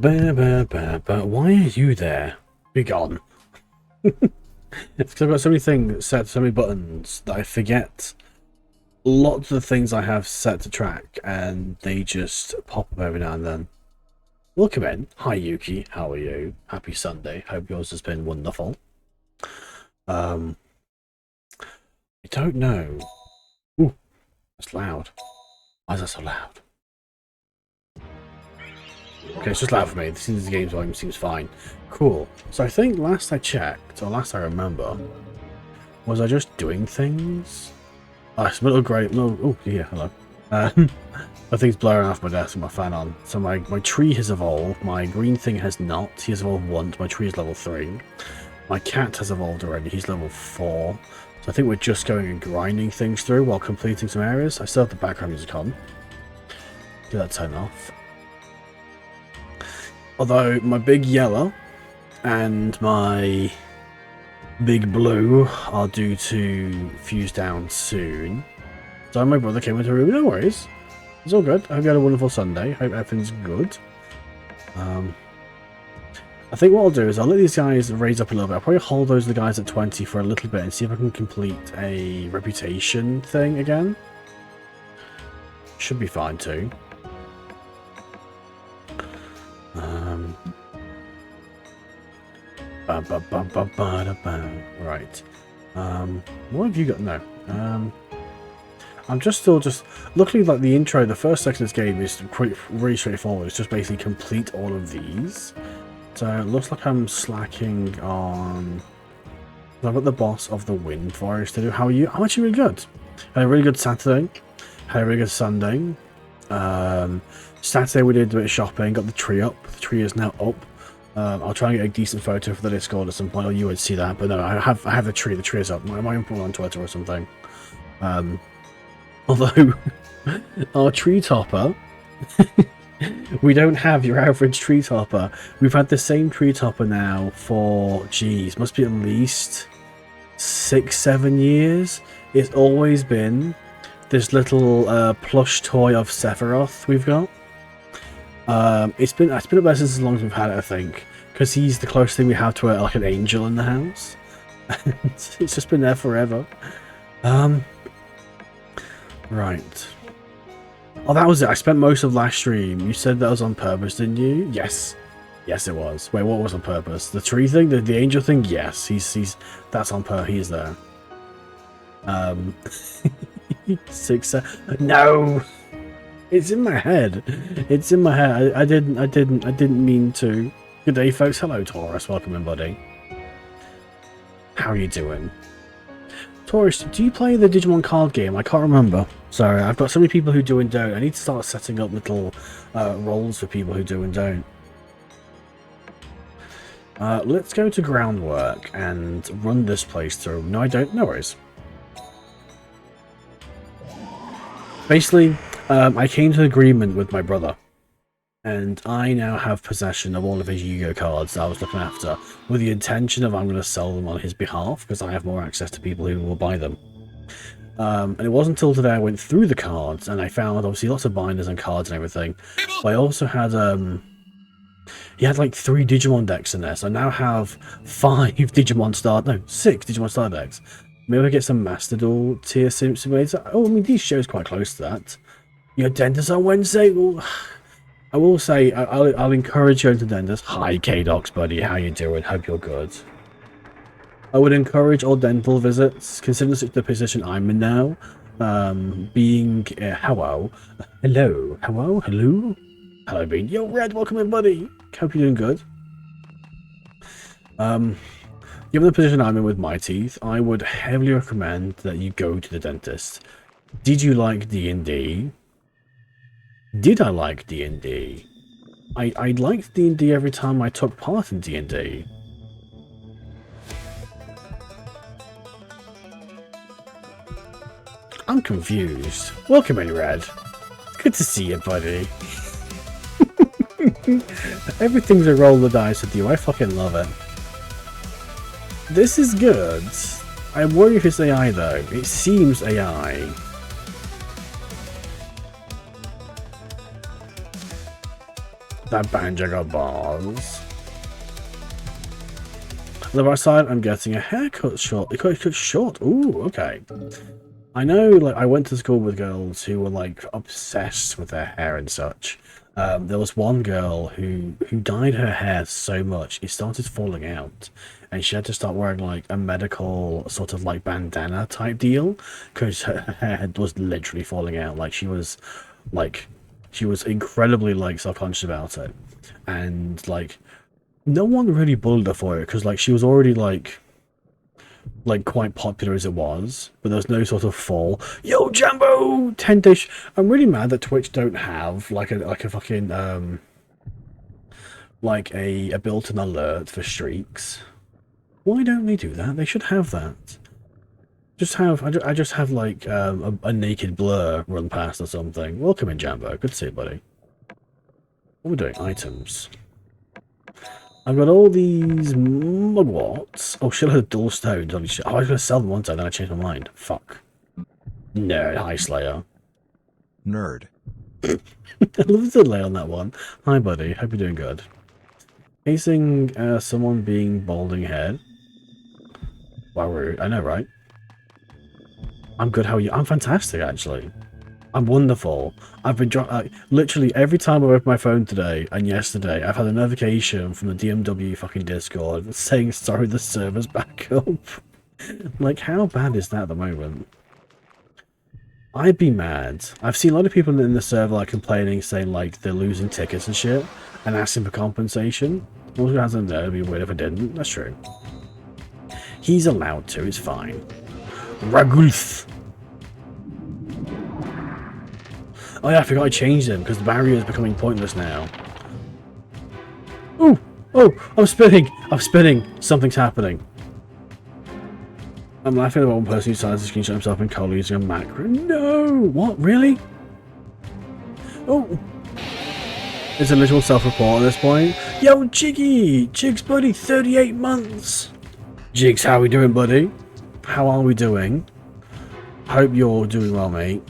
Why are you there? Be gone. It's because I've got so many things set, so many buttons that I forget lots of things I have set to track, and they just pop up every now and then. Welcome in. Hi Yuki, how are you? Happy Sunday. Hope yours has been wonderful. I don't know. Ooh, that's loud. Why is that so loud? Okay, it's just loud for me. This seems the game's volume seems fine. Cool. So I think last I checked, or last I remember, was I just doing things? Oh, it's a little grey. Oh, yeah, hello. I think it's blurring off my desk with my fan on. So my tree has evolved. My green thing has not. He has evolved once. My tree is level 3. My cat has evolved already. He's level 4. So I think we're just going and grinding things through while completing some areas. I still have the background music on. Do that turn off. Although my big yellow and my big blue are due to fuse down soon. So my brother came into the room. No worries. It's all good. I hope you had a wonderful Sunday. Hope everything's good. I think what I'll do is I'll let these guys raise up a little bit. I'll probably hold those the guys at 20 for a little bit and see if I can complete a reputation thing again. Should be fine too. Right. What have you got? No. I'm still luckily, like, the intro, the first section of this game is quite really straightforward. It's just basically complete all of these. So it looks like I'm slacking on. I've got the boss of the Wind Forest to do. How are you? I'm actually really good. Had a really good Saturday. Had a really good Sunday. Saturday we did a bit of shopping. Got the tree up. The tree is now up. I'll try and get a decent photo for the Discord at some point, or you would see that. But no, I have the tree. The tree is up. I might put it on Twitter or something. Although our tree topper, we don't have your average tree topper. We've had the same tree topper now for, geez, must be at least 6-7 years. It's always been this little plush toy of Sephiroth we've got. It's been up there since as long as we've had it, I think, because he's the closest thing we have to like an angel in the house. It's just been there forever. Right. Oh, that was it. I spent most of last stream. You said that was on purpose, didn't you? Yes. Yes, it was. Wait, what was on purpose? The tree thing? The angel thing? Yes. He's that's on purpose. He's there. 6 No! It's in my head. It's in my head. I didn't mean to. Good day, folks. Hello, Taurus. Welcome in, buddy. How are you doing? Taurus, do you play the Digimon card game? I can't remember. Sorry, I've got so many people who do and don't. I need to start setting up little roles for people who do and don't. Let's go to groundwork and run this place through. No, I don't. No worries. Basically, I came to an agreement with my brother, and I now have possession of all of his Yu-Gi-Oh cards that I was looking after, with the intention of I'm going to sell them on his behalf, because I have more access to people who will buy them. And it wasn't until today I went through the cards, and I found obviously lots of binders and cards and everything. But I also had, he had like 3 Digimon decks in there, so I now have 6 Digimon Star decks. Maybe I get some Master Duel tier simulators. Oh, I mean, these shows quite close to that. You know, dentist on Wednesday? Well, I will say, I'll encourage you to dentist. Hi, K-Docs, buddy. How you doing? Hope you're good. I would encourage all dental visits, considering the position I'm in now. Being... hello? Hello, Bean. Yo, Red, welcome in, buddy. Hope you're doing good. Given the position I'm in with my teeth, I would heavily recommend that you go to the dentist. Did you like D&D? Did I like D&D? I liked D&D every time I took part in D&D. I'm confused. Welcome in, Red. Good to see you, buddy. Everything's a roll of the dice with you. I fucking love it. This is good. I worry if it's AI though. It seems AI. That banjo got bars. On the right side, I'm getting a haircut short. It cut short. Ooh, okay. I know, like, I went to school with girls who were, like, obsessed with their hair and such. There was one girl who dyed her hair so much, it started falling out. And she had to start wearing, like, a medical sort of, like, bandana type deal. Because her hair was literally falling out. Like, she was incredibly, like, self-conscious about it. And, like, no one really bullied her for it, because, like, she was already, like quite popular as it was, but there's no sort of fall. Yo, Jambo! 10 dish. I'm really mad that Twitch don't have like a fucking like a built-in alert for streaks. Why don't they do that? They should have that. I just have like a naked blur run past or something. Welcome in, Jambo. Good to see you, buddy. What are we doing? Items. I've got all these mugworts. Oh shit, I had dull stones. Holy shit. Oh, I was going to sell them one time, then I changed my mind. Fuck. Nerd, hi Slayer. Nerd. I love the delay on that one. Hi buddy, hope you're doing good. Facing someone being balding head. Wow, rude. I know, right? I'm good, how are you? I'm fantastic, actually. I'm wonderful. I've been literally every time I opened my phone today and yesterday, I've had a notification from the DMW fucking Discord saying sorry, the server's back up. Like, how bad is that at the moment? I'd be mad. I've seen a lot of people in the server like complaining, saying like they're losing tickets and shit, and asking for compensation. Also hasn't there. It'd be weird if I didn't. That's true. He's allowed to. It's fine. Ragulth. Oh yeah, I forgot I changed them because the barrier is becoming pointless now. Ooh! Oh! I'm spinning! I'm spinning! Something's happening. I'm laughing at one person who decides to screenshot himself in color using a macro. No! What? Really? Oh! It's a literal self-report at this point. Yo, Jiggy! Jigs, buddy, 38 months! Jigs, how we doing, buddy? How are we doing? Hope you're doing well, mate.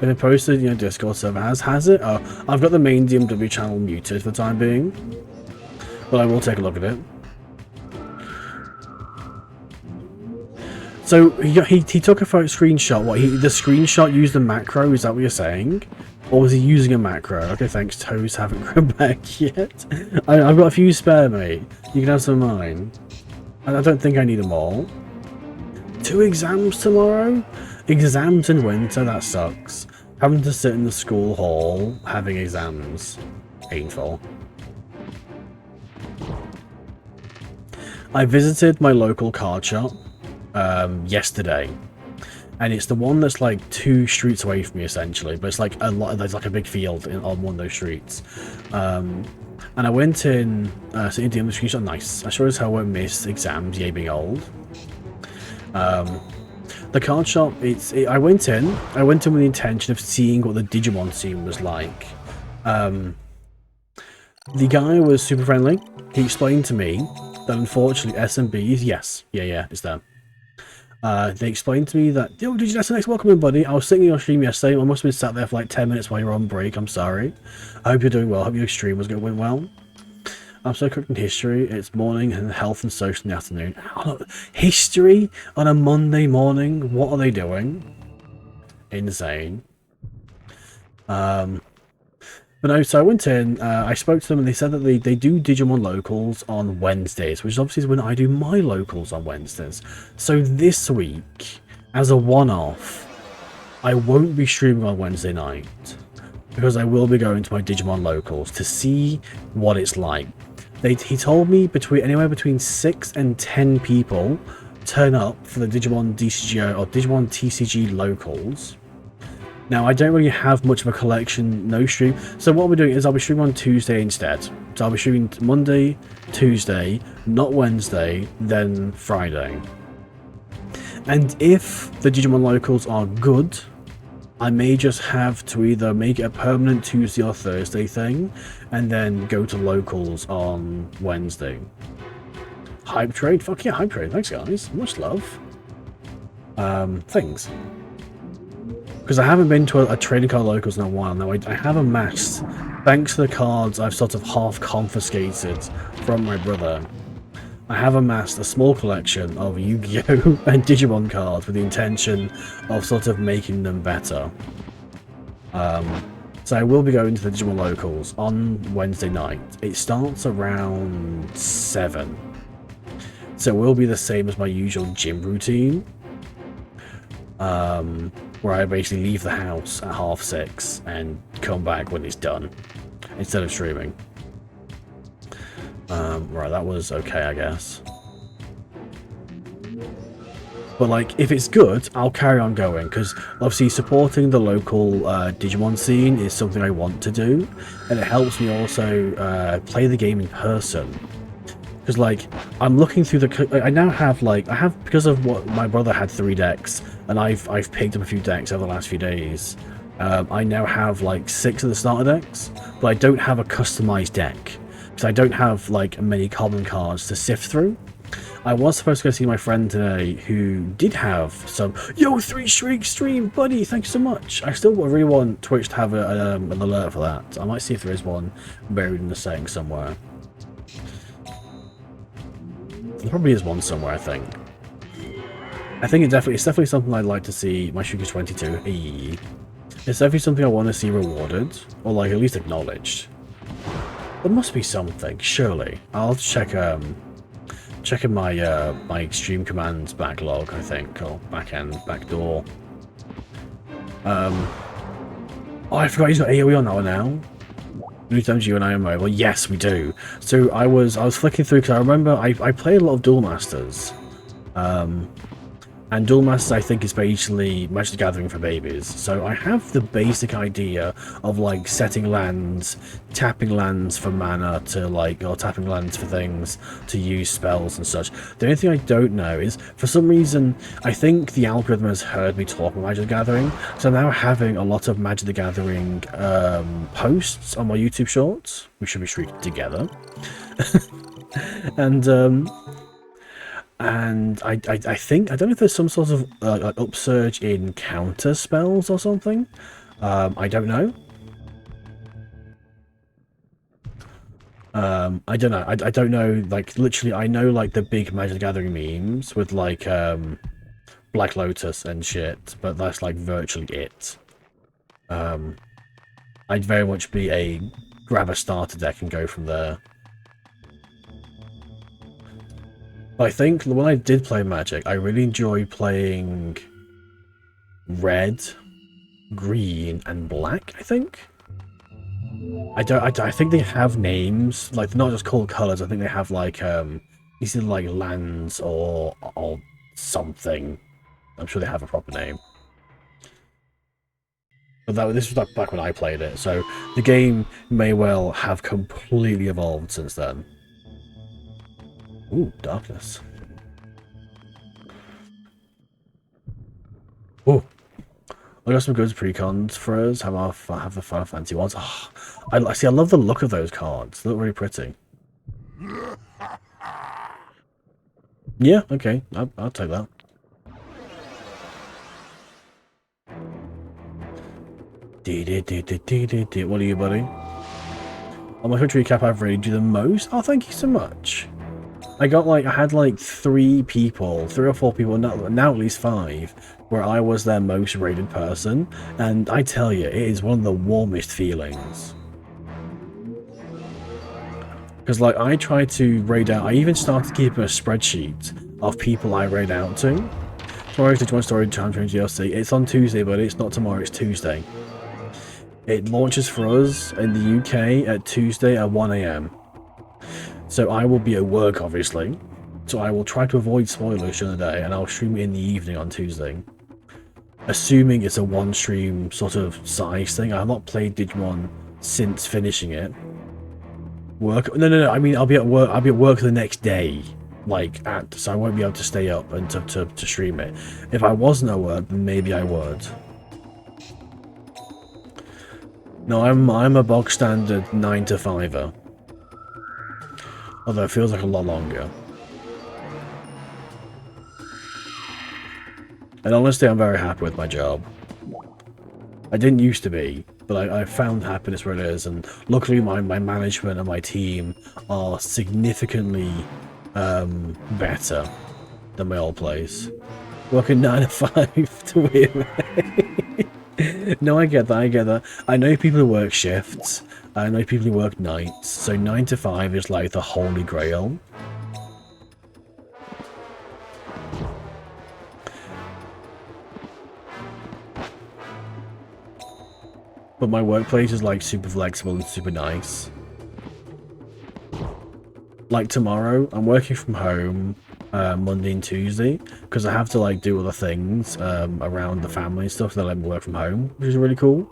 Been it posted, you know, Discord server has it? Oh, I've got the main DMW channel muted for the time being, but I will take a look at it. So he took a photo screenshot. What, the screenshot used a macro? Is that what you're saying? Or was he using a macro? Okay, thanks. Toes haven't grown back yet. I've got a few spare, mate. You can have some of mine. I don't think I need them all. 2 exams tomorrow? Exams in winter, that sucks. Having to sit in the school hall, having exams. Painful. I visited my local card shop yesterday. And it's the one that's like 2 streets away from me, essentially. But it's like there's like a big field on one of those streets. And I went in, so in the screenshot, nice. I sure as hell won't miss exams, yay being old. The card shop, I went in with the intention of seeing what the Digimon scene was like. The guy was super friendly. He explained to me that unfortunately SMBs, yes, yeah, it's them. They explained to me that, yo, did you SNX, welcome in, buddy. I was sitting in your stream yesterday. I must have been sat there for like 10 minutes while you were on break. I'm sorry. I hope you're doing well. I hope your stream went well. I'm so cooked in history. It's morning and health and social in the afternoon. History on a Monday morning? What are they doing? Insane. But no, so I went in, I spoke to them and they said that they do Digimon locals on Wednesdays, which obviously is when I do my locals on Wednesdays. So this week, as a one-off, I won't be streaming on Wednesday night because I will be going to my Digimon locals to see what it's like. He told me anywhere between 6 and 10 people turn up for the Digimon DCG or Digimon TCG locals. Now, I don't really have much of a collection, no stream. So what we're doing is I'll be streaming on Tuesday instead. So I'll be streaming Monday, Tuesday, not Wednesday, then Friday. And if the Digimon locals are good, I may just have to either make it a permanent Tuesday or Thursday thing, and then go to locals on Wednesday. Hype trade? Fuck yeah, hype trade. Thanks, guys. Much love. Things. because I haven't been to a trading card locals in a while now. I have amassed, thanks to the cards I've sort of half confiscated from my brother, I have amassed a small collection of Yu-Gi-Oh! And Digimon cards with the intention of sort of making them better. So I will be going to the Digimon locals on Wednesday night. It starts around 7. So it will be the same as my usual gym routine. Where I basically leave the house at 6:30 and come back when it's done, instead of streaming. Right, that was okay, I guess. But, like, if it's good, I'll carry on going, because obviously supporting the local Digimon scene is something I want to do, and it helps me also play the game in person. Because, like, I'm looking through the... I now have, like... because of what my brother had 3 decks, and I've picked up a few decks over the last few days. I now have, like, 6 of the starter decks, but I don't have a customized deck. Because I don't have, like, many common cards to sift through. I was supposed to go see my friend today, who did have some... Yo, 3 Shriek stream, buddy, thanks so much. I still really want Twitch to have an alert for that. I might see if there is one buried in the setting somewhere. There probably is one somewhere, I think. I think it's definitely something I'd like to see. My Sugar 22. It's definitely something I want to see rewarded, or like at least acknowledged. There must be something, surely. I'll check checking my my Extreme Commands backlog, I think, or backdoor. Oh, I forgot he's got AoE on that one now. Sometimes you and I are mobile. Yes, we do. So I was flicking through, because I remember I played a lot of Duel Masters. And Duel Masters, I think, is basically Magic the Gathering for babies. So I have the basic idea of, like, setting lands, tapping lands for mana to, like, or tapping lands for things to use spells and such. The only thing I don't know is, for some reason, I think the algorithm has heard me talk about Magic the Gathering, so I'm now having a lot of Magic the Gathering posts on my YouTube Shorts. We should be streaking together. And I think, I don't know if there's some sort of upsurge in counter spells or something. I don't know. I don't know. I don't know. Like, literally, I know, like, the big Magic the Gathering memes with, like, Black Lotus and shit, but that's, like, virtually it. I'd very much be a grab a starter deck and go from there. I think when I did play Magic, I really enjoyed playing red, green, and black, I think. I think they have names, like, they're not just called colours. I think they have, like, these are like lands or something. I'm sure they have a proper name. But this was like back when I played it, so the game may well have completely evolved since then. Ooh, darkness. Ooh. I got some good precons for us. Have the Final Fantasy ones. Oh, I love the look of those cards. They look really pretty. Yeah, okay. I'll take that. What are you, buddy? On my country recap, I've rated you the most. Oh, thank you so much. I had like 3 or 4 people, now at least 5, where I was their most rated person, and I tell you, it is one of the warmest feelings. Because, like, I try to raid out, I even started keeping a spreadsheet of people I raid out to. Tomorrow's the Digimon Story Time Change DLC. It's on Tuesday, but it's not tomorrow, it's Tuesday. It launches for us in the UK at Tuesday at 1 AM. So I will be at work, obviously. So I will try to avoid spoilers during the day, and I'll stream it in the evening on Tuesday. Assuming it's a one-stream sort of size thing. I have not played Digimon since finishing it. Work? No. I mean, I'll be at work. I'll be at work the next day, so I won't be able to stay up and to stream it. If I wasn't at work, then maybe I would. No, I'm a bog standard 9 to 5er. Although it feels like a lot longer. And honestly, I'm very happy with my job. I didn't used to be, but I found happiness where it is, and luckily my management and my team are significantly better than my old place. Working 9 to 5 to win. No, I get that, I get that. I know people who work shifts, I know people who work nights, so 9 to 5 is like the holy grail. But my workplace is like super flexible and super nice. Like tomorrow, I'm working from home Monday and Tuesday because I have to like do other things around the family and stuff that let me work from home, which is really cool.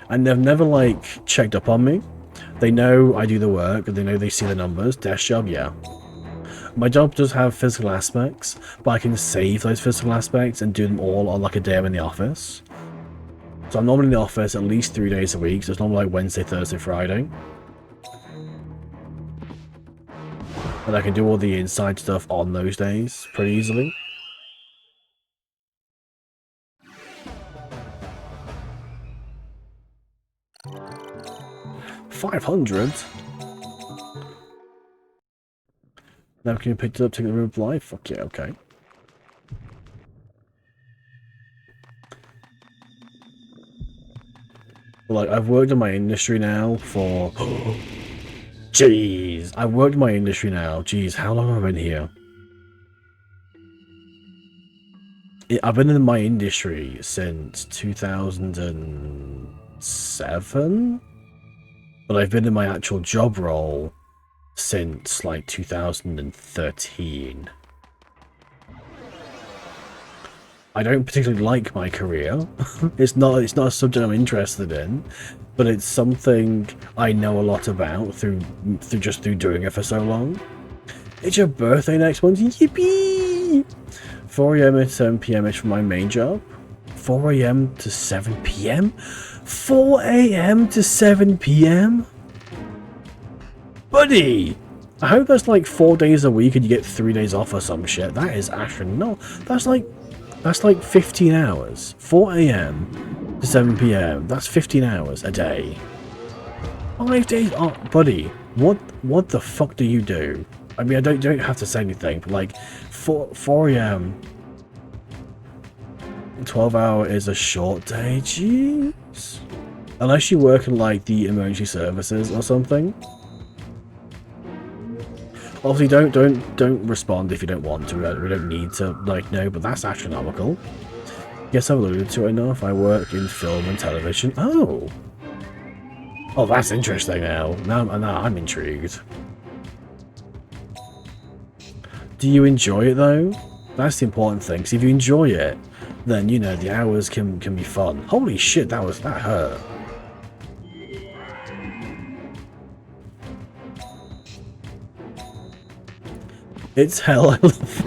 And they've never like checked up on me. They know I do the work and they know they see the numbers. Desk job, yeah. My job does have physical aspects, but I can save those physical aspects and do them all on like a day I'm in the office. So I'm normally in the office at least 3 days a week, so it's normally like Wednesday, Thursday, Friday. And I can do all the inside stuff on those days pretty easily. $500? Now can you pick it up, take the room of life? Fuck yeah, okay. But like, I've worked in my industry now for... Jeez! I've worked in my industry now. Jeez, how long have I been here? I've been in my industry since 2007? But I've been in my actual job role since like 2013. I don't particularly like my career. It's not a subject I'm interested in, but it's something I know a lot about through doing it for so long. It's your birthday next month, yippee! 4 AM to 7 PM is for my main job. 4 AM to 7 PM? 4 AM to 7 PM? Buddy! I hope that's like 4 days a week and you get 3 days off or some shit. That is astronomical. That's like 15 hours. 4 AM to 7 PM. That's 15 hours a day. 5 days off, buddy. What the fuck do you do? I mean, I don't have to say anything, but like 4 AM. 12 hour is a short day. Jeez. Unless you work in like the emergency services or something. Obviously, don't respond if you don't want to. We don't need to like know, but that's astronomical. Guess I've alluded to it enough. I work in film and television. Oh, that's interesting. Now I'm intrigued. Do you enjoy it though? That's the important thing. Because if you enjoy it, then you know the hours can be fun. Holy shit, that hurt. It's hell. I love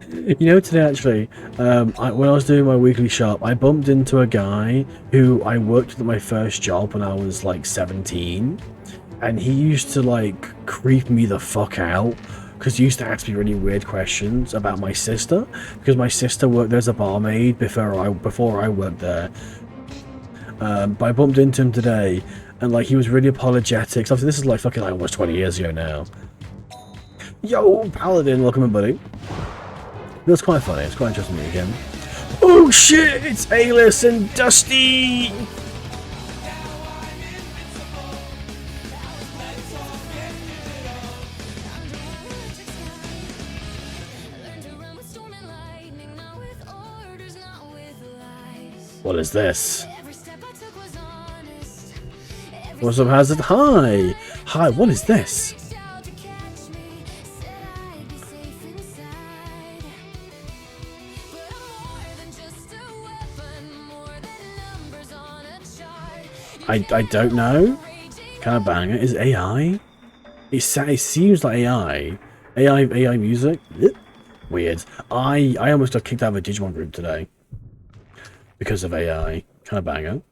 it. You know, today actually, when I was doing my weekly shop, I bumped into a guy who I worked with at my first job when I was like 17, and he used to like creep me the fuck out because he used to ask me really weird questions about my sister, because my sister worked there as a barmaid before I worked there. But I bumped into him today, and like he was really apologetic. So obviously, this is like fucking like almost 20 years ago now. Yo, Paladin, welcome in, buddy. It was quite funny. It's quite interesting to meet again. Oh shit! It's Alice and Dusty. What is this? What's up, Hazard? Hi! Hi, what is this? I don't know. Kind of bang it. Is AI? It seems like AI. AI music? Weird. I almost got kicked out of a Digimon group today. Because of AI. Kind of banger.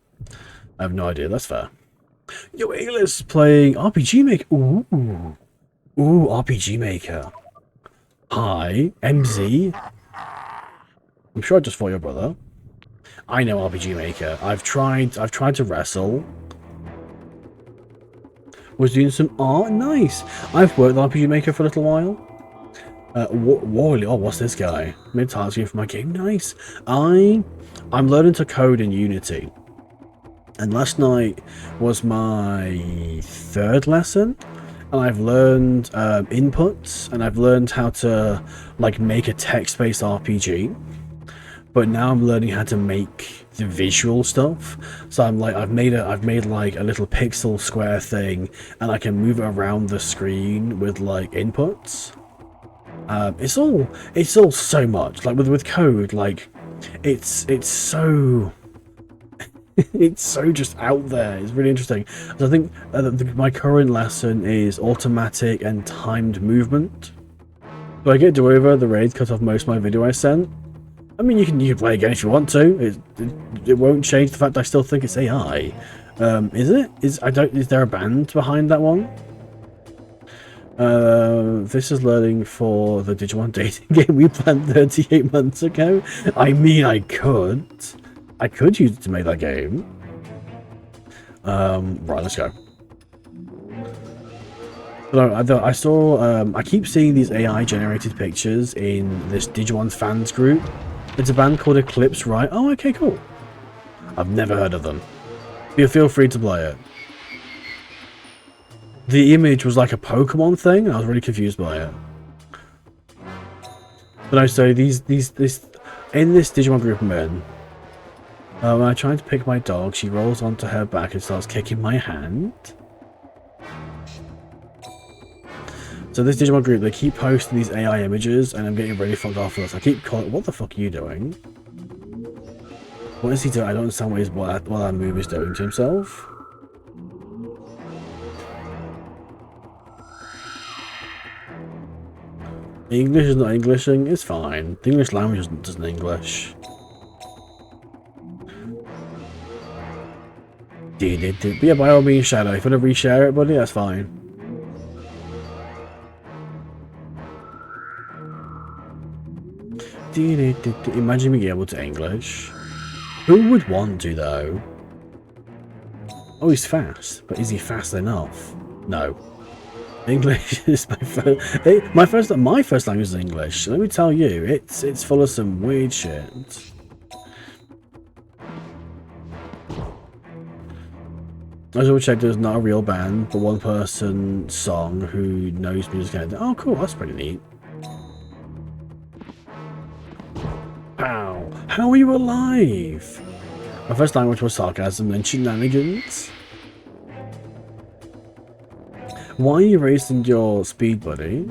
I have no idea. That's fair. Yo, Alice playing RPG Maker. Ooh. Ooh, RPG Maker. Hi, MZ. I'm sure I just fought your brother. I know RPG Maker. I've tried to wrestle. Was doing some art. Nice. I've worked on RPG Maker for a little while. Warley. Oh, what's this guy? Mid task for my game. Nice. I'm learning to code in Unity. And last night was my third lesson, and I've learned inputs, and I've learned how to like make a text-based RPG. But now I'm learning how to make the visual stuff. So I'm like, I've made like a little pixel square thing, and I can move it around the screen with like inputs. It's all so much like with code. Like, it's so. It's so just out there. It's really interesting. So I think my current lesson is automatic and timed movement. Do I get to over the raid cut off most of my video I sent? I mean, you can play again if you want to. It won't change the fact I still think it's AI. Is it? Is there a band behind that one? This is learning for the Digimon dating game we planned 38 months ago. I mean, I could use it to make that game. Right, let's go. But I saw, I keep seeing these AI generated pictures in this Digimon fans group. It's a band called Eclipse, right? Oh, okay, cool. I've never heard of them. Feel free to play it. The image was like a Pokemon thing, and I was really confused by it. But I say in this Digimon group of men, when I try to pick my dog, she rolls onto her back and starts kicking my hand. So this Digimon group, they keep posting these AI images, and I'm getting really fucked off with this. I keep calling, what the fuck are you doing? What is he doing? I don't understand what that move is doing to himself. English is not Englishing, it's fine. The English language doesn't English. But yeah, by all means, Shadow. If you want to reshare it, buddy, that's fine. Imagine being able to English. Who would want to, though? Oh, he's fast, but is he fast enough? No. English is my first. My first language is English. Let me tell you, it's full of some weird shit. I just double checked there's not a real band, but one person song who knows music. Oh, cool, that's pretty neat. Wow, how are you alive? My first language was sarcasm and shenanigans. Why are you raising your speed, buddy?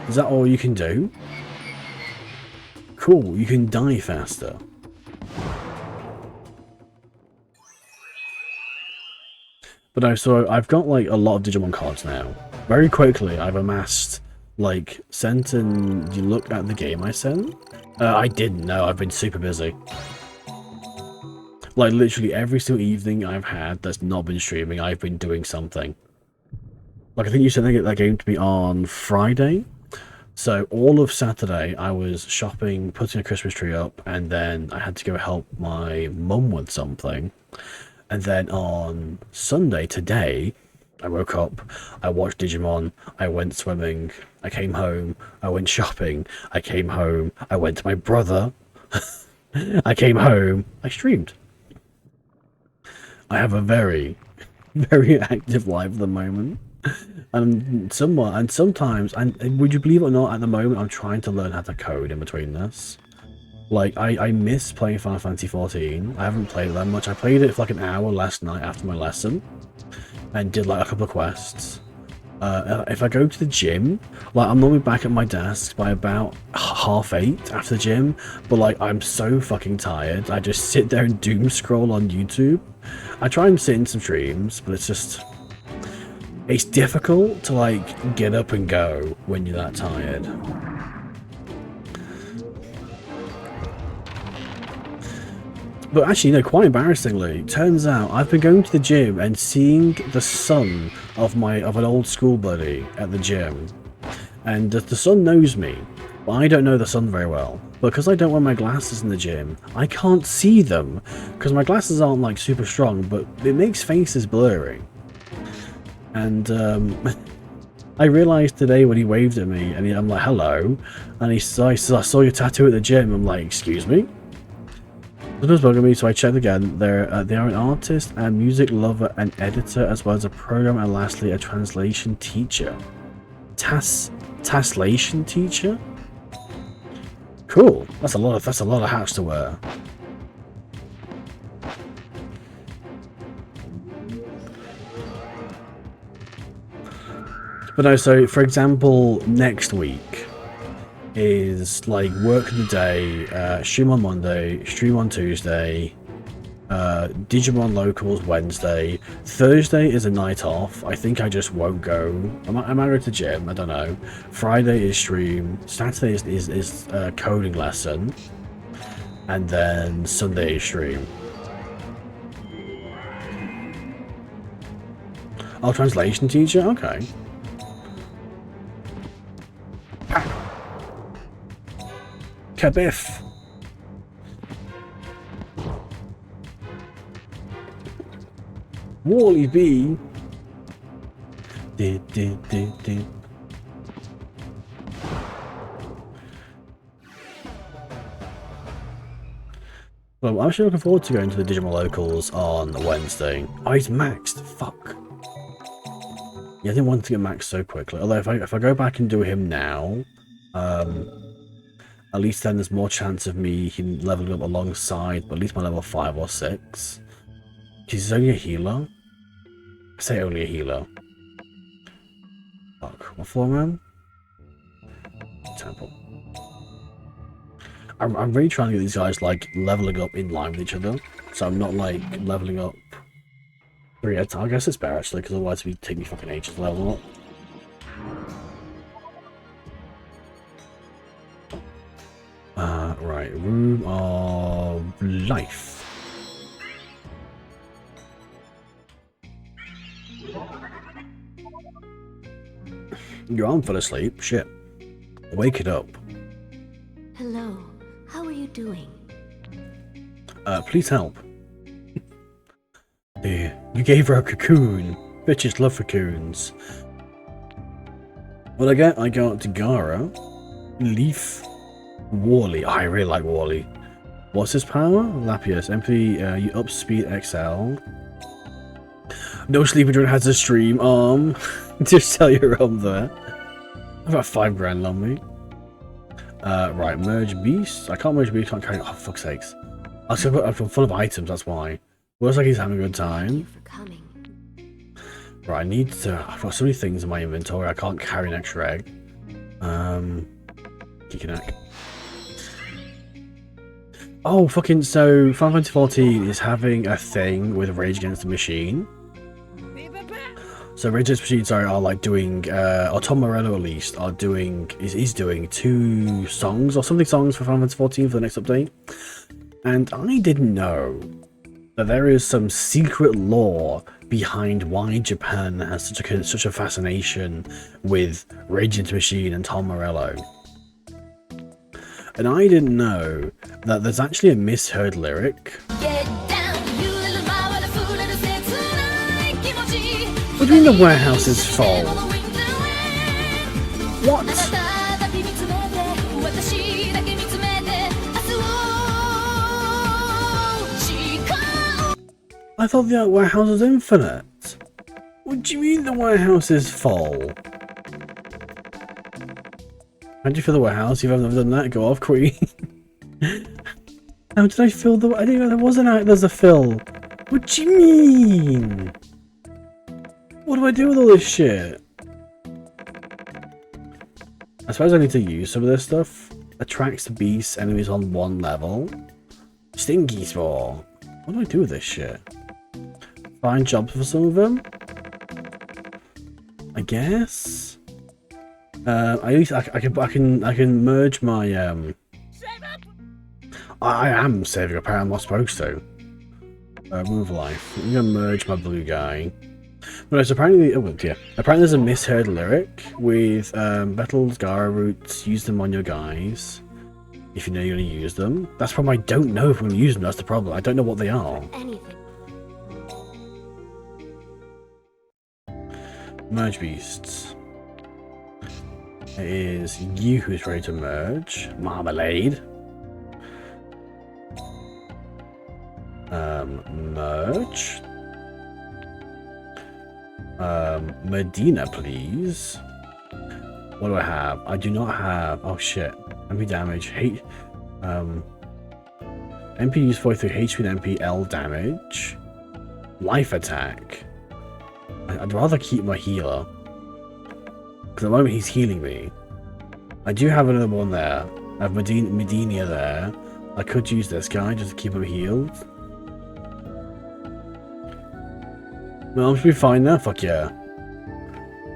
Is that all you can do? Cool, you can die faster. But no, so I've got like a lot of Digimon cards now. Very quickly, I've amassed like sent and you look at the game I sent. I didn't know. I've been super busy. Like literally every single evening I've had that's not been streaming, I've been doing something. Like I think you sent that game to me on Friday. So all of Saturday I was shopping, putting a Christmas tree up, and then I had to go help my mum with something. And then on Sunday, today, I woke up, I watched Digimon, I went swimming, I came home, I went shopping, I came home, I went to my brother, I came home, I streamed. I have a very, very active life at the moment. And sometimes, and would you believe it or not, at the moment I'm trying to learn how to code in between this. Like, I miss playing Final Fantasy XIV. I haven't played it that much. I played it for like an hour last night after my lesson. And did like a couple of quests. If I go to the gym, like I'm normally back at my desk by about 8:30 after the gym. But like, I'm so fucking tired. I just sit there and doom scroll on YouTube. I try and sit in some streams, but it's just... It's difficult to like get up and go when you're that tired. But actually, no, quite embarrassingly, turns out I've been going to the gym and seeing the son of an old school buddy at the gym. And the son knows me. But I don't know the sun very well. Because I don't wear my glasses in the gym, I can't see them. Because my glasses aren't like super strong, but it makes faces blurry. And I realised today when he waved at me, and I'm like, hello. And he says, I saw your tattoo at the gym. I'm like, excuse me? It was bugging me, so I checked again. They are an artist, a music lover, an editor, as well as a programmer, and lastly, a translation teacher. Translation teacher? Cool. That's a lot of hats to wear. But no, so for example, next week is like work in the day, stream on Monday, stream on Tuesday, Digimon Locals Wednesday. Thursday is a night off. I think I just won't go. I might go to the gym, I don't know. Friday is stream. Saturday is coding lesson. And then Sunday is stream. Oh, translation teacher? Okay. Kabiff. Wally B. Well, I'm actually looking forward to going to the Digimon Locals on Wednesday. Oh, he's maxed. Fuck. Yeah, I didn't want to get maxed so quickly. Although if I go back and do him now, at least then there's more chance of me leveling up alongside, but at least my level 5 or 6. Because he's only a healer. I say only a healer. Fuck. What floor, man? Temple. I'm really trying to get these guys, like, leveling up in line with each other. So I'm not, like, leveling up 3 at a time. I guess it's better, actually, because otherwise it would take me fucking ages to level up. Right. Room of Life. Your arm fell asleep. Shit. Wake it up. Hello. How are you doing? Please help. You gave her a cocoon. Bitches love cocoons. What I get? I got Gara, Leaf, Wally. Oh, I really like Wally. What's his power? Lapius. MP, you up speed XL. No sleeping during has a stream. Just tell your there. I've got 5 grand on me. Right, merge beast. I can't merge beast, can't carry. Oh, fuck's sakes. I'm full of items, that's why. Looks like he's having a good time. Right, I need to. I've got so many things in my inventory, I can't carry an extra egg. Geekinak. Oh, fucking. So, Final Fantasy 14 is having a thing with Rage Against the Machine. So Rage Against the Machine, sorry, are like doing, or Tom Morello at least, are doing, is doing 2 songs or something songs for Final Fantasy 14 for the next update. And I didn't know that there is some secret lore behind why Japan has such a fascination with Rage Against the Machine and Tom Morello. And I didn't know that there's actually a misheard lyric. What do you mean the warehouse is full? What? I thought the warehouse was infinite. What do you mean the warehouse is full? How do you fill the warehouse? You've never done that? Go off, Queen. How did I fill the... I didn't know there wasn't there's a fill. What do you mean? What do I do with all this shit? I suppose I need to use some of this stuff. Attracts beasts, enemies on 1 level. Stinky Spore. What do I do with this shit? Find jobs for some of them? I guess? At least I can merge my I am saving up, I'm not supposed to. Move life. I'm gonna merge my blue guy. But it's apparently, oh yeah, apparently there's a misheard lyric with Bettel's Gara roots. Use them on your guys if you know you're going to use them. That's the problem. I don't know if I'm going to use them. That's the problem. I don't know what they are. Anything. Merge beasts. It is you who's ready to merge. Marmalade. Merge. Medina, please. What do I have? I do not have. Oh shit. MP damage. Hate. MP use 43 HP and MP L damage. Life attack. I'd rather keep my healer. Because at the moment he's healing me. I do have another one there. I have Medina there. I could use this guy just to keep him healed. No, I should be fine now. Fuck yeah.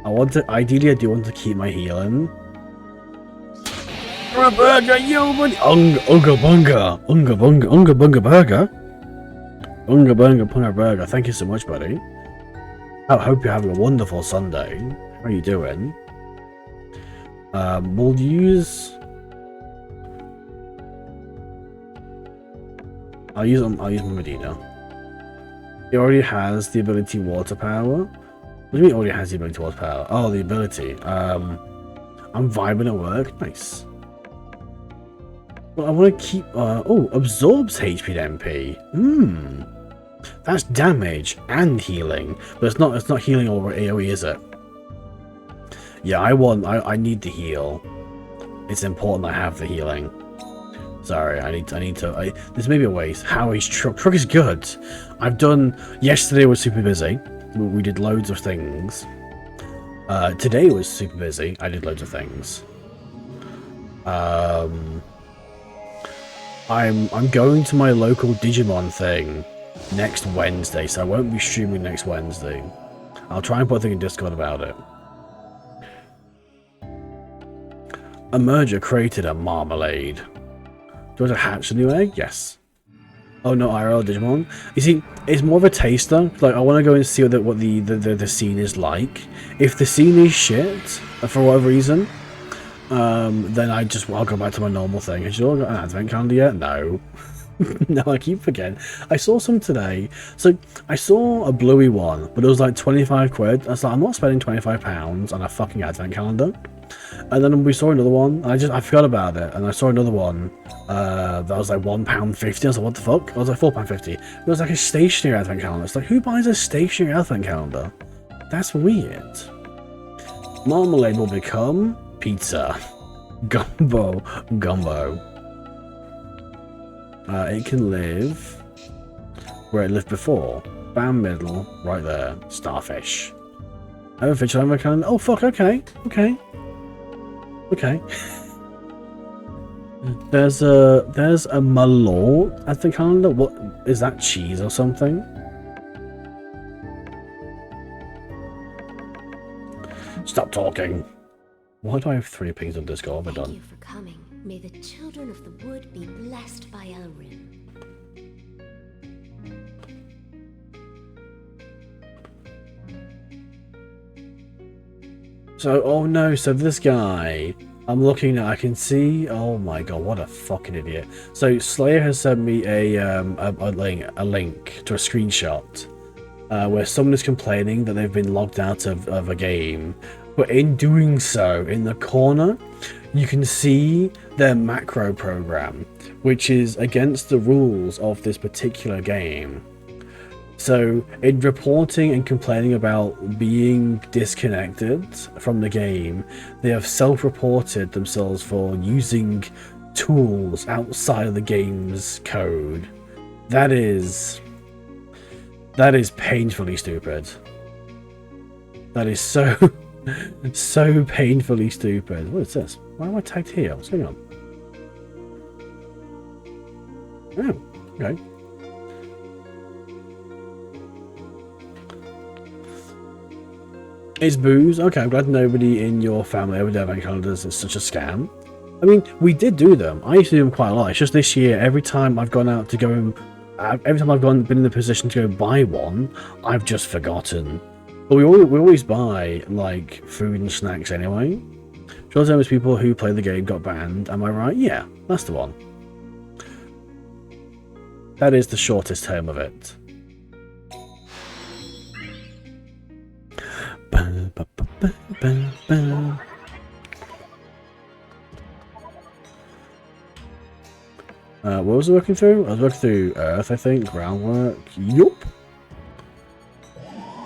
Ideally I do want to keep my healing. For a burger, yo buddy! Unga bunga! Unga bunga! Unga bunga burger! Unga bunga punga burger. Thank you so much, buddy. I hope you're having a wonderful Sunday. How are you doing? We'll use... I'll use my Medina. It already has the ability water power. What do you mean it already has the ability water power? Oh, the ability. I'm vibing at work. Nice. Well, I want to keep... oh, absorbs HP and MP. That's damage and healing. But it's not healing over AoE, is it? Yeah, I need the heal. It's important I have the healing. Sorry, I need to. This may be a waste. Howie's truck. Truck is good. I've done. Yesterday was super busy. We did loads of things. Today was super busy. I did loads of things. I'm going to my local Digimon thing next Wednesday, so I won't be streaming next Wednesday. I'll try and put a thing in Discord about it. A merger created a marmalade. Do you want to hatch a new egg? Yes. Oh no, IRL Digimon. You see, it's more of a taster. Like, I want to go and see what the scene is like. If the scene is shit, for whatever reason, then I'll go back to my normal thing. Has you all got an advent calendar yet? No. No, I keep forgetting. I saw some today. So, I saw a bluey one, but it was like 25 quid. I was like, I'm not spending £25 on a fucking advent calendar. And then we saw another one. I forgot about it, and I saw another one that was like £1.50. I was like, what the fuck? I was like £4.50. It was like a stationary advent calendar. It's like, who buys a stationary advent calendar? That's weird. Marmalade will become pizza. Gumbo. It can live where it lived before. Bam, middle, right there. Starfish. I have a fish advent calendar. Oh fuck. Okay. There's a Malort at the calendar. What is that? Cheese or something? Stop talking. Why do I have 3 pings on Discord? What have I Thank done? you for coming. May the children of the wood be blessed by Elrin. So, oh no, so this guy, I'm looking at, I can see, oh my god, what a fucking idiot. So, Slayer has sent me a link to a screenshot where someone is complaining that they've been logged out of a game, but in doing so, in the corner, you can see their macro program, which is against the rules of this particular game. So, in reporting and complaining about being disconnected from the game, they have self-reported themselves for using tools outside of the game's code. That is painfully stupid. That is so painfully stupid. What is this? Why am I tagged here? What's going on? Oh, okay. It's booze? Okay, I'm glad nobody in your family ever did advent calendars. It's such a scam. I mean, we did do them. I used to do them quite a lot. It's just this year, every time I've gone out to go, every time I've been in the position to go buy one, I've just forgotten. But we always buy like food and snacks anyway. Short term is people who play the game got banned. Am I right? Yeah, that's the one. That is the shortest term of it. What was I working through? I was working through Earth, I think. Groundwork. Yup.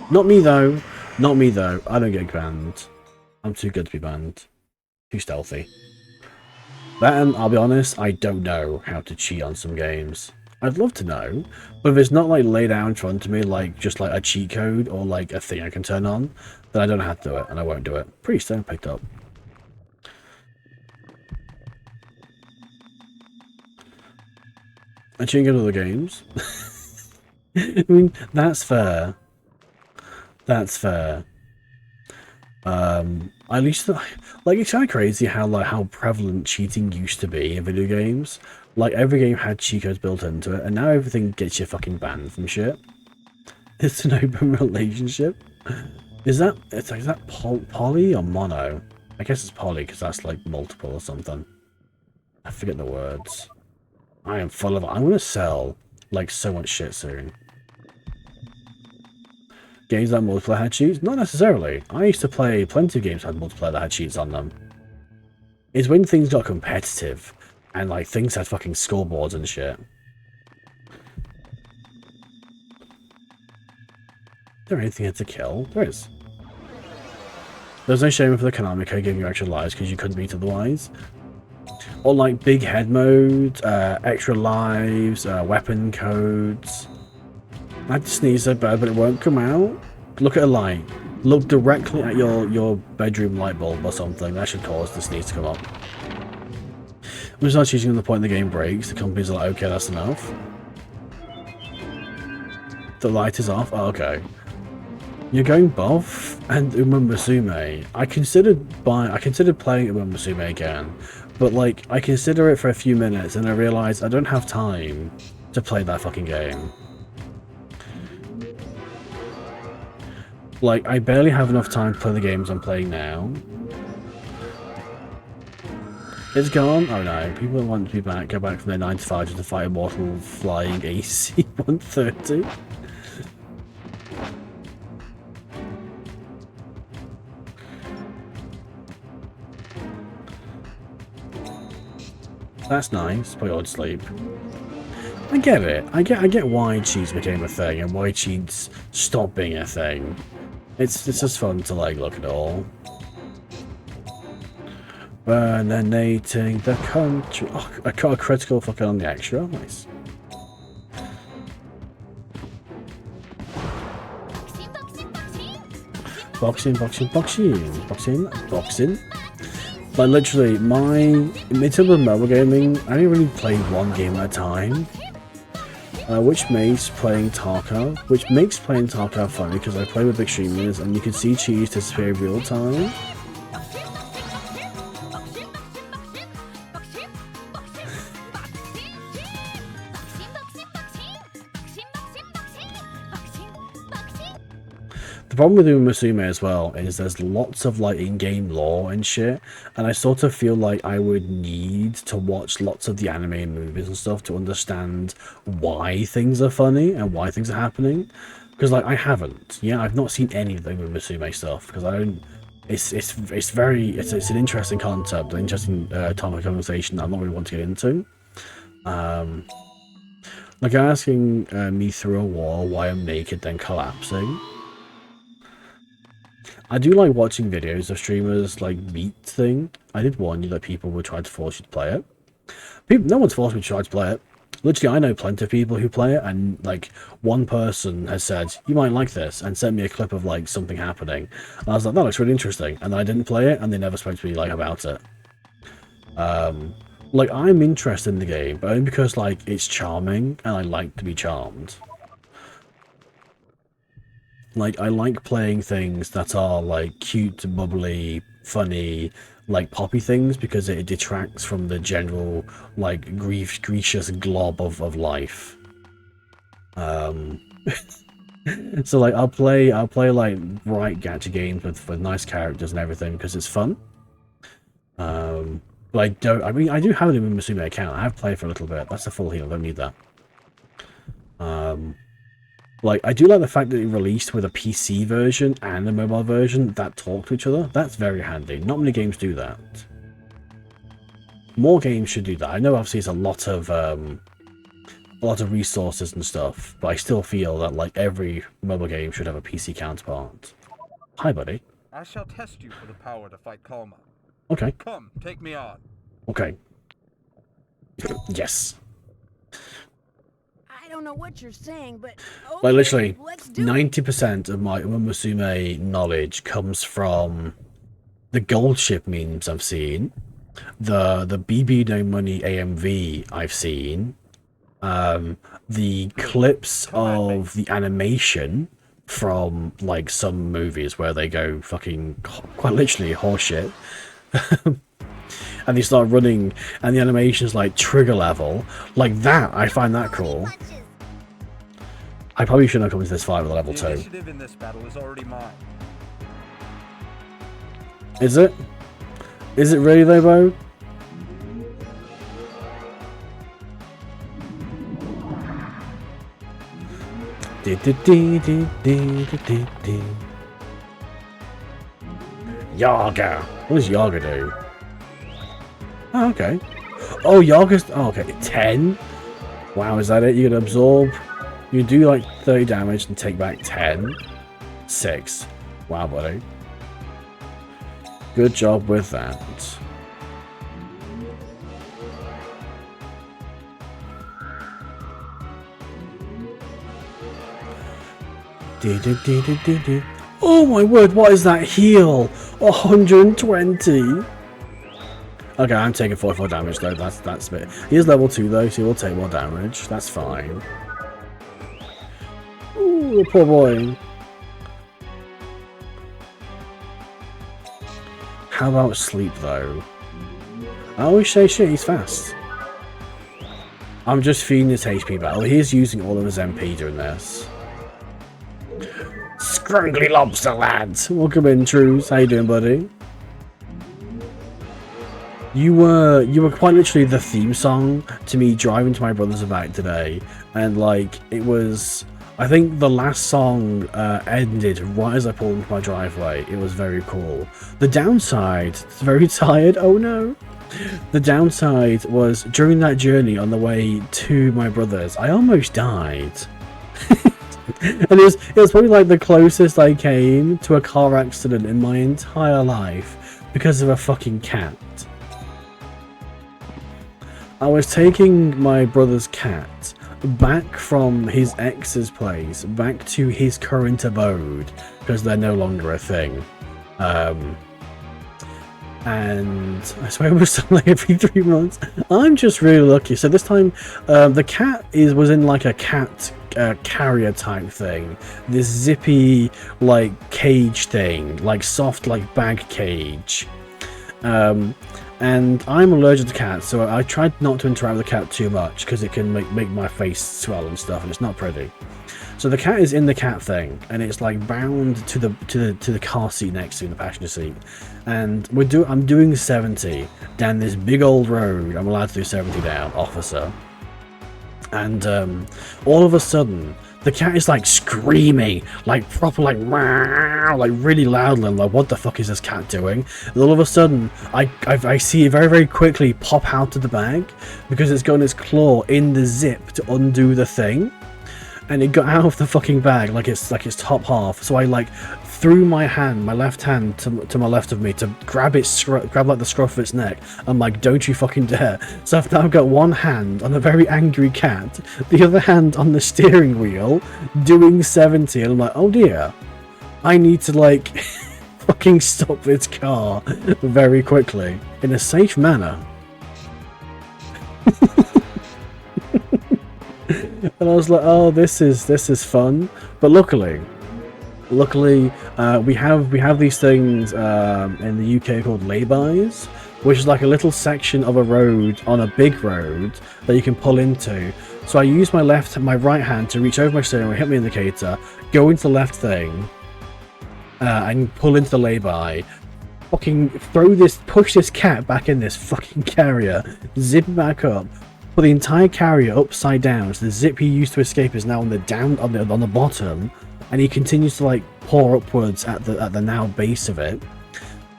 Not me though. Not me though. I don't get banned. I'm too good to be banned. Too stealthy. That, and I'll be honest, I don't know how to cheat on some games. I'd love to know, but if it's not like laid out in front of me, like just like a cheat code or like a thing I can turn on, then I don't know how to do it, and I won't do it. Pretty stone picked up. I cheating at other games. I mean, that's fair. That's fair. At least, like, it's kind of crazy how prevalent cheating used to be in video games. Like, every game had cheat codes built into it, and now everything gets you fucking banned from shit. It's an open relationship. Is that poly or mono? I guess it's poly because that's like multiple or something. I forget the words. I am full of. I'm gonna sell like so much shit soon. Games that multiplayer had cheats? Not necessarily. I used to play plenty of games that had multiplayer that had cheats on them. It's when things got competitive and like things had fucking scoreboards and shit. Is there anything here to kill? There is. There's no shame for the Konami code giving you extra lives because you couldn't beat otherwise. Or like big head mode, extra lives, weapon codes. I had to sneeze so bad, but it won't come out. Look at a light. Look directly at your bedroom light bulb or something. That should cause the sneeze to come up. I'm just not cheating on the point the game breaks. The company's like, okay, that's enough. The light is off? Oh, okay. You're going buff and Uma Musume. I considered playing Uma Musume again, but like I consider it for a few minutes and I realise I don't have time to play that fucking game. Like, I barely have enough time to play the games I'm playing now. It's gone? Oh no, people want to be back, go back from their 9 to 5 to fight Immortal Flying AC-130. That's nice, but you'll sleep. I get it. I get why cheats became a thing and why cheats stopped being a thing. It's just fun to like look at it all. Burninating the country. Oh, I got a critical fucking on the extra. Nice. Boxing. Like literally, in terms of mobile gaming, I only really play one game at a time. Which makes playing Tarkov funny because I play with big streamers and you can see cheese disappear in real time. The problem with Uma Musume as well is there's lots of like in-game lore and shit, and I sort of feel like I would need to watch lots of the anime and movies and stuff to understand why things are funny and why things are happening. Because like I haven't, I've not seen any of the Uma Musume stuff because I don't. It's an interesting concept, an interesting topic of conversation that I'm not really want to get into. Like asking me through a wall why I'm naked then collapsing. I do like watching videos of streamers like meet thing. I did warn you that people would try to force you to play it. No one's forced me to try to play it. Literally, I know plenty of people who play it, and like one person has said, "You might like this," and sent me a clip of like something happening. And I was like, "That looks really interesting," and I didn't play it, and they never spoke to me like about it. Like I'm interested in the game, but only because like it's charming, and I like to be charmed. Like, I like playing things that are, like, cute, bubbly, funny, like, poppy things, because it detracts from the general, like, grievous glob of life. So like I'll play like right gacha games with nice characters and everything because it's fun. But I don't. I mean, I do have an Musume account. I have played for a little bit. That's a full heal. I don't need that. Like I do like the fact that it released with a PC version and a mobile version that talk to each other. That's very handy. Not many games do that. More games should do that. I know obviously it's a lot of resources and stuff, but I still feel that like every mobile game should have a PC counterpart. Hi, buddy. I shall test you for the power to fight Kalma. Okay. Come, take me on. Okay. Yes. I don't know what you're saying, but okay, Like literally, let's do it. 90% of my Musume knowledge comes from the gold ship memes I've seen, the BB No Money AMV I've seen, the clips of the animation from like some movies where they go fucking quite literally horseshit. And they start running and the animation's like trigger level like that. I find that cool. I probably shouldn't have come into this fight with a level 2. The initiative in this battle is already mine. Is it? Is it really though, Bo? Yaga. What does Yaga do? Oh, okay. Oh, Yaga's... Oh, okay. 10? Wow, is that it? You can absorb... You do like 30 damage and take back 10. 6. Wow, buddy. Good job with that. Oh my word, what is that heal? 120. Okay, I'm taking 44 damage though, that's a bit. He is level 2 though, so he will take more damage. That's fine. Ooh, poor boy. How about sleep though? I always say shit, he's fast. I'm just feeding his HP battle. He's using all of his MP doing this. Scrungly lobster lads! Welcome in, Trues. How you doing, buddy? You were quite literally the theme song to me driving to my brother's about today, and like it was. I think the last song ended right as I pulled into my driveway. It was very cool. The downside, it's very tired. Oh no. The downside was during that journey on the way to my brother's, I almost died. And it was probably like the closest I came to a car accident in my entire life because of a fucking cat. I was taking my brother's cat back from his ex's place back to his current abode because they're no longer a thing. And I swear it was something like every 3 months. I'm just really lucky. So this time, the cat was in like a cat carrier type thing. This zippy like cage thing, like soft like bag cage. And I'm allergic to cats, so I tried not to interact with the cat too much because it can make my face swell and stuff, and it's not pretty. So the cat is in the cat thing, and it's like bound to the car seat next to the passenger seat. And I'm doing 70 down this big old road. I'm allowed to do 70 down, officer. And all of a sudden, the cat is like screaming, like proper, like wow, like really loudly. I'm like, what the fuck is this cat doing? And all of a sudden, I see it very, very quickly pop out of the bag because it's got its claw in the zip to undo the thing. And it got out of the fucking bag like it's top half. So I like threw my left hand to my left of me to grab like the scruff of its neck. I'm like, don't you fucking dare. So I've now got one hand on a very angry cat, the other hand on the steering wheel, doing 70, and I'm like, oh dear, I need to like fucking stop this car very quickly in a safe manner. And I was like, oh, this is fun. But luckily, we have these things in the UK called lay-bys, which is like a little section of a road on a big road that you can pull into So I use my right hand to reach over my steering wheel, hit my indicator, go into the left thing, and pull into the lay-by. Fucking push this cat back in this fucking carrier, zip it back up, put the entire carrier upside down, so the zip he used to escape is now on the bottom, and he continues to like pour upwards at the now base of it.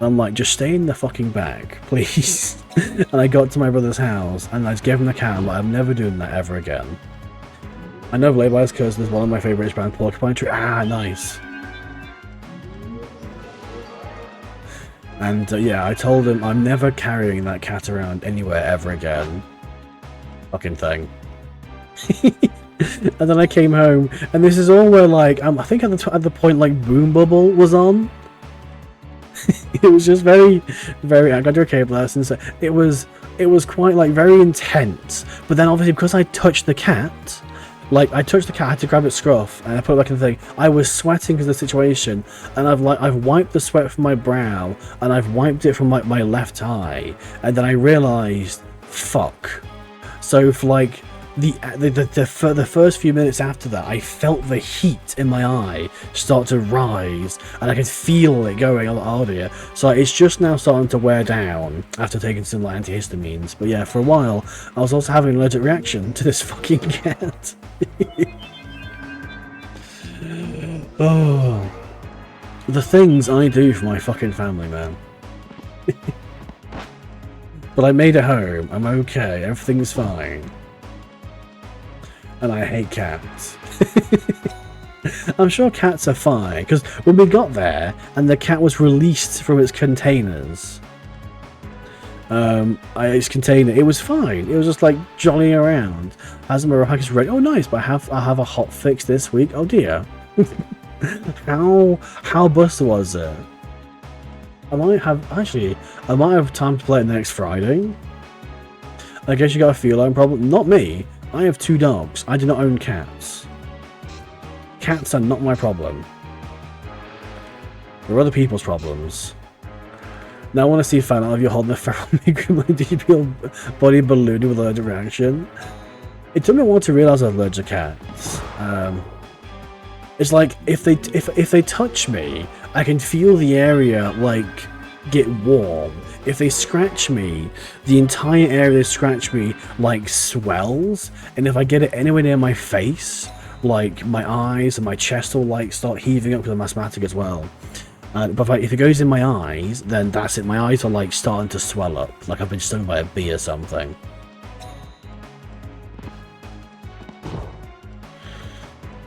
I'm like, just stay in the fucking back, please. And I got to my brother's house, and I just gave him the cat. I'm like, I'm never doing that ever again. I know laybys because there's one of my favourite band, Porcupine Tree. Ah, nice. And yeah, I told him I'm never carrying that cat around anywhere ever again. Fucking thing. And then I came home, and this is all where like I think at the point like Boom Bubble was on. It was just very, very. I got your cable lesson, so it was quite like very intense. But then obviously because I touched the cat, like I touched the cat, I had to grab its scruff and I put it back in the thing. I was sweating because of the situation, and I've wiped the sweat from my brow and I've wiped it from my left eye, and then I realised, fuck. So for like the first few minutes after that, I felt the heat in my eye start to rise, and I could feel it going a lot harder. So it's just now starting to wear down after taking some like antihistamines. But yeah, for a while, I was also having an allergic reaction to this fucking cat. Oh, the things I do for my fucking family, man. But I made it home. I'm okay. Everything's fine. And I hate cats. I'm sure cats are fine, because when we got there and the cat was released from its containers, its container, it was fine. It was just like jollying around. Hasn't my package ready? Oh, nice! But I have a hot fix this week. Oh dear. How busted was it? I might have time to play it next Friday. I guess you got a feline problem. Not me. I have 2 dogs. I do not own cats. Cats are not my problem. They're other people's problems. Now I want to see a fan art of you holding a feral migrum. Did you feel body ballooning with allergic reaction? It took me a while to realise I was allergic to cats. It's like if they touch me, I can feel the area like get warm. If they scratch me, the entire area they scratch me like swells, and if I get it anywhere near my face, like my eyes and my chest will like start heaving up because I'm asthmatic as well. But if it goes in my eyes, then that's it. My eyes are like starting to swell up, like I've been stung by a bee or something.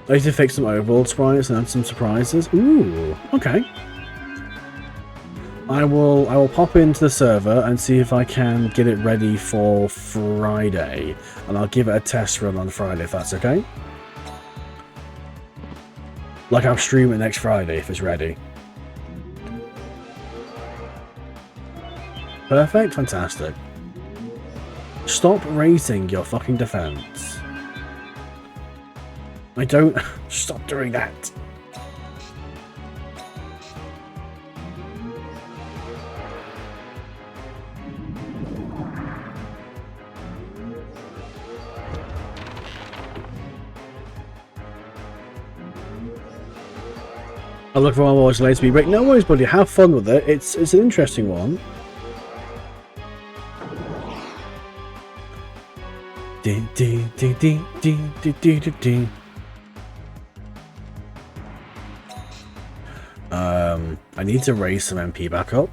I need to fix some overall sprites and add some surprises. Ooh, okay. I will pop into the server and see if I can get it ready for Friday, and I'll give it a test run on Friday if that's okay. Like I'll stream it next Friday if it's ready. Perfect, fantastic. Stop raising your fucking defense. I don't... Stop doing that. I look for one more later to be break. No worries, buddy. Have fun with it. It's an interesting one. I need to raise some MP back up.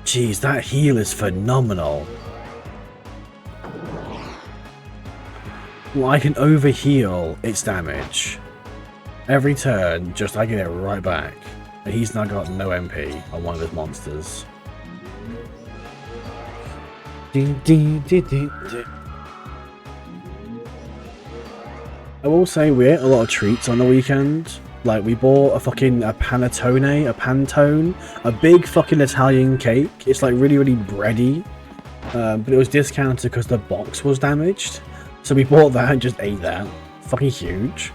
Jeez, that heal is phenomenal. Well, I can overheal its damage. Every turn, just I get it right back. And he's now got no MP on one of his monsters. I will say we ate a lot of treats on the weekend. Like, we bought a Pantone, a big fucking Italian cake. It's like really, really bready. But it was discounted because the box was damaged. So we bought that and just ate that. Fucking huge.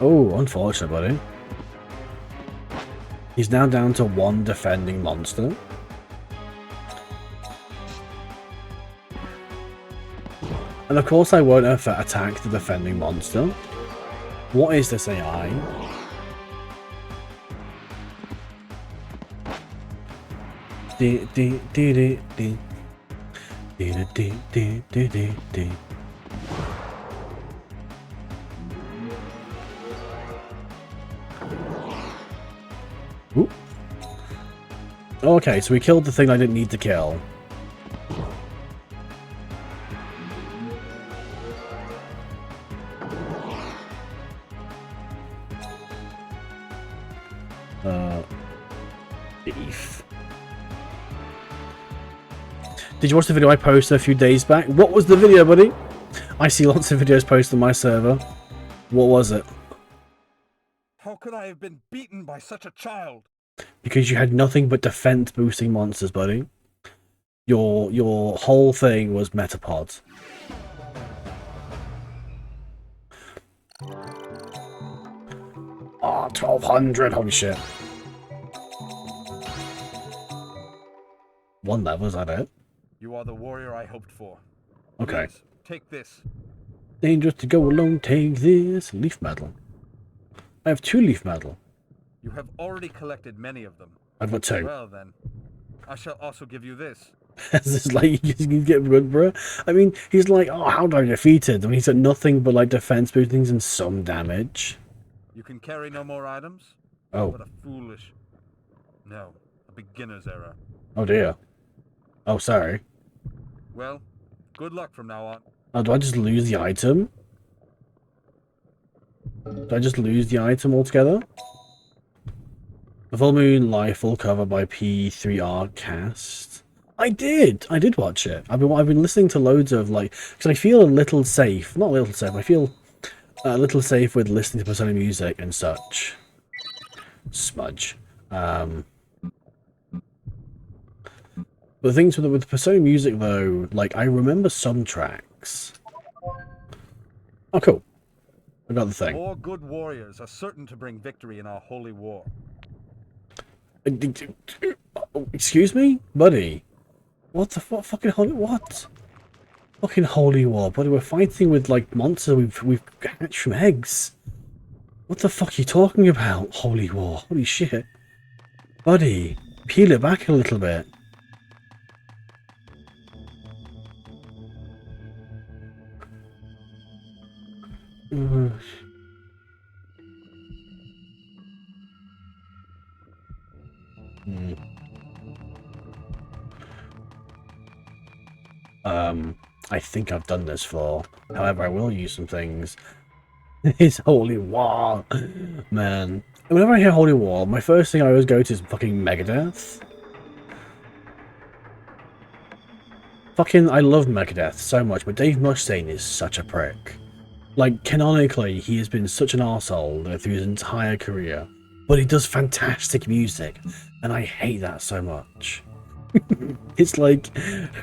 Oh, unfortunate, buddy. He's now down to one defending monster. And of course I won't attack the defending monster. What is this AI? Dee dee dee dee dee. Dee dee dee dee dee dee. Ooh. Okay, so we killed the thing I didn't need to kill. Beef. Did you watch the video I posted a few days back? What was the video, buddy? I see lots of videos posted on my server. What was it? How could I have been beaten by such a child? Because you had nothing but defense boosting monsters, buddy. Your whole thing was Metapod. Ah, 1200, holy shit. One level, is that it? You are the warrior I hoped for. Okay. Please, take this. Dangerous to go alone, take this. Leaf metal. I have 2 leaf metal. You have already collected many of them. I've got 2. Well then, I shall also give you this. This is like, you get good, bro. I mean, he's like, oh, how do I defeat it? I mean, he's got nothing but like defense boostings and some damage. You can carry no more items? Oh. What a foolish... No, a beginner's error. Oh dear. Oh, sorry. Well, good luck from now on. Oh, do I just lose the item? Do I just lose the item altogether? The Full Moon Life full cover by P3R cast. I did watch it. I've been listening to loads of like, because I feel a little safe. Not a little safe. I feel a little safe with listening to Persona music and such. Smudge. The things with Persona music though, like I remember some tracks. Oh, cool. I got the thing. More good warriors are certain to bring victory in our holy war. Excuse me, buddy. What the fucking holy what? Fucking holy war, buddy. We're fighting with like monsters we've hatched from eggs. What the fuck are you talking about? Holy war. Holy shit, buddy. Peel it back a little bit. I think I've done this for. However, I will use some things. It's Holy War, man. Whenever I hear Holy War, my first thing I always go to is fucking Megadeth. Fucking, I love Megadeth so much, but Dave Mustaine is such a prick. Like, canonically, he has been such an arsehole through his entire career. But he does fantastic music, and I hate that so much. It's like,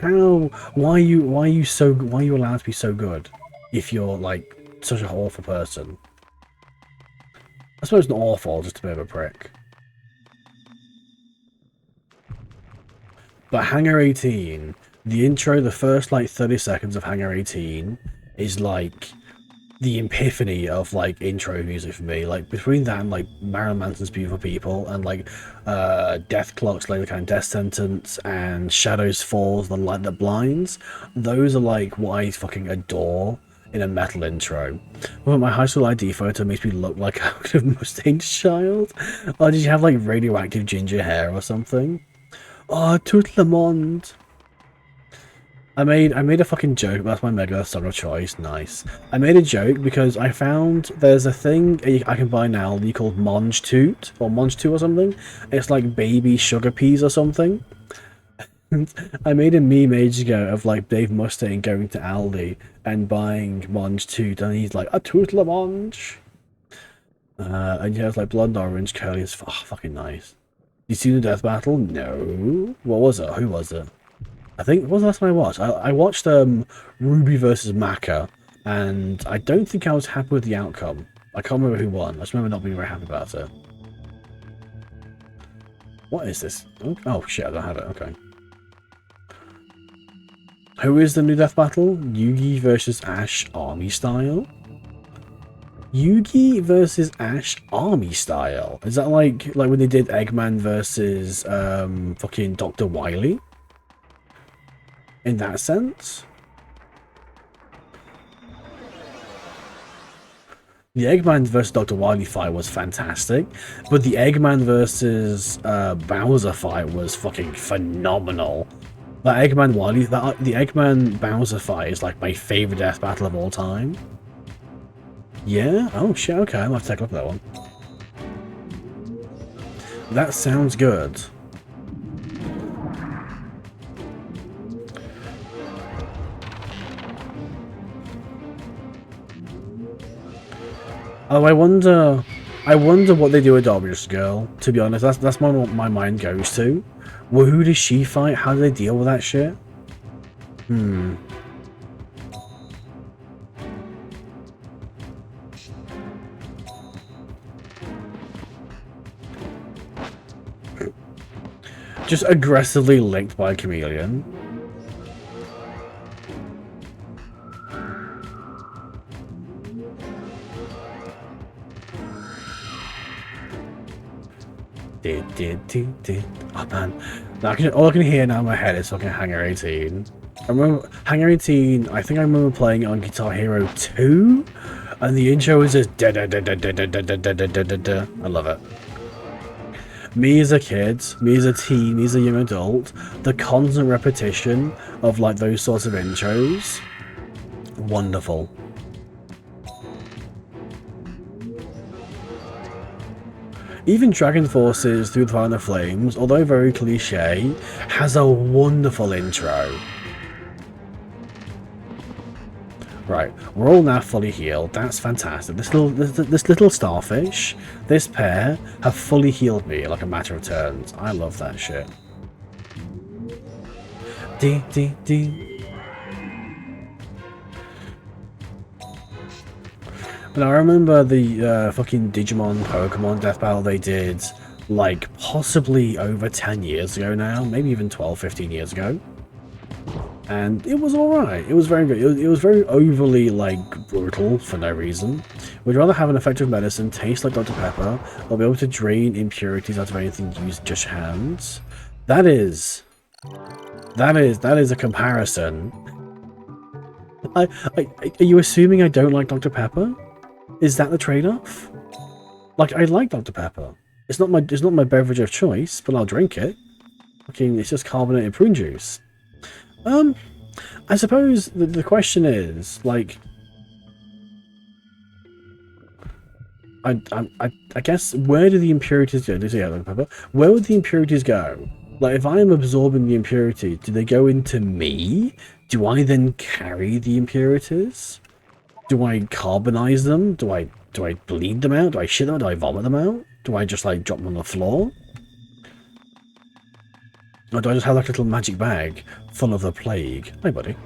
why are you allowed to be so good if you're like such an awful person? I suppose not awful, just a bit of a prick. But Hangar 18, the intro, the first like 30 seconds of Hangar 18 is like the epiphany of like intro music for me. Like between that and like Marilyn Manson's Beautiful People and like Death Clock's like the kind of Death Sentence and Shadows Falls, The Light That Blinds, those are like what I fucking adore in a metal intro. Well, my high school ID photo makes me look like a Mustaine's child. Or did you have like radioactive ginger hair or something? Oh, tout le monde. I made a fucking joke. That's my Megadeth song of choice. Nice. I made a joke because I found there's a thing I can buy now called Monge Toot or Monge 2 or something. It's like baby sugar peas or something. I made a meme ages ago of like Dave Mustaine going to Aldi and buying Monge Toot, and he's like a toot la Monge. And he has like blonde, orange, curly. It's fucking nice. You see the death battle? No. What was it? Who was it? I think, what was the last time I watched? I watched Ruby versus Maka, and I don't think I was happy with the outcome. I can't remember who won. I just remember not being very happy about it. What is this? Oh shit, I don't have it. Okay. Who is the new death battle? Yugi versus Ash army style? Yugi versus Ash army style? Is that like when they did Eggman versus fucking Dr. Wily? In that sense? The Eggman versus Dr. Wily fight was fantastic, but the Eggman versus Bowser fight was fucking phenomenal. That Eggman Wily, the Eggman Bowser fight is like my favorite death battle of all time. Yeah? Oh shit, okay, I'll have to take a look at that one. That sounds good. Oh, I wonder what they do with Darby's girl. To be honest, that's what my mind goes to. Well, who does she fight? How do they deal with that shit? Just aggressively linked by a chameleon. Oh man, now all I can hear now in my head is fucking Hangar 18. I remember Hangar 18. I think I remember playing it on Guitar Hero 2, and the intro is just da da da da da da da da da da da da. I love it. Me as a kid, me as a teen, me as a young adult, the constant repetition of like those sorts of intros, wonderful. Even Dragon Forces Through the Fire and the Flames, although very cliche, has a wonderful intro. Right, we're all now fully healed. That's fantastic. This little starfish, this pair, have fully healed me like a matter of turns. I love that shit. Dee dee dee. But I remember the fucking Digimon Pokemon death battle they did, like, possibly over 10 years ago now, maybe even 12, 15 years ago. And it was alright, it was very good. It was very overly, like, brutal for no reason. We'd rather have an effective medicine taste like Dr. Pepper, or be able to drain impurities out of anything used just hands. That is a comparison. Are you assuming I don't like Dr. Pepper? Is that the trade-off? Like, I like Dr. Pepper. It's not my beverage of choice, but I'll drink it. Fucking, it's just carbonated prune juice. I suppose the question is, like, I guess, where do the impurities go? Dr. Pepper. Where would the impurities go? Like, if I'm absorbing the impurity, do they go into me? Do I then carry the impurities? Do I carbonize them? Do I bleed them out? Do I shit them out? Do I vomit them out? Do I just like drop them on the floor? Or do I just have like a little magic bag full of the plague? Hi, buddy.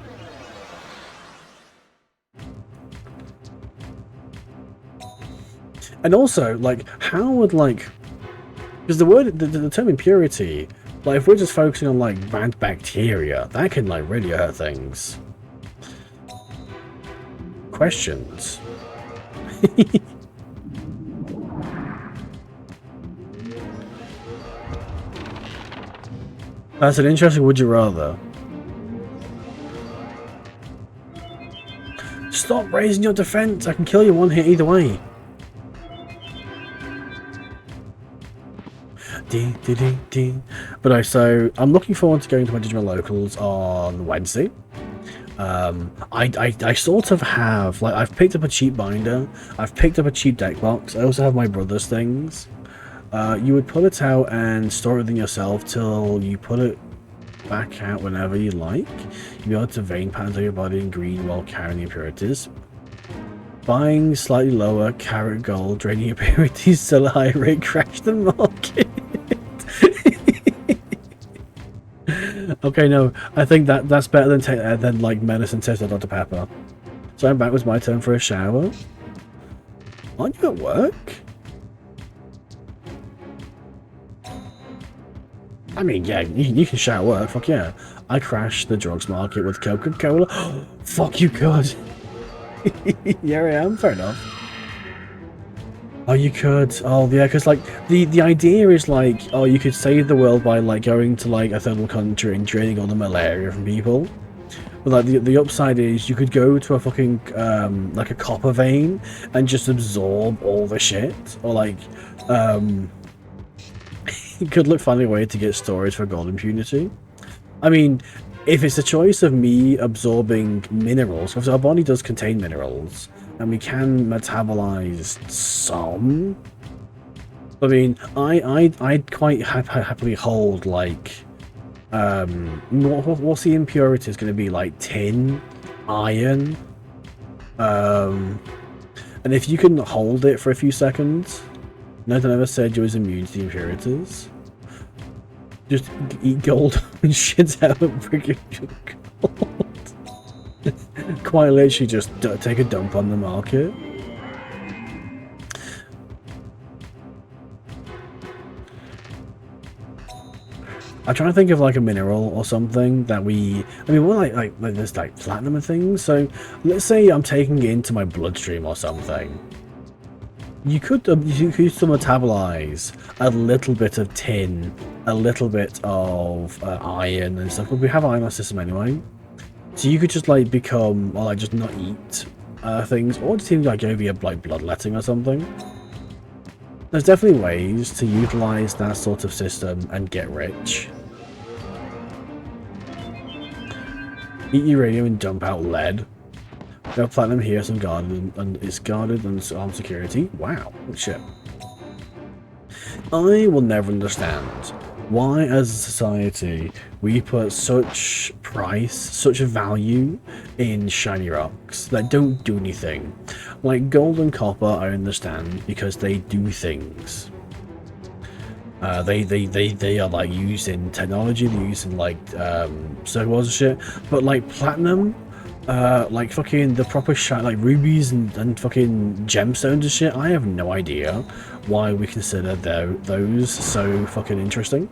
And also, like, how would like, because the term impurity, like, if we're just focusing on like bad bacteria, that can like really hurt things. Questions. That's an interesting would you rather. Stop raising your defense. I can kill you one hit either way. But so I'm looking forward to going to my Digimon Locals on Wednesday. I sort of have, like, I've picked up a cheap binder, I've picked up a cheap deck box, I also have my brother's things. You would pull it out and store it within yourself till you put it back out whenever you like. You'll be able to vein patterns on your body in green while carrying the impurities. Buying slightly lower carat gold, draining impurities still a higher rate, crash the market. Okay, no, I think that's better than like medicine taste of Dr. Pepper. So I'm back with my turn for a shower. Aren't you at work? I mean, yeah, you can shout work, fuck yeah. I crashed the drugs market with Coca-Cola. Fuck you, God. Here I am, fair enough. Oh, you could. Oh, yeah, because, like, the idea is, like, oh, you could save the world by, like, going to, like, a third world country and draining all the malaria from people. But, like, the upside is you could go to a fucking, like, a copper vein and just absorb all the shit. Or, like, you could look finding a way to get storage for gold impunity. I mean, if it's a choice of me absorbing minerals, because our body does contain minerals, and we can metabolize some. I mean, I'd quite happily hold, like, what's the impurities going to be, like tin, iron, and if you can hold it for a few seconds, nothing ever said you was immune to the impurities. Just eat gold and shit out of freaking gold. Quite literally just take a dump on the market. I'm trying to think of like a mineral or something that we... I mean, what like there's like platinum and things. So let's say I'm taking it into my bloodstream or something. You could still metabolize a little bit of tin, a little bit of iron and stuff. But we have iron in our system anyway. So you could just like become, or like just not eat things, or just even like go via like bloodletting or something. There's definitely ways to utilize that sort of system and get rich. Eat uranium and dump out lead. We have platinum here, some guarded, and it's guarded and armed security. Wow, shit. I will never understand why, as a society, we put such price, such a value in shiny rocks that don't do anything. Like gold and copper, I understand because they do things. They are like used in technology, they're used in like circuit boards and shit. But like platinum, like fucking the proper shine, like rubies and fucking gemstones and shit. I have no idea why we consider those so fucking interesting.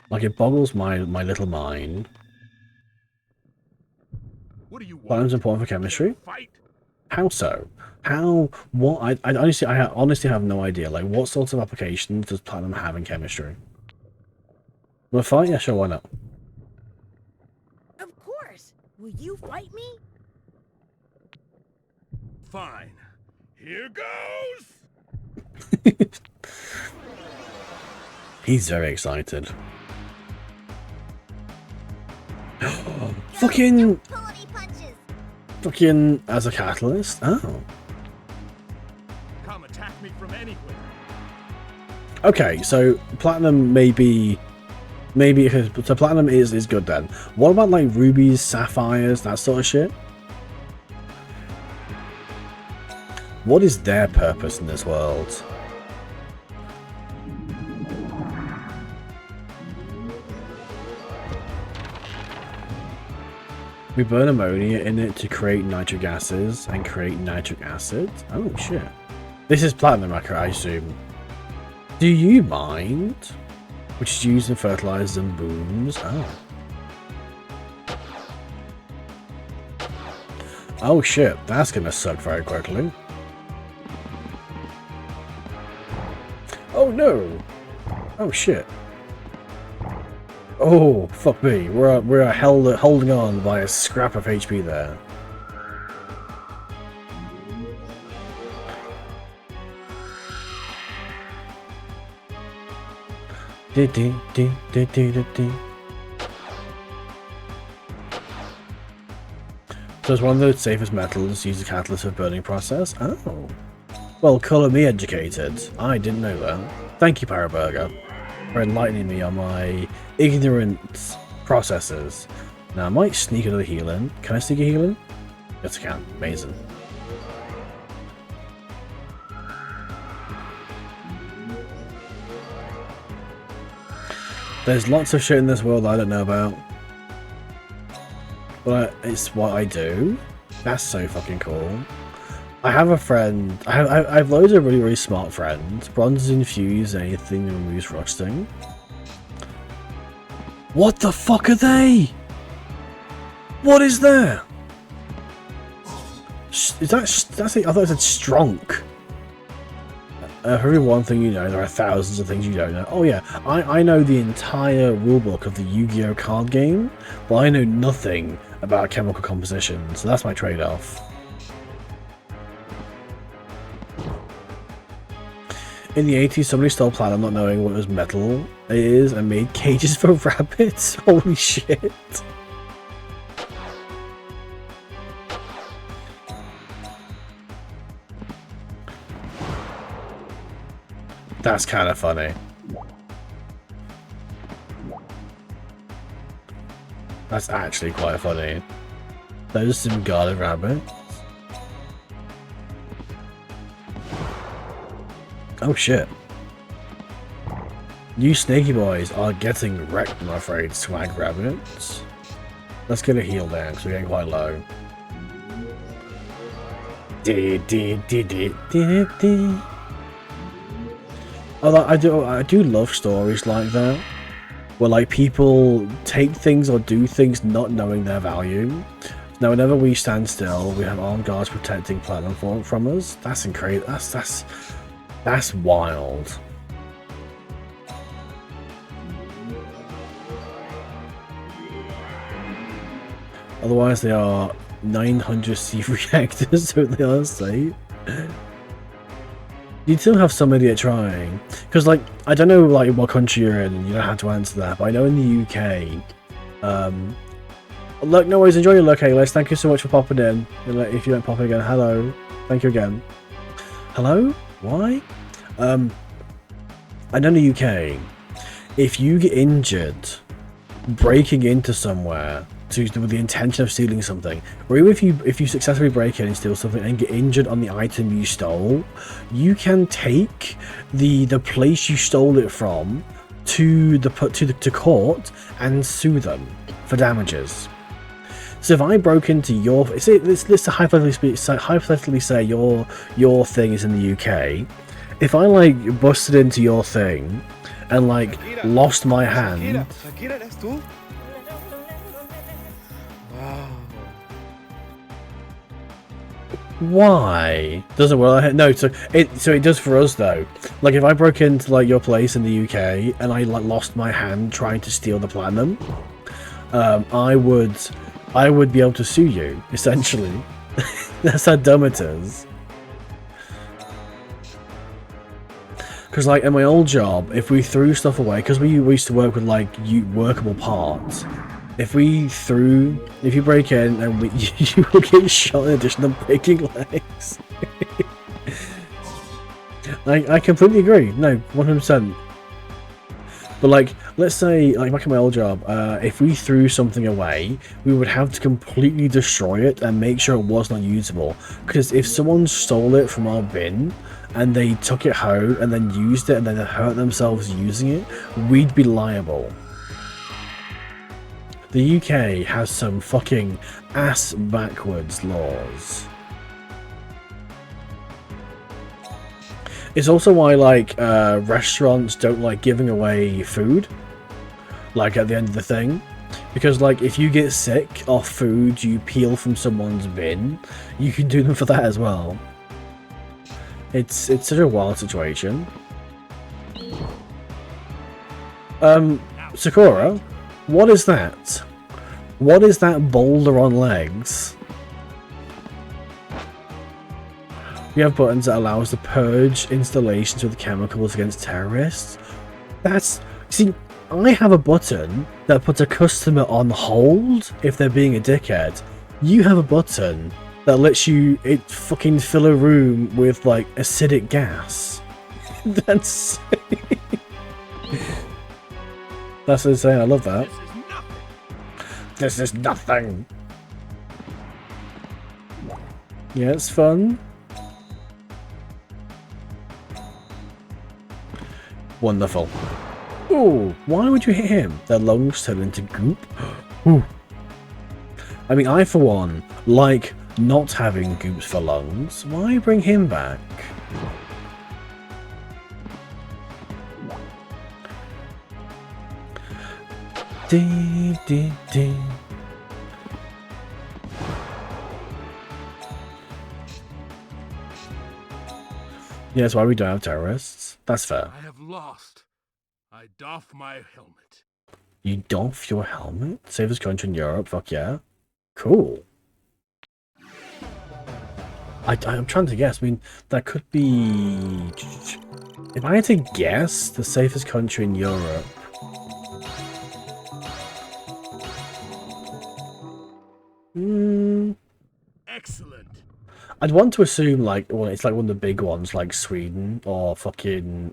Like it boggles my little mind. What do you want? Platinum's important for chemistry. How so? How? What? I honestly have no idea. Like, what sorts of applications does platinum have in chemistry? Wanna fight? Yeah, sure. Why not? Of course. Will you fight me? Fine. Here goes! He's very excited. Fucking as a catalyst. Oh. Come attack me from anywhere. Okay, so platinum maybe so platinum is good then. What about like rubies, sapphires, that sort of shit? What is their purpose in this world? We burn ammonia in it to create nitric gases and create nitric acid. Oh shit. This is platinum, I assume. Do you mind? Which is used in fertilizers and booms. Oh. Oh shit, that's gonna suck very quickly. Oh no! Oh shit. Oh, fuck me. We're holding on by a scrap of HP there. So it's one of the safest metals used as a catalyst for burning process? Oh. Well, colour me educated. I didn't know that. Thank you, Paraburger, for enlightening me on my ignorant processes. Now I might sneak another heal in. Can I sneak a heal in? Yes I can. Amazing. There's lots of shit in this world I don't know about. But it's what I do. That's so fucking cool. I have a friend. I have loads of really, really smart friends. Bronze infuse anything that removes rusting. What the fuck are they? What is there? Is that's it? I thought it said strunk. For every one thing you know, there are thousands of things you don't know. Oh yeah, I know the entire rulebook of the Yu-Gi-Oh card game, but I know nothing about chemical composition, so that's my trade-off. In the 80s, somebody stole platinum not knowing what was metal it is and made cages for rabbits. Holy shit. That's kind of funny. That's actually quite funny. Those are some guarded rabbits. Oh shit. You snaky boys are getting wrecked, I'm afraid, swag rabbits. Let's get a heal down because we're getting quite low. Although I do love stories like that, where like people take things or do things not knowing their value. Now, whenever we stand still, we have armed guards protecting platinum from us. That's incredible. That's wild. Otherwise, they are 900 C reactors, so they are safe. You'd still have some idiot trying, because like I don't know like what country you're in. You don't have to answer that, but I know in the UK. Look, no worries. Enjoy your look, Alice. Thank you so much for popping in. If you don't pop in again, hello. Thank you again. Hello? Why? I know in the UK, if you get injured breaking into somewhere with the intention of stealing something, or even if you successfully break in and steal something and get injured on the item you stole, you can take the place you stole it from to court and sue them for damages. So if I broke into your, let's hypothetically say your thing is in the UK. If I like busted into your thing and like lost my hand. Why? Doesn't work. No, so it does for us though. Like if I broke into like your place in the UK and I like lost my hand trying to steal the platinum, I would be able to sue you essentially. That's how dumb it is. Because like in my old job, if we threw stuff away, because we used to work with like workable parts. If you break in and you will get shot in addition to breaking legs. I completely agree. No, 100%. But like, let's say, like back in my old job, if we threw something away, we would have to completely destroy it and make sure it was not usable. Because if someone stole it from our bin and they took it home and then used it and then hurt themselves using it, we'd be liable. The UK has some fucking ass backwards laws. It's also why like restaurants don't like giving away food like at the end of the thing, because like if you get sick off food you peel from someone's bin, you can do them for that as well. It's such a wild situation. Sakura, what is that? What is that boulder on legs? We have buttons that allow us to purge installations with chemicals against terrorists. See, I have a button that puts a customer on hold if they're being a dickhead. You have a button that lets you fucking fill a room with like acidic gas. That's that's insane. I love that. This is nothing. Yeah, it's fun. Wonderful. Ooh, why would you hit him? Their lungs turn into goop. Ooh. I mean, I for one like not having goops for lungs. Why bring him back? Dee, dee, dee. Yeah, that's why we don't have terrorists. That's fair. I have lost. I doff my helmet. You doff your helmet? Save this country in Europe? Fuck yeah. Cool. I'm trying to guess. I mean, that could be... If I had to guess, the safest country in Europe... Excellent. I'd want to assume, like, well, it's like one of the big ones, like Sweden, or fucking,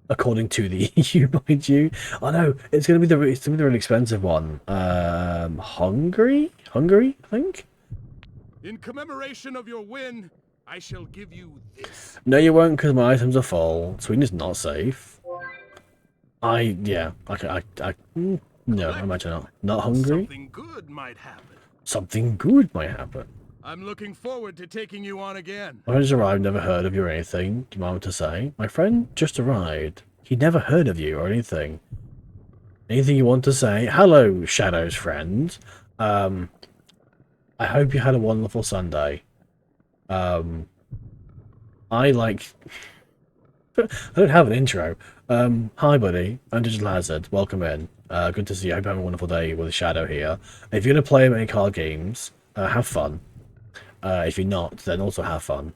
according to the EU, mind you. Oh no, it's gonna be the really expensive one. Hungary, I think. In commemoration of your win, I shall give you this. No, you won't, because my items are full. Sweden is not safe. No, I imagine not. Not Hungary. Something good might happen. Something good might happen. I'm looking forward to taking you on again. My friend just arrived, never heard of you or anything. Do you mind what to say? My friend just arrived. He never heard of you or anything. Anything you want to say? Hello, Shadow's friend. I hope you had a wonderful Sunday. I like... I don't have an intro. Hi, buddy. I'm Digital Hazard. Welcome in. Good to see you. I hope you have a wonderful day with Shadow here. If you're going to play any card games, have fun. If you're not, then also have fun.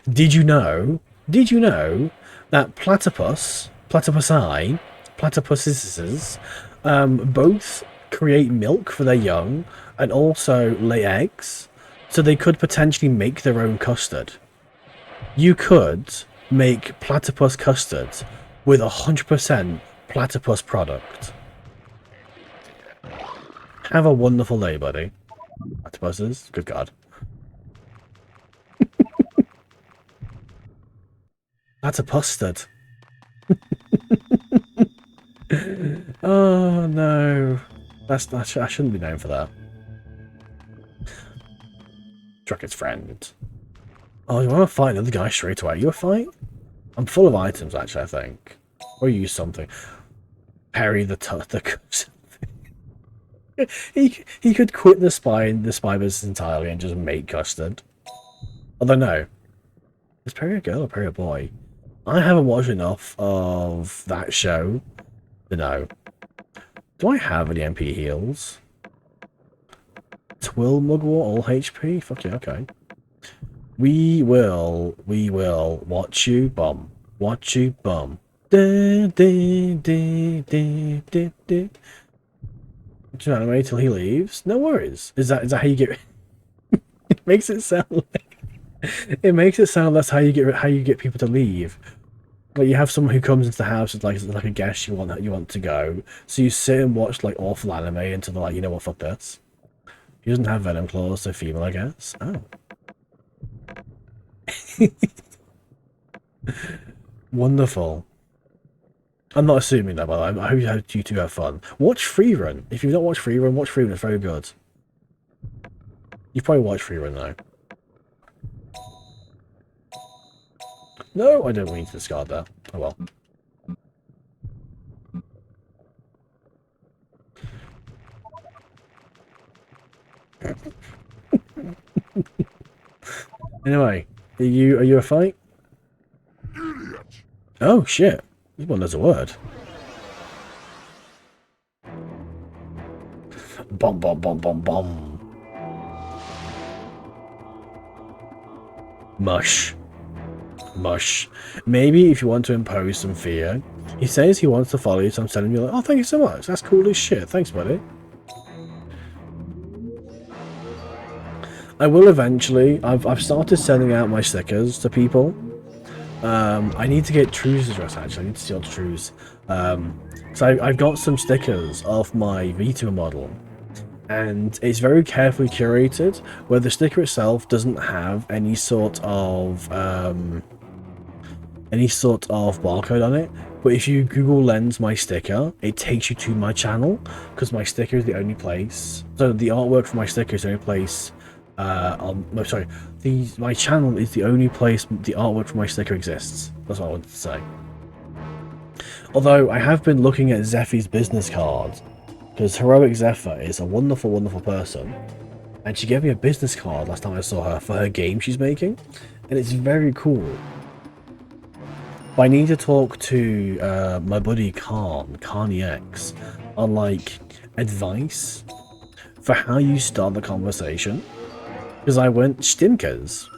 Did you know that platypusi, both create milk for their young and also lay eggs, so they could potentially make their own custard. You could make platypus custard with 100% platypus product. Have a wonderful day, buddy. Platypuses? Good God. That's a pustard. Oh no. I shouldn't be known for that. Trucker's friend. Oh, you want to fight another guy straight away? You a fight? I'm full of items, actually, I think. Or use something. Parry the he could quit the spy business entirely and just make custard. Although no. Is Perry a girl or Perry a boy? I haven't watched enough of that show to know. Do I have any MP heals? Twill Mugwort all HP? Fuck yeah, okay. We will watch you bum. Watch you bum. Da, da, da, da, da, da. Anyway, till he leaves. No worries. Is that how you get? It makes it sound like that's how you get people to leave. Like you have someone who comes into the house as like a guest you want to go. So you sit and watch like awful anime until they're like, you know what, fuck this. He doesn't have venom claws, so female, I guess. Oh. Wonderful. I'm not assuming that, but I hope you two have fun. Watch Freerun. If you've not watched Freerun, watch Freerun. It's very good. You've probably watched Freerun though. No, I don't mean to discard that. Oh well. Anyway, are you a fight? Idiot! Oh shit. This one knows a word. Bom bom bom bom bom. Mush. Mush. Maybe if you want to impose some fear. He says he wants to follow you, so I'm telling you like, oh, thank you so much. That's cool as shit. Thanks, buddy. I will eventually. I've started sending out my stickers to people. I need to get True's address, actually. I need to steal True's. So I've got some stickers of my V2 model. And it's very carefully curated, where the sticker itself doesn't have any sort of any sort of barcode on it. But if you Google Lens my sticker, it takes you to my channel, because my sticker is the only place. So the artwork for my sticker is the only place. My channel is the only place the artwork for my sticker exists. That's what I wanted to say. Although I have been looking at Zephy's business card, because Heroic Zephyr is a wonderful, wonderful person, and she gave me a business card last time I saw her for her game she's making, and it's very cool. But I need to talk to my buddy Carney X, on like advice for how you start the conversation. Because I went Stimkers,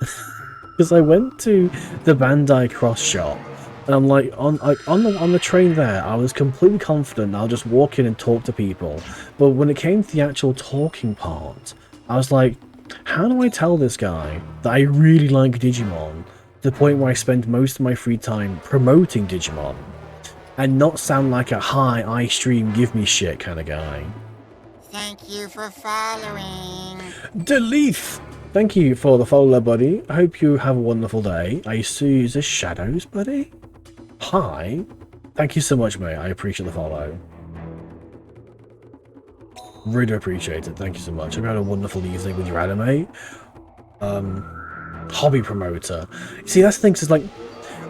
because I went to the Bandai Cross shop. And I'm like, on the train there, I was completely confident I'll just walk in and talk to people. But when it came to the actual talking part, I was like, how do I tell this guy that I really like Digimon, to the point where I spend most of my free time promoting Digimon, and not sound like a hi, I stream, give me shit kind of guy? Thank you for following. Delete! Thank you for the follow, buddy. I hope you have a wonderful day. I see, is this Shadows, buddy? Hi. Thank you so much, mate. I appreciate the follow. Really appreciate it. Thank you so much. Hope you had a wonderful evening with your anime. Hobby promoter. See, that's the thing, is like,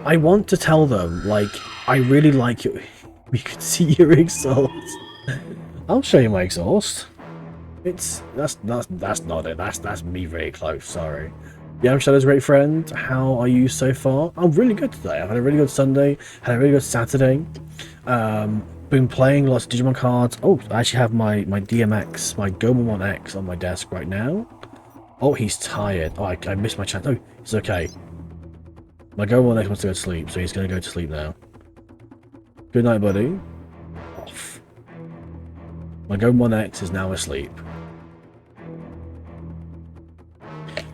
I want to tell them, like, I really like you. We could see your exhaust. I'll show you my exhaust. That's not it. That's me very close. Sorry. Yeah, I'm Shadow's great friend. How are you so far? I'm really good today. I've had a really good Sunday. Had a really good Saturday. Been playing lots of Digimon cards. Oh, I actually have my DMX, my Gomamon X on my desk right now. Oh, he's tired. Oh, I missed my chance. Oh, it's okay. My Gomamon X wants to go to sleep, so he's going to go to sleep now. Good night, buddy. Off. My Gomamon X is now asleep.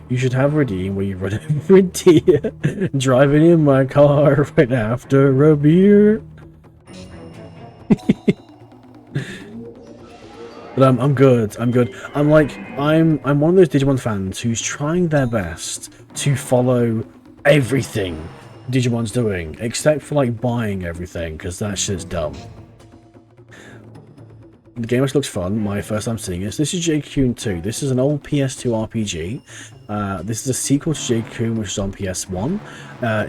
You should have Redeem where you run over a deer, driving in my car right after a beer. But I'm good. I'm good. I'm one of those Digimon fans who's trying their best to follow everything Digimon's doing, except for like buying everything, because that shit's dumb. The game actually looks fun. My first time seeing this. This is Jade Coccon 2. This is an old PS2 RPG. This is a sequel to Jade Coccon, which is on PS1.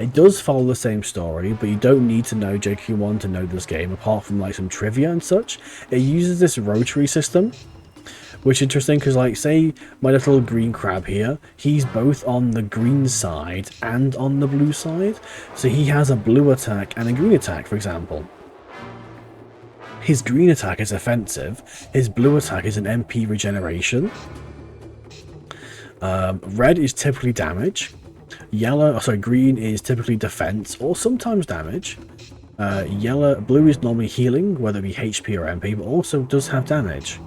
It does follow the same story, but you don't need to know Jade Coccon 1 to know this game, apart from like some trivia and such. It uses this rotary system, which is interesting because, like, say my little green crab here, he's both on the green side and on the blue side. So he has a blue attack and a green attack, for example. His green attack is offensive, his blue attack is an MP regeneration. Red is typically damage. Green is typically defense or sometimes damage. Blue is normally healing, whether it be HP or MP, but also does have damage.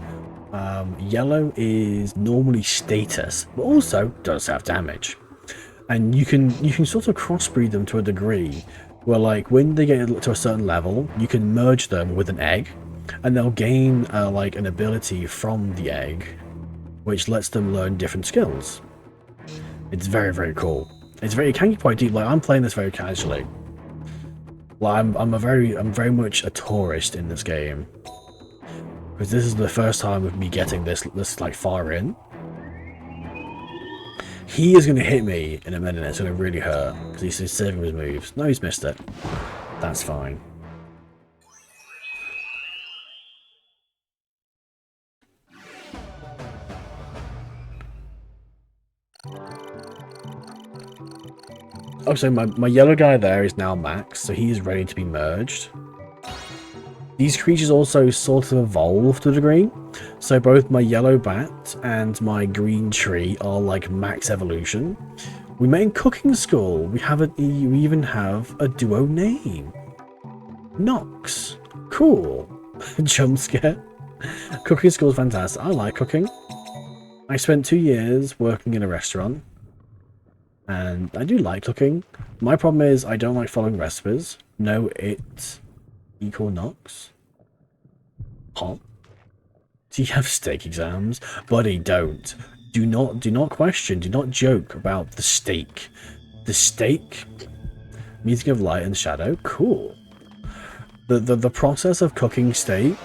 Yellow is normally status, but also does have damage. And you can sort of crossbreed them to a degree, where like when they get to a certain level, you can merge them with an egg, and they'll gain like an ability from the egg, which lets them learn different skills. It's very, very cool. It can get quite deep. Like, I'm playing this very casually. Well, I'm very much a tourist in this game, because this is the first time of me getting this like far in. He is going to hit me in a minute. It's going to really hurt because he's saving his moves. No, he's missed it. That's fine. Oh, so my yellow guy there is now max, so he is ready to be merged. These creatures also sort of evolve to a degree, so both my yellow bat and my green tree are like max evolution. We met in cooking school. We even have a duo name. Nox. Cool. Jump scare. Cooking school is fantastic. I like cooking. I spent 2 years working in a restaurant, and I do like cooking. My problem is I don't like following recipes. No, it equal Nox. Huh? Do you have steak exams? Buddy, don't. Do not question, do not joke about the steak. The steak Meeting of light and shadow. Cool. The process of cooking steak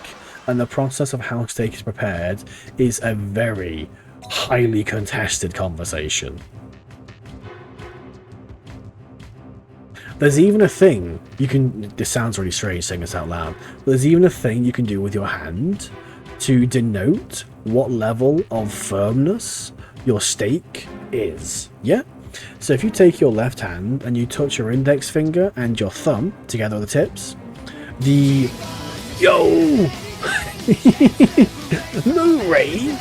and the process of how steak is prepared is a very highly contested conversation. There's even a thing you can, this sounds really strange saying this out loud, but there's even a thing you can do with your hand to denote what level of firmness your steak is. Yeah? So if you take your left hand and you touch your index finger and your thumb together at the tips, the... Yo! No raid!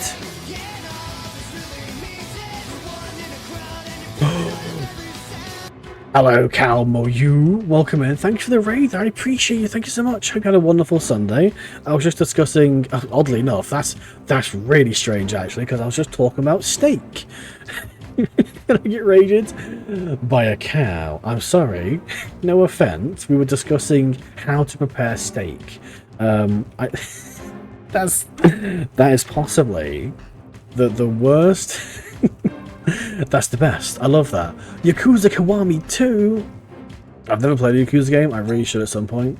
Hello, Cal Moyu. Welcome in. Thanks for the raid. I appreciate you. Thank you so much. Hope you had a wonderful Sunday. I was just discussing, oddly enough, that's really strange actually, because I was just talking about steak. Can I get raided by a cow? I'm sorry. No offense. We were discussing how to prepare steak. That is possibly the worst. That's the best. I love that. Yakuza Kiwami 2. I've never played a Yakuza game. I really should at some point.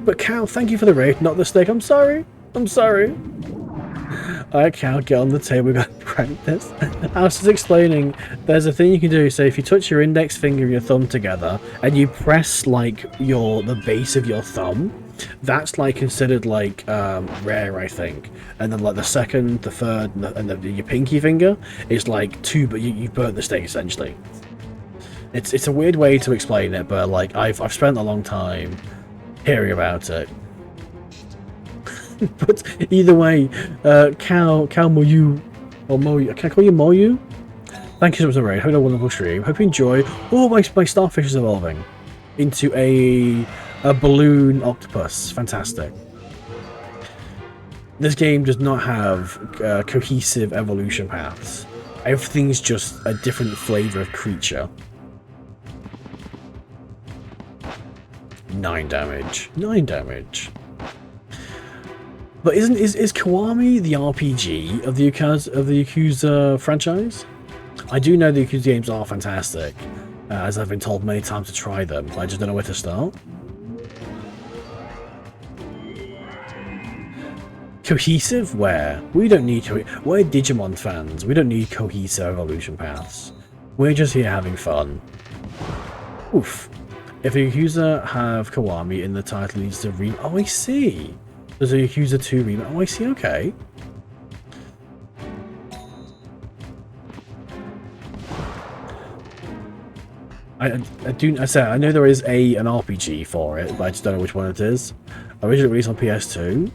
But Cal, thank you for the raid, not the steak. I'm sorry. I'm sorry. Alright, Cal, get on the table. We've got to practice. I was just explaining. There's a thing you can do. So if you touch your index finger and your thumb together, and you press like the base of your thumb, that's like considered like rare, I think. And then like the second, the third, and your pinky finger is like two, but you've burnt the steak essentially. It's a weird way to explain it, but like I've spent a long time hearing about it. But either way, Cal Moyu, or Moyu, can I call you Moyu? Thank you so much for the raid. Hope you had a wonderful stream. Hope you enjoy. Oh, my starfish is evolving into a balloon octopus. Fantastic. This game does not have cohesive evolution paths. Everything's just a different flavor of creature. 9 damage. 9 damage. But is Kiwami the RPG of the Yakuza franchise? I do know the Yakuza games are fantastic, as I've been told many times to try them. I just don't know where to start. Cohesive? Where? We don't need we're Digimon fans. We don't need cohesive evolution paths. We're just here having fun. Oof. If a Yakuza have Kiwami in the title, it needs to oh, I see. There's a Yakuza 2 remake. Oh, I see. Okay. I know there is an RPG for it, but I just don't know which one it is. Originally released on PS2.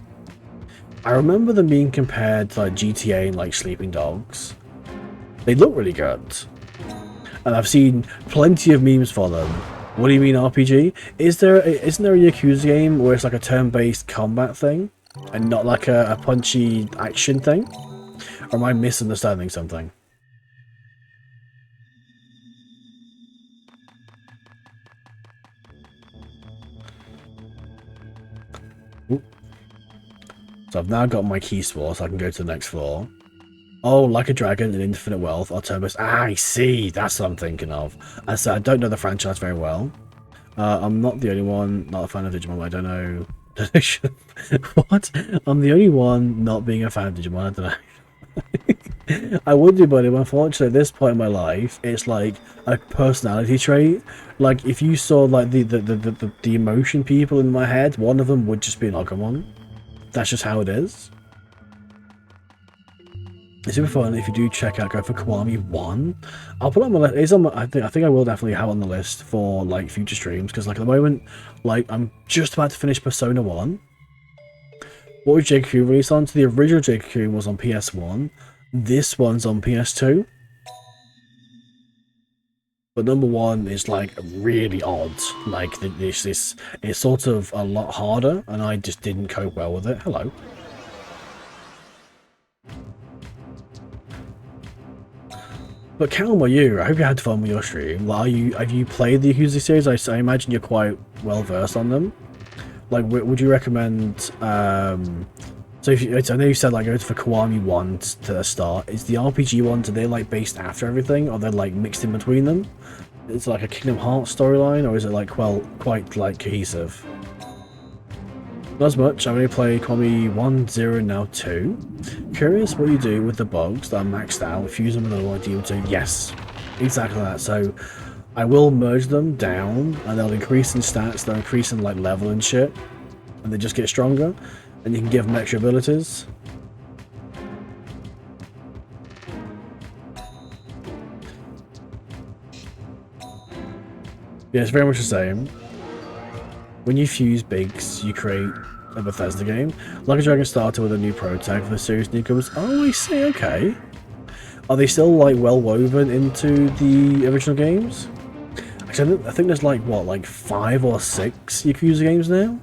I remember them being compared to like GTA and like Sleeping Dogs. They look really good. And I've seen plenty of memes for them. What do you mean RPG? Isn't there a Yakuza game where it's like a turn-based combat thing? And not like a punchy action thing? Or am I misunderstanding something? Ooh. So I've now got my key sword, so I can go to the next floor. Oh, like a dragon in infinite wealth, or turbos. Ah, I see. That's what I'm thinking of. I said I don't know the franchise very well. I'm not the only one not a fan of Digimon. I don't know. What? I'm the only one not being a fan of Digimon. I don't know. I would do, but unfortunately, at this point in my life, it's like a personality trait. Like if you saw like the emotion people in my head, one of them would just be an Agumon. That's just how it is. It's super fun if you do check out, go for Kiwami 1. I'll put it on my list. It's on my, I think I will definitely have it on the list for like future streams, because like at the moment, like I'm just about to finish Persona 1. What was Jade Coccon released on? So the original Jade Coccon was on PS1. This one's on PS2. But number 1 is like really odd. Like this it's sort of a lot harder, and I just didn't cope well with it. Hello. But Calma, I hope you had fun with your stream. Like, have you played the Yakuza series? I imagine you're quite well versed on them. Like, would you recommend? So I know you said like go for Kiwami 1 to the start. Is the RPG one? Do they like based after everything, or they're like mixed in between them? It's like a Kingdom Hearts storyline, or is it like, well, quite like cohesive? Not as much. I've only played Kwami 1, 0, and now 2. Curious what you do with the bugs that are maxed out, fuse them with another one, deal 2. Yes, exactly that. So I will merge them down, and they'll increase in stats, they'll increase in like level and shit, and they just get stronger, and you can give them extra abilities. Yeah, it's very much the same. When you fuse bigs, you create a Bethesda game. Like a Dragon started with a new prototype for the series newcomers. Oh, I see, okay. Are they still, like, well woven into the original games? Actually, I think there's, like, what, like 5 or 6 Yakuza games now?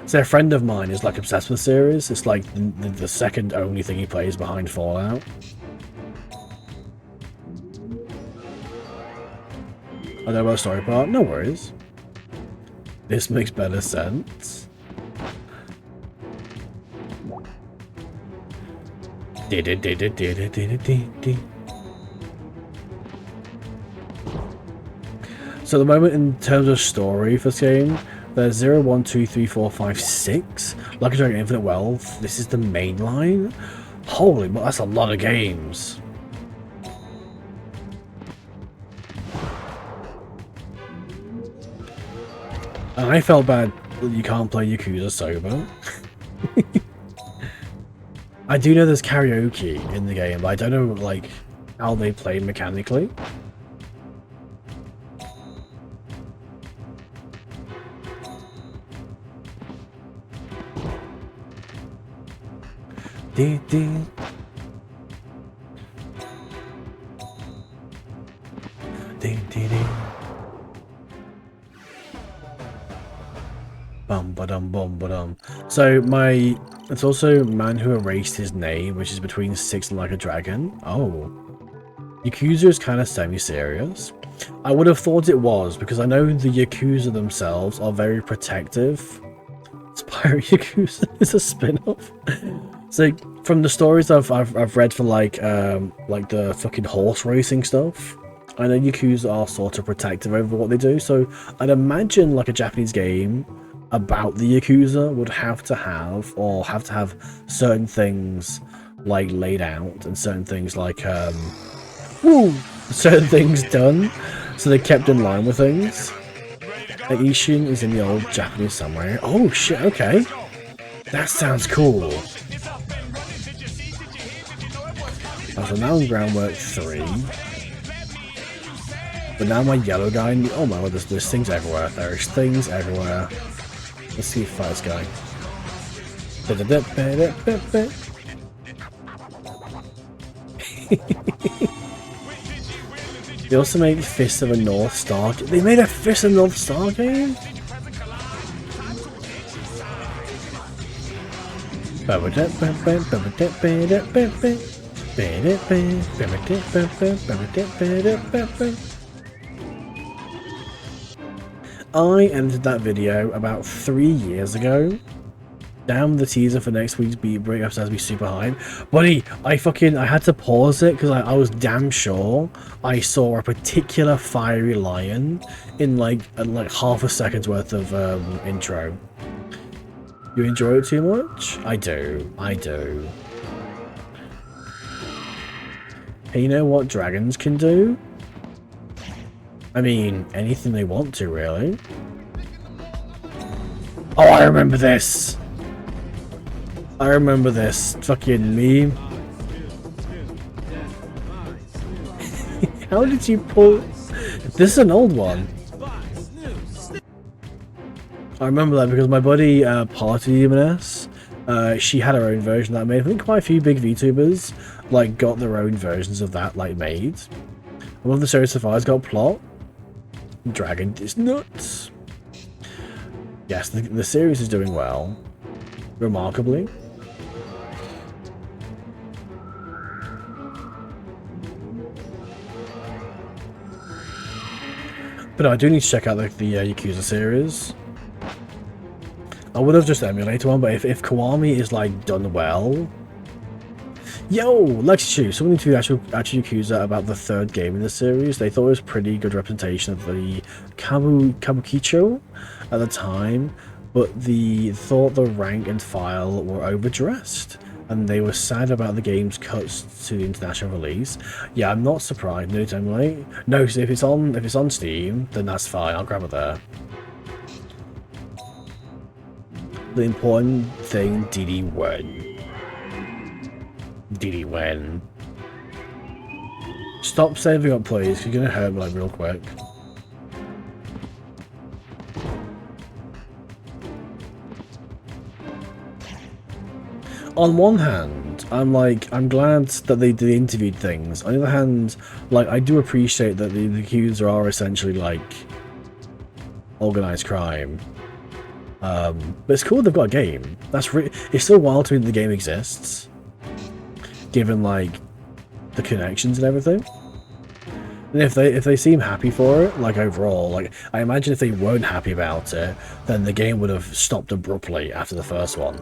So a friend of mine is, like, obsessed with the series. It's, like, the second only thing he plays behind Fallout. I know about the story part, no worries. This makes better sense. So at the moment, in terms of story for this game, there's 0, 1, 2, 3, 4, 5, 6. Like a Dragon Infinite Wealth, this is the main line? Holy, well, that's a lot of games. And I felt bad that you can't play Yakuza sober. I do know there's karaoke in the game, but I don't know like how they play mechanically. Dee dee. Dee dee dee. Bum ba-dum bum ba-dum. So it's also Man Who Erased His Name, which is between 6 and Like a Dragon. Oh. Yakuza is kind of semi-serious. I would have thought it was, because I know the Yakuza themselves are very protective. Spyro Yakuza is a spin-off. So from the stories I've read for like the fucking horse racing stuff, I know Yakuza are sort of protective over what they do, so I'd imagine like a Japanese game about the Yakuza would have to have certain things like laid out and certain things like certain things done, so they kept in line with things. Ishin is in the old Japanese samurai. Oh shit, okay. That sounds cool. So now in Groundwork 3. But now my yellow guy, oh my god, there's things everywhere. There's things everywhere. Let's see if first guy. They also made Fist of a North Star. They made a Fist of a North Star game? I edited that video about 3 years ago. Damn, the teaser for next week's Beat Break episode has to be super hype. Buddy, I had to pause it because I was damn sure I saw a particular fiery lion in like half a second's worth of intro. You enjoy it too much? I do. Hey, you know what dragons can do? I mean, anything they want to, really. Oh, I remember this! Fucking meme. How did you pull... This is an old one. I remember that because my buddy, Party Demoness, she had her own version that made. I think quite a few big VTubers, like, got their own versions of that, like, made. One of the series so far has got plot. Dragon is nuts. Yes, the series is doing well. Remarkably. But no, I do need to check out the Yakuza series. I would have just emulated one, but if Kiwami is like done well, Yo, Lexi, something to actually Yakuza about the third game in the series. They thought it was pretty good representation of the Kabukicho at the time, but they thought the rank and file were overdressed, and they were sad about the game's cuts to the international release. Yeah, I'm not surprised. No, Emily. No, so if it's on Steam, then that's fine. I'll grab it there. The important thing, did he win? Did he win? Stop saving up, please. You're gonna hurt me like real quick. On one hand, I'm glad that they interviewed things. On the other hand, like, I do appreciate that the accused are essentially like organized crime. But it's cool they've got a game. It's still wild to me that the game exists, given like the connections and everything. And if they seem happy for it, like overall, like I imagine if they weren't happy about it, then the game would have stopped abruptly after the first one.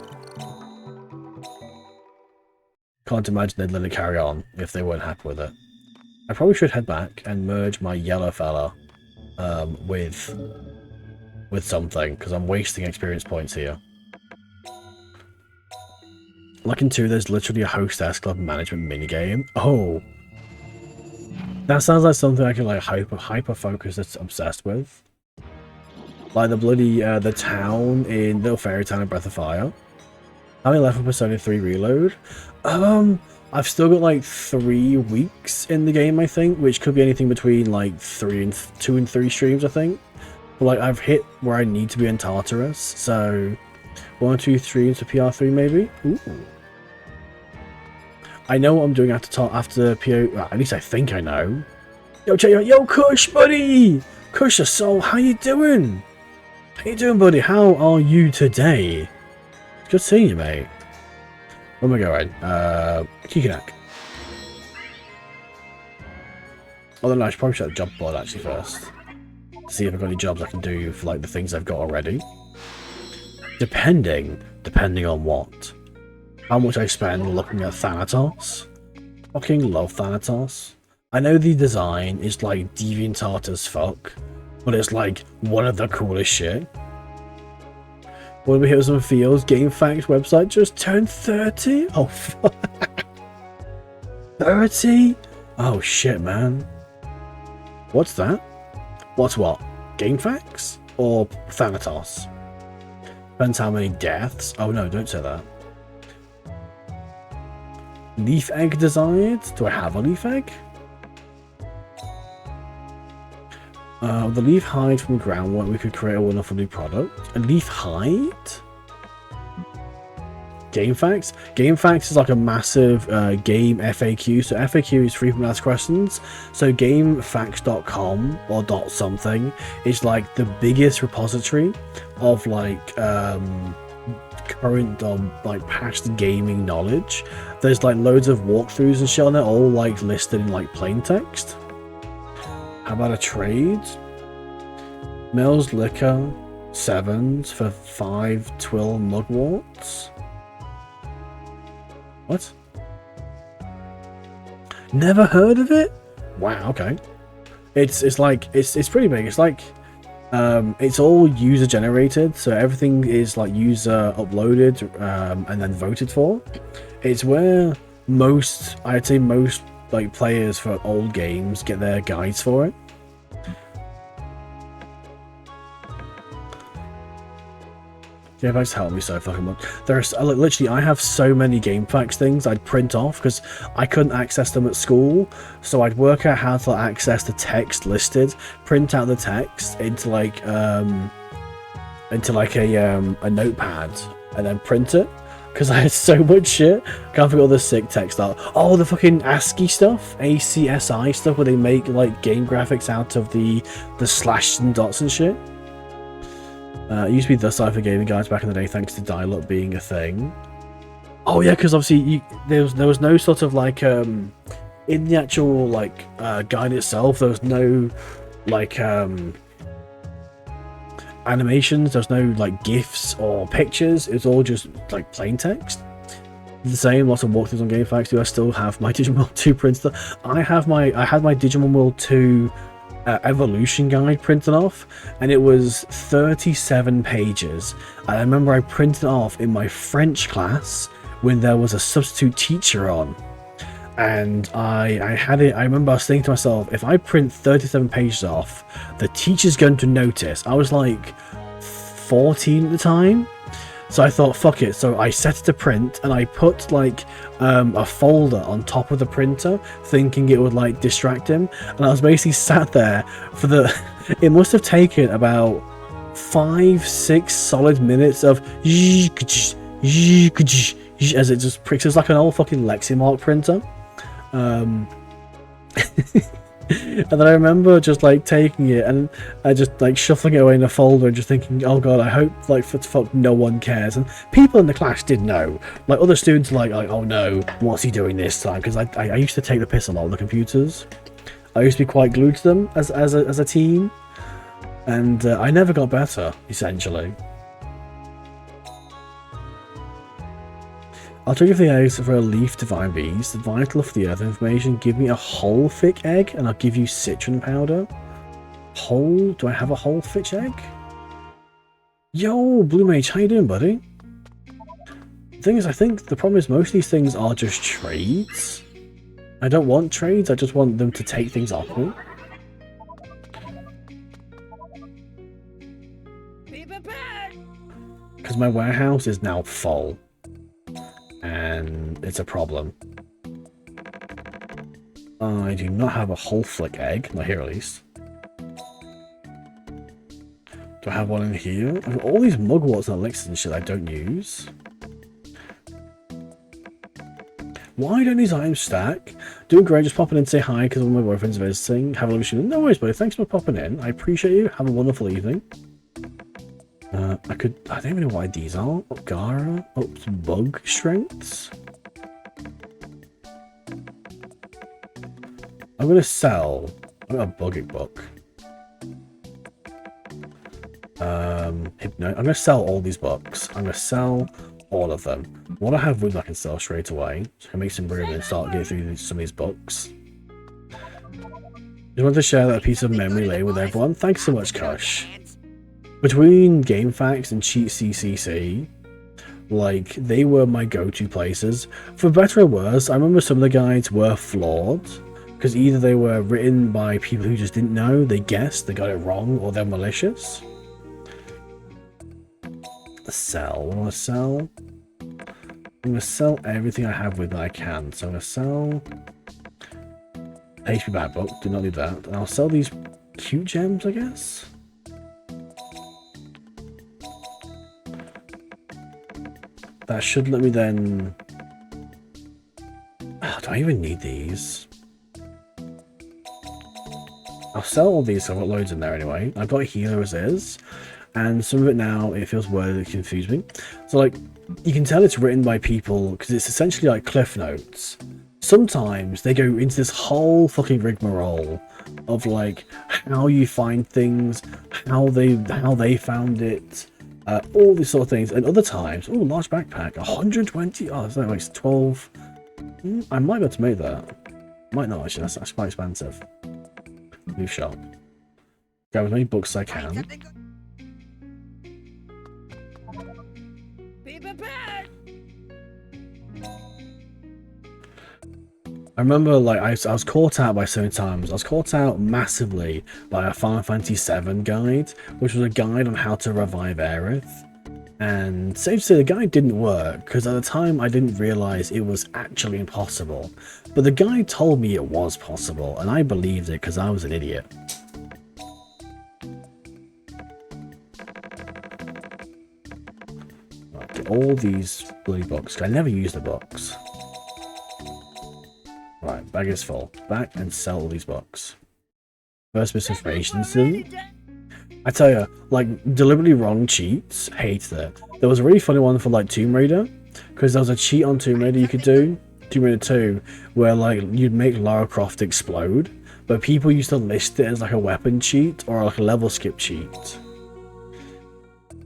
Can't imagine they'd let it carry on if they weren't happy with it. I probably should head back and merge my yellow fella with something, because I'm wasting experience points here. Like in 2, there's literally a hostess club management minigame. Oh! That sounds like something I can like hyper focus that's obsessed with. Like the bloody the town in Little Fairy Town and Breath of Fire. How many left for Persona 3 Reload? I've still got like 3 weeks in the game, I think, which could be anything between like 2 and 3 streams, I think. But like I've hit where I need to be in Tartarus, so 1 or 2 streams for PR3 maybe. Ooh. I know what I'm doing after PO. Well, at least I think I know. Yo, Kush, buddy! Kush, soul, how you doing? How you doing, buddy? How are you today? Good seeing you, mate. Where am I going? Kikanak. Although no, I should probably check the job board actually first. See if I've got any jobs I can do for like the things I've got already. Depending on what. How much I spend looking at Thanatos. Fucking love Thanatos. I know the design is like DeviantArt as fuck, but it's like one of the coolest shit. When we hit some feels, GameFAQs website just turned 30? Oh fuck. 30? Oh shit, man. What's that? What's what? GameFAQs? Or Thanatos? Depends how many deaths. Oh no, don't say that. Leaf egg desired? Do I have a leaf egg? The leaf hide from the groundwork, we could create a wonderful new product. A leaf hide? GameFAQs? GameFAQs is like a massive game FAQ. So FAQ is frequently asked questions. So GameFAQs.com or dot something is like the biggest repository of like current like past gaming knowledge. There's like loads of walkthroughs and shit on it, all like listed in like plain text. How about a trade? Mills Liquor 7s for 5 twill mugworts. What? Never heard of it? Wow, okay. It's pretty big. It's like it's all user generated, so everything is like user uploaded and then voted for. It's where I'd say most like players for old games get their guides for it. GameFAQs help me so fucking much. There's literally, I have so many GameFAQs things I'd print off because I couldn't access them at school, so I'd work out how to access the text listed, print out the text into like a notepad, and then print it. Because I had so much shit. Can't forget all the sick text art. Oh, the fucking ASCII stuff, ACSI stuff, where they make like game graphics out of the slashes and dots and shit. It used to be the site for gaming guides back in the day, thanks to dial-up being a thing. Oh yeah, because obviously there was no sort of like in the actual like guide itself, there was no like animations, there's no like gifs or pictures, it's all just like plain text. The same, lots of walkthroughs on GameFAQs. Do I still have my Digimon World 2 printer? I had my Digimon World 2 evolution guide printed off, and it was 37 pages. And I remember I printed it off in my French class when there was a substitute teacher on. And I had it. I remember I was thinking to myself, if I print 37 pages off, the teacher's going to notice. I was like 14 at the time. So I thought, fuck it. So I set it to print, and I put like a folder on top of the printer, thinking it would like distract him. And I was basically sat there for the. It must have taken about 5-6 solid minutes of as it just pricks. It's like an old fucking Leximark printer. And then I remember just like taking it and just like shuffling it away in a folder and just thinking, oh god, I hope like for fuck no one cares. And people in the class did know. Like other students were like oh no, what's he doing this time? Because I used to take the piss a lot on the computers. I used to be quite glued to them as a teen, and I never got better essentially. I'll trade you for the eggs for a leaf divine bees, the vital for the earth information. Give me a whole thick egg and I'll give you citron powder. Whole? Do I have a whole thick egg? Yo, Blue Mage, how you doing, buddy? The thing is, I think the problem is most of these things are just trades. I don't want trades, I just want them to take things off me. Because my warehouse is now full. And it's a problem. I do not have a whole flick egg, not here at least. Do I have one in here? I've got all these mugworts and elixirs and shit I don't use. Why don't these items stack? Doing great, just popping in to say hi because one of my boyfriends visiting. Have a lovely evening. No worries, buddy. Thanks for popping in. I appreciate you. Have a wonderful evening. I don't even know why these are. Gara, ups bug strengths. I'm gonna sell. I'm gonna bug it book. Hypno. I'm gonna sell all these books. I'm gonna sell all of them. What I have wood I can sell straight away. So I can make some room and start getting through some of these books. Just wanted to share that piece of memory lane with everyone. Thanks so much, Kush. Between GameFAQs and Cheat CCC, like, they were my go-to places. For better or worse, I remember some of the guides were flawed, because either they were written by people who just didn't know, they guessed, they got it wrong, or they're malicious. Sell. What do I want to sell? I'm going to sell everything I have with that I can. So I'm going to sell HP Bad Book, do not need that. And I'll sell these cute gems, I guess. That should let me then... Oh, do I even need these? I'll sell all these, so I've got loads in there anyway. I've got healer as is, and some of it now, it feels weird, it confused me. So, like, you can tell it's written by people, because it's essentially like Cliff Notes. Sometimes they go into this whole fucking rigmarole of, like, how you find things, how they found it, all these sort of things. And other times, oh, large backpack, 120, oh, that makes 12. I might be able to make that. Might not, actually, that's quite expensive. Move shop. Grab as many books as I can. I remember, like, I was caught out by so many times. I was caught out massively by a Final Fantasy VII guide, which was a guide on how to revive Aerith. And safe to say, the guide didn't work, because at the time I didn't realise it was actually impossible. But the guide told me it was possible, and I believed it because I was an idiot. Right, get all these bloody books. I never use the books. Right, bag is full. Back and sell all these books. First bit of information soon. I tell you, like, deliberately wrong cheats, hate it. There was a really funny one for, like, Tomb Raider, because there was a cheat on Tomb Raider you could do, Tomb Raider 2, where, like, you'd make Lara Croft explode, but people used to list it as, like, a weapon cheat or, like, a level skip cheat.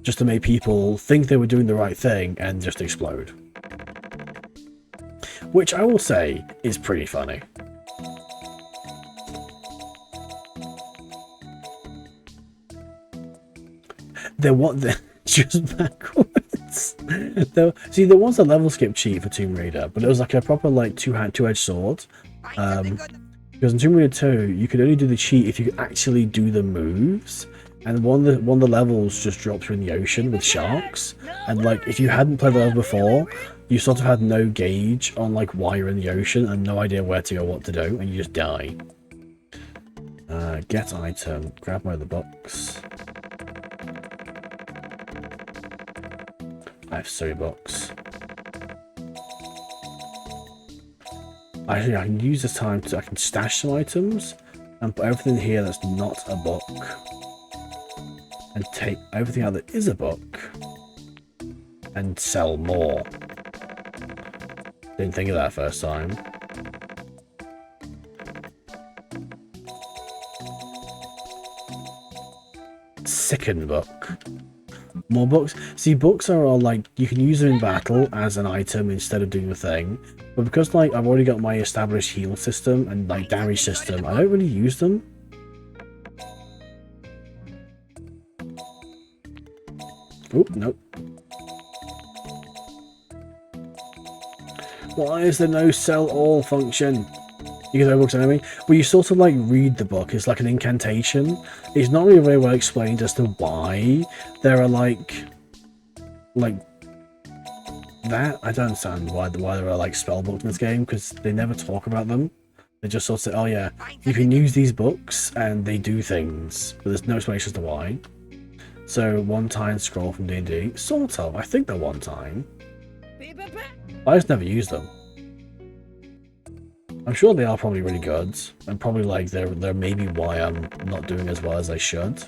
Just to make people think they were doing the right thing and just explode. which I will say is pretty funny. There was just backwards. See, there was a level skip cheat for Tomb Raider, but it was like a proper like two-edged sword. Because in Tomb Raider 2, you could only do the cheat if you could actually do the moves, and one of the levels just dropped you in the ocean with sharks. And like, if you hadn't played the level before, you sort of had no gauge on like why you're in the ocean and no idea where to go, what to do, and you just die. Get item. Grab my other box. I have 3 books. Actually, I can use this time to, I can stash some items and put everything here that's not a book. And take everything out that is a book. And sell more. Didn't think of that first time. Second book. More books. See, books are all like, you can use them in battle as an item instead of doing the thing. But because like I've already got my established heal system and like damage system, I don't really use them. Oh, nope. Why is there no sell all function? You can throw books at enemy. Well, you sort of like read the book. It's like an incantation. It's not really very well explained as to why there are like that. I don't understand why there are like spell books in this game, because they never talk about them. They just sort of say, oh yeah, you can use these books and they do things, but there's no explanation as to why. So one time scroll from D&D, sort of. I think they're one time. I just never use them. I'm sure they are probably really good, and probably like they're maybe why I'm not doing as well as I should.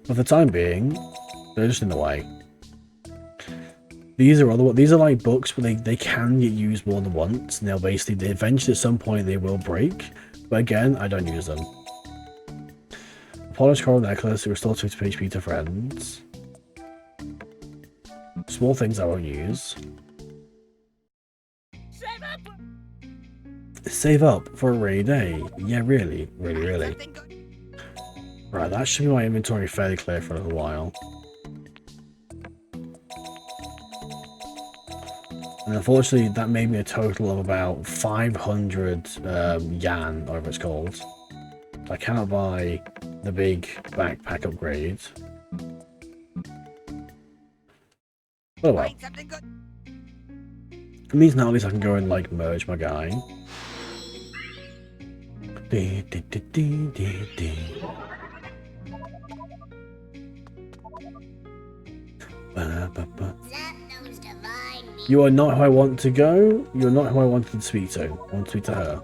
For the time being, they're just in the way. These are like books, but they can get used more than once, and they eventually at some point they will break. But again, I don't use them. Polished coral necklace, restore 2 HP to friends. Small things I won't use. Save up for a rainy day. Yeah, really. Right, that should be my inventory fairly clear for a little while. And unfortunately, that made me a total of about 500 yan, whatever it's called. I cannot buy the big backpack upgrade. Oh well. It means now at least I can go and like merge my guy. You are not who I want to go. You're not who I wanted to speak to. I want to speak to her.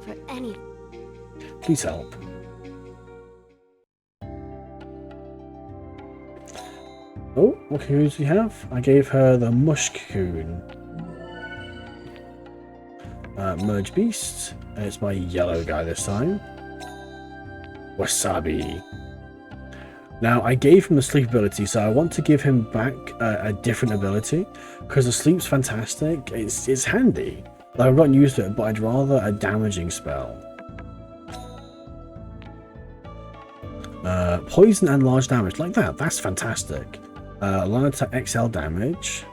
For any... Please help. Oh, what cocoons do we have? I gave her the mush cocoon. Merge beast. And it's my yellow guy this time. Wasabi. Now, I gave him the sleep ability, so I want to give him back a different ability, because the sleep's fantastic. It's handy. Like, I've gotten used to it, but I'd rather a damaging spell. Poison and large damage, like that. That's fantastic. Line attack XL damage.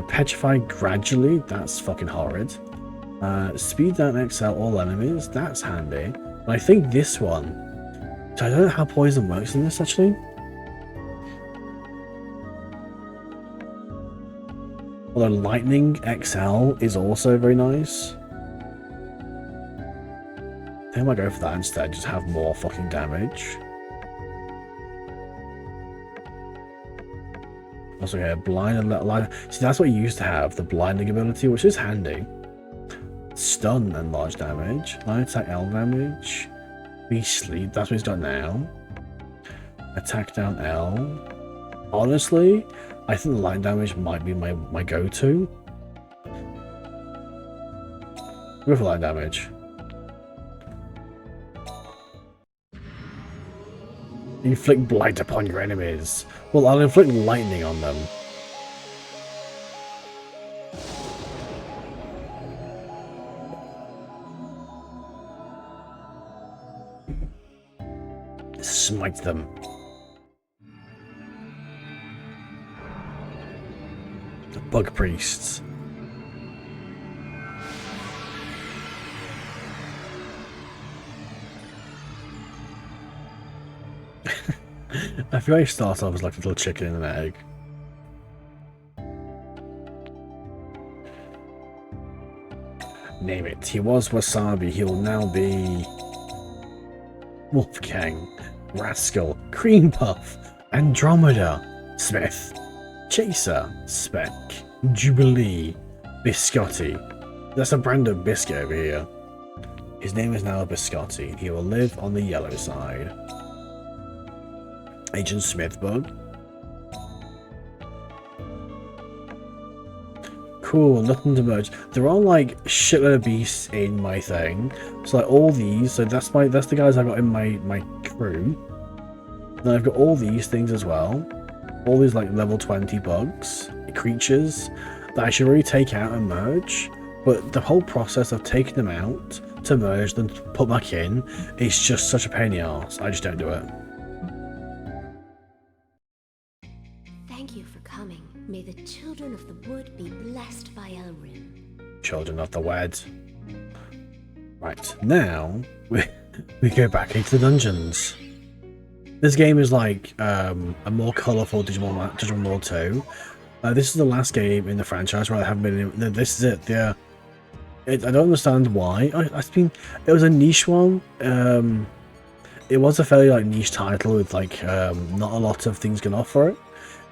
Petrify gradually. That's fucking horrid. Speed down XL all enemies. That's handy. But I think this one... So I don't know how poison works in this, actually. Although lightning XL is also very nice. I think I might go for that instead, just have more fucking damage. Also, yeah, blind and see, that's what you used to have, the blinding ability, which is handy. Stun and large damage. Line attack L damage. We sleep, that's what he's got now. Attack down L. Honestly, I think the light damage might be my go-to. Go for light damage. Inflict blight upon your enemies. Well, I'll inflict lightning on them. Smite them. The bug priests. I feel like start off as like a little chicken and an egg. Name it. He was Wasabi. He will now be Wolfgang, Rascal, Cream Puff, Andromeda, Smith, Chaser, Speck, Jubilee, Biscotti. That's a brand of biscuit over here. His name is now Biscotti. He will live on the yellow side. Agent Smithbug. Cool, nothing to merge. There are like shitload of beasts in my thing. So like all these, so that's the guys I got in my crew. Then I've got all these things as well. All these like level 20 bugs, creatures that I should really take out and merge. But the whole process of taking them out to merge them to put back in is just such a pain in the arse. I just don't do it. Thank you for coming. May the children of the wood be blessed by Elrin. Children of the Wed. Right, now we go back into the dungeons. This game is like a more colourful Digimon World 2. This is the last game in the franchise where I haven't been in. This is it. Yeah, I don't understand why. It was a niche one. It was a fairly like niche title with like not a lot of things going off for it.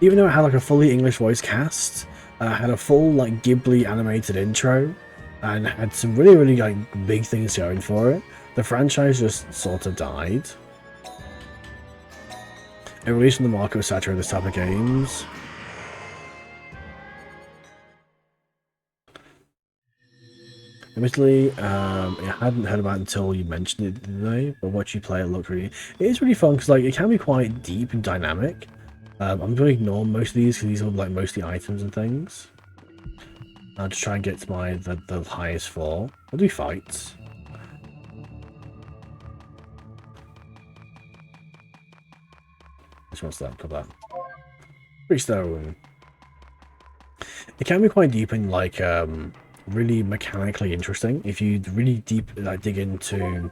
Even though it had like a fully English voice cast, had a full like Ghibli animated intro, and had some really like big things going for it, the franchise just sort of died. It released on the market was saturated with this type of games. Admittedly, I hadn't heard about it until you mentioned it today, but watching you play it looked really... It is really fun because like it can be quite deep and dynamic. I'm going to ignore most of these because these are like mostly items and things. I'll just try and get to the highest floor. I'll do fights. Which one's that? Got that. Freestone. It can be quite deep and like really mechanically interesting if you really deep like dig into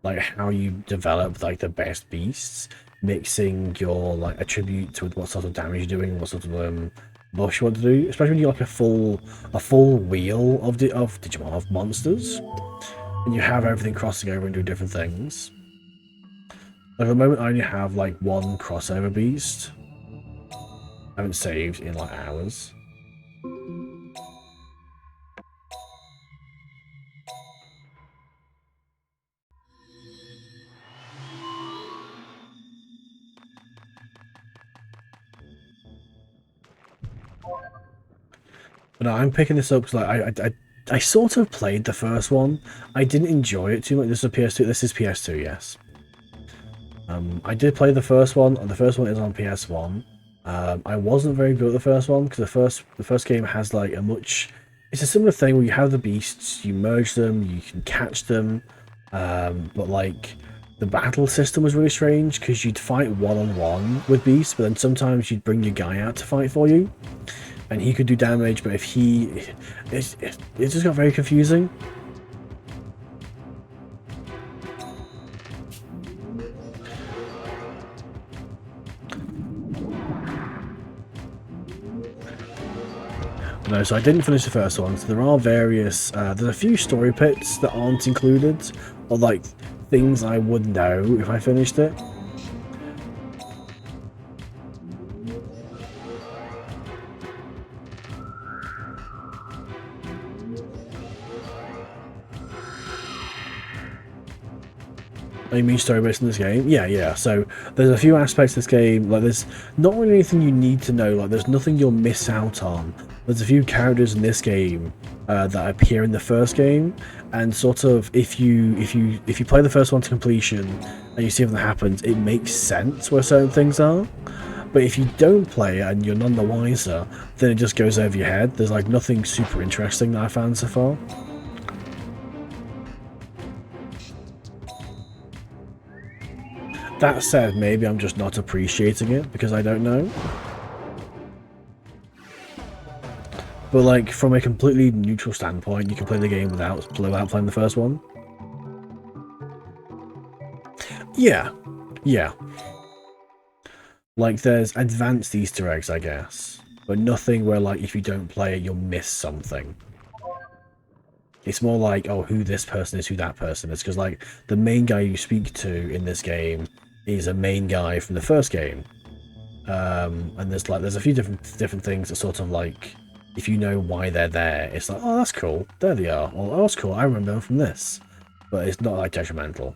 like how you develop like the best beasts, mixing your like attributes with what sort of damage you're doing, what sort of buff you want to do, especially when you like a full wheel of Digimon of monsters and you have everything crossing over and doing different things. Like at the moment I only have like one crossover beast. I haven't saved in like hours. But no, I'm picking this up because like I sort of played the first one. I didn't enjoy it too much. This is a PS2. This is PS2, yes. I did play the first one. The first one is on PS1. I wasn't very good at the first one because the first game has like it's a similar thing where you have the beasts, you merge them, you can catch them, but like the battle system was really strange because you'd fight one-on-one with beasts, but then sometimes you'd bring your guy out to fight for you, and he could do damage, but if it just got very confusing. No, so I didn't finish the first one, so there are various, there's a few story pits that aren't included, or like things I would know if I finished it. You mean story based in this game? Yeah. So there's a few aspects of this game, like there's not really anything you need to know, like there's nothing you'll miss out on. There's a few characters in this game that appear in the first game, and sort of if you play the first one to completion and you see everything that happens, it makes sense where certain things are. But if you don't play it and you're none the wiser, then it just goes over your head. There's like nothing super interesting that I found so far. That said, maybe I'm just not appreciating it because I don't know. But like, from a completely neutral standpoint, you can play the game without playing the first one. Yeah. Yeah. Like, there's advanced Easter eggs, I guess. But nothing where, like, if you don't play it, you'll miss something. It's more like, oh, who this person is, who that person is. Because, like, the main guy you speak to in this game is a main guy from the first game. And there's a few different things that sort of, like, if you know why they're there, it's like, oh, that's cool. There they are. Or, oh, that's cool. I remember them from this. But it's not, like, detrimental.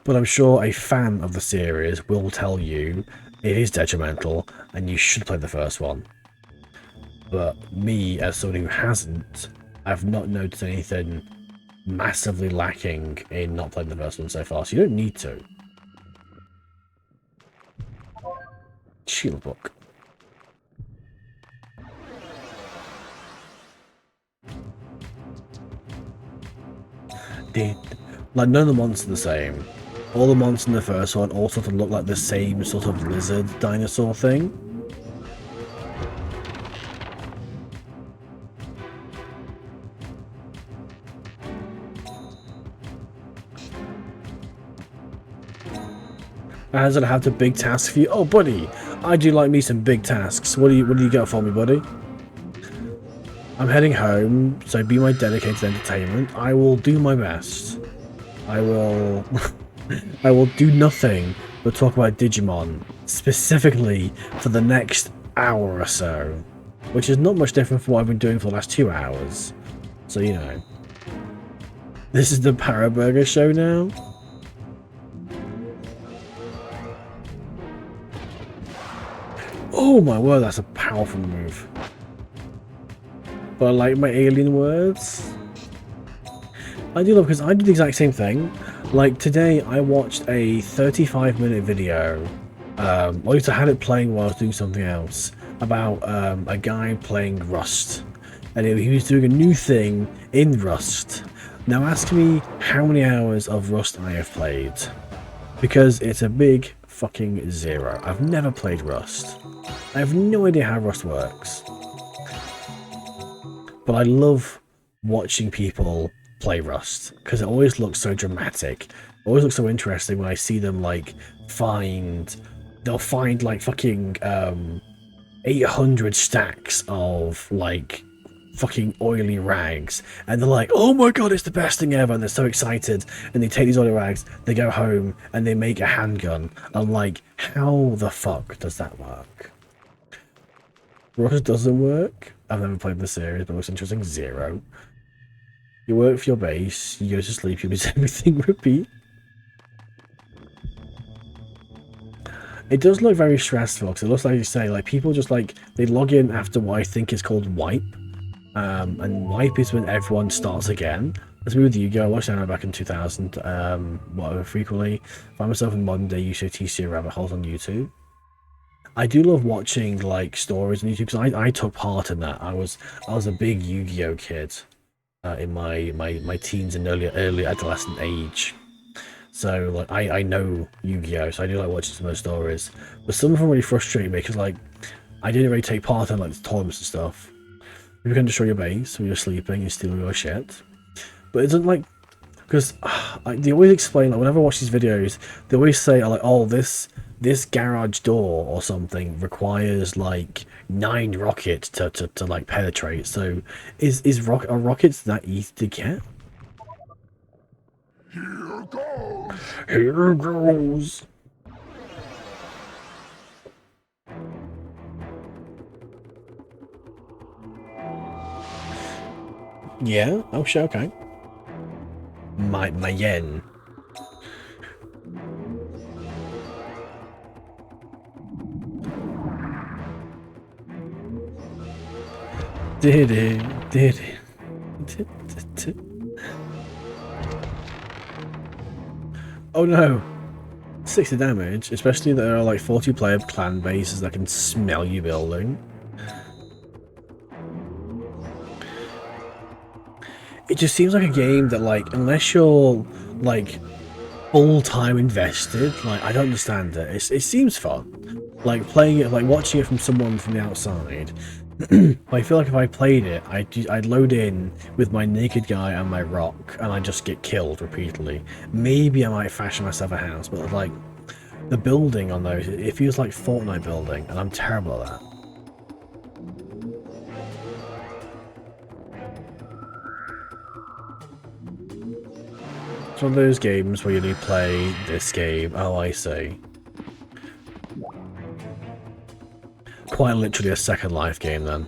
But I'm sure a fan of the series will tell you it is detrimental and you should play the first one. But me, as someone who hasn't, I've not noticed anything massively lacking in not playing the first one so far, so you don't need to. Shield book. Like, none of the monsters are the same. All the monsters in the first one all sort of look like the same sort of lizard dinosaur thing. As I have the big task for you. Oh, buddy, I do like me some big tasks. What do you got for me, buddy? I'm heading home, so be my dedicated entertainment. I will do my best. I will I will do nothing but talk about Digimon, specifically for the next hour or so, which is not much different from what I've been doing for the last 2 hours. So, you know. This is the Paraburger show now? Oh my word, that's a powerful move. But I like my alien words. I do love, because I do the exact same thing. Like, today I watched a 35-minute video, or at least I had it playing while I was doing something else, about a guy playing Rust. And he was doing a new thing in Rust. Now ask me how many hours of Rust I have played. Because it's a big fucking 0. I've never played Rust. I have no idea how Rust works. But I love watching people play Rust, because it always looks so dramatic. It always looks so interesting when I see them, like, they'll find, like, fucking 800 stacks of, like, fucking oily rags, and they're like, oh my god, it's the best thing ever, and they're so excited, and they take these oily rags, they go home, and they make a handgun. I'm like, how the fuck does that work? Rust doesn't work. I've never played the series, but it looks interesting. 0. You work for your base, you go to sleep, you lose everything, repeat. It does look very stressful, because it looks like you say, like, people just, like, they log in after what I think is called wipe. And wipe is when everyone starts again. Let's move with Yu-Gi-Oh! I watched that back in 2000, whatever, frequently. Find myself in modern day TCU rabbit holes on YouTube. I do love watching, like, stories on YouTube, because I took part in that. I was a big Yu-Gi-Oh! Kid. In my teens and early adolescent age. So, like, I know Yu-Gi-Oh! So I do like watching some of those stories. But some of them really frustrate me, because, like, I didn't really take part in, like, the tournaments and stuff. You can destroy your base when you're sleeping and steal your shit. But it's like, because they always explain, like, whenever I watch these videos, they always say, like, oh, this garage door or something requires, like, 9 rockets to like penetrate. So are rockets that easy to get? Here goes. Here goes. Yeah. Oh sure. Okay. My yen. Did it. Oh no. 60 damage, especially there are like 40 player clan bases that can smell you building. It just seems like a game that, like, unless you're, like, full-time invested, like, I don't understand it. It seems fun. Like, playing it, like, watching it from someone from the outside. I feel like if I played it, I'd load in with my naked guy and my rock, and I'd just get killed repeatedly. Maybe I might fashion myself a house, but, like, the building on those, it feels like Fortnite building, and I'm terrible at that. It's one of those games where you only play this game. Oh, I see. Quite literally a Second Life game, then.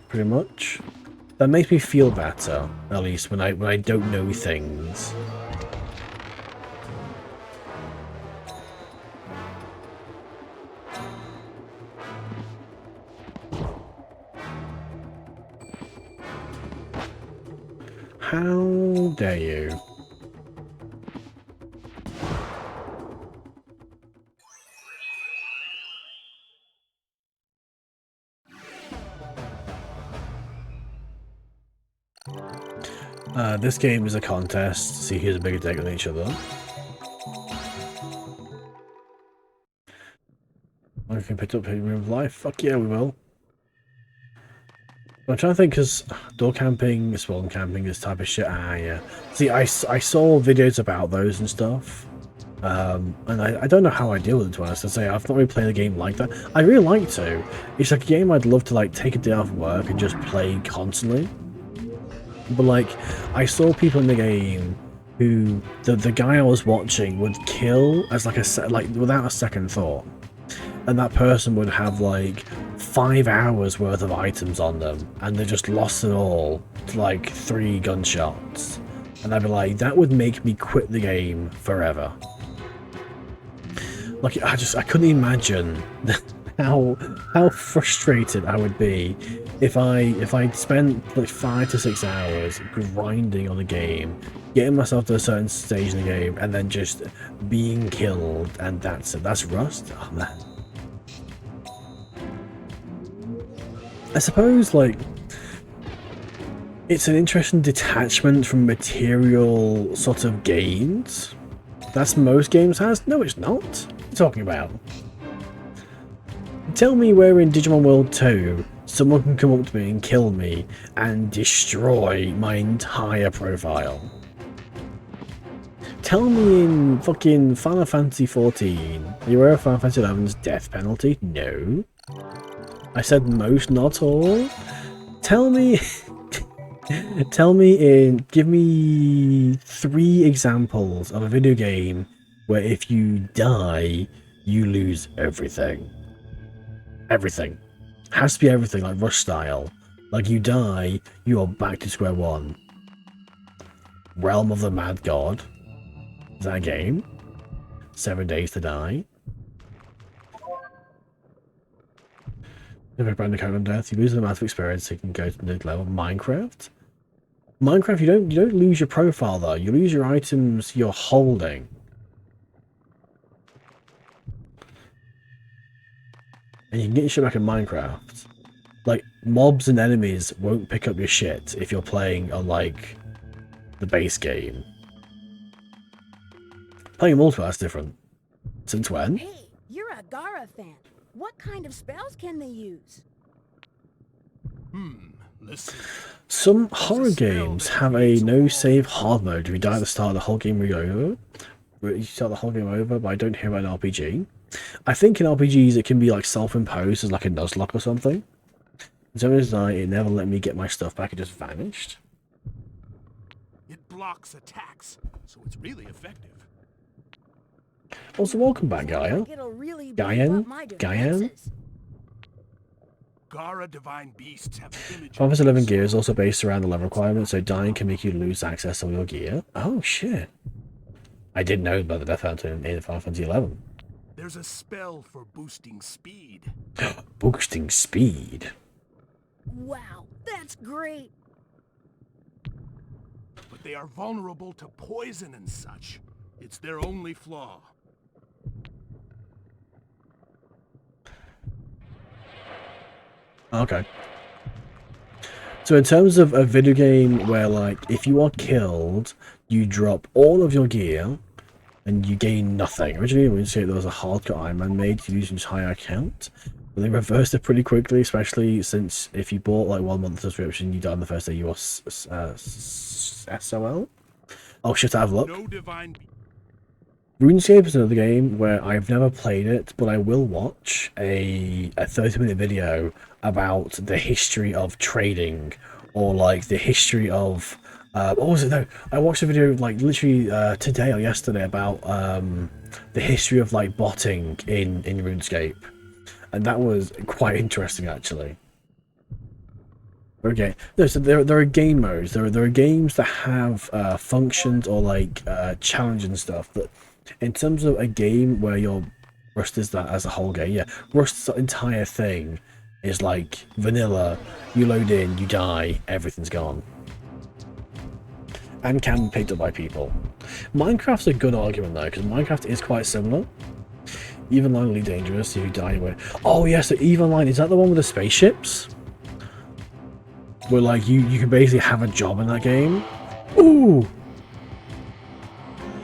Pretty much. That makes me feel better, at least when I don't know things. How dare you? This game is a contest to see who's a bigger dick than each other. We can pick up in real life. Fuck yeah, we will. I'm trying to think, because door camping, spawn camping, this type of shit. Ah, yeah. See, I saw videos about those and stuff. And I don't know how I deal with it, to be honest. I say I've not really played a game like that. I really like to. It's like a game I'd love to, like, take a day off work and just play constantly. But, like, I saw people in the game who the guy I was watching would kill as like without a second thought, and that person would have like 5 hours worth of items on them, and they just lost it all to like 3 gunshots, and I'd be like, that would make me quit the game forever. Like, I couldn't imagine how frustrated I would be if I'd spent like 5 to 6 hours grinding on a game, getting myself to a certain stage in the game, and then just being killed, and that's it. That's Rust? Oh man. I suppose, like, it's an interesting detachment from material sort of gains. That's most games has? No, it's not. What are you talking about? Tell me where in Digimon World 2 someone can come up to me and kill me and destroy my entire profile. Tell me in fucking Final Fantasy 14, are you aware of Final Fantasy 11's death penalty? No. I said most, not all. Tell me... give me 3 examples of a video game where if you die, you lose everything. Everything. Has to be everything, like Rush style. Like, you die, you are back to square one. Realm of the Mad God. Is that a game? 7 Days to Die. If you brand the code on death, you lose the amount of experience so you can go to the next level. Minecraft? Minecraft, you don't lose your profile though. You lose your items you're holding. And you can get your shit back in Minecraft. Like, mobs and enemies won't pick up your shit if you're playing on, like, the base game. Playing multiplayer is different. Since when? Hey, you're a Gara fan. What kind of spells can they use? Let's see. Some horror games have a no-save hard mode. If you die at the start, the whole game over. You start the whole game over, but I don't hear about an RPG. I think in RPGs it can be like self-imposed as like a nuzlocke or something. As soon as it never let me get my stuff back, it just vanished. It blocks attacks, so it's really effective. Also, welcome back, Gaia. Like it'll really beef Gaia? up my Gaia? defenses. Gara divine beasts have images. Final Fantasy 11 gear is also based around the level requirement, so dying can make you lose access to all your gear. Oh shit! I didn't know about the death penalty in Final Fantasy 11. There's a spell for boosting speed. Boosting speed. Wow, that's great. they are vulnerable to poison and such. It's their only flaw. Okay. So in terms of a video game where, like, if you are killed, you drop all of your gear and you gain nothing. Originally, we say there was a hardcore Iron Man made to use your entire account, but they reversed it pretty quickly, especially since if you bought like 1 month subscription, you died on the first day you were SOL. Oh shit, I have luck. No divine. RuneScape is another game where I've never played it, but I will watch a 30-minute video about the history of trading, or like the history of what was it? No, I watched a video like literally today or yesterday about the history of like botting in RuneScape, and that was quite interesting actually. Okay, no, so there are game modes. There are games that have functions or like challenge and stuff. But in terms of a game where your Rust is that as a whole game, yeah, Rust's entire thing is like vanilla. You load in, you die, everything's gone, and can be picked up by people. Minecraft's a good argument though, because Minecraft is quite similar. Even Line really dangerous if you die anyway. Oh yeah, so Even Line, is that the one with the spaceships? Where like you can basically have a job in that game. Ooh!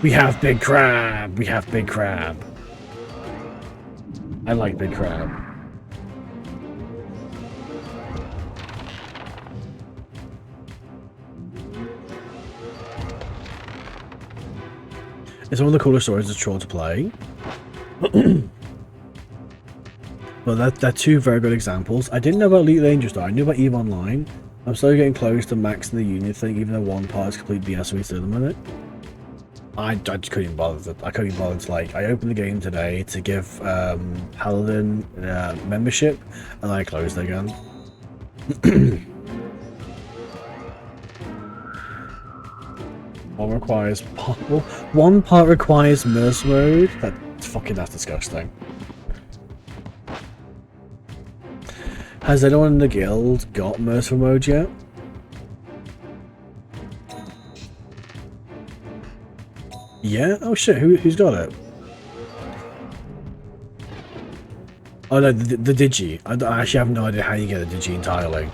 We have Big Crab! We have Big Crab. I like Big Crab. It's one of the coolest stories of Troll to play. But they're two very good examples. I didn't know about Elite Dangerous though. I knew about EVE Online. I'm slowly getting close to maxing the union thing, even though one part is complete BS, we still in it. I just couldn't even bother. I couldn't even bother to, like, I opened the game today to give Paladin membership, and I closed it again. One part requires Merc mode. That's disgusting. Has anyone in the guild got Merciful mode yet? Yeah? Oh shit, who's got it? Oh no, the Digi. I actually have no idea how you get a Digi entirely.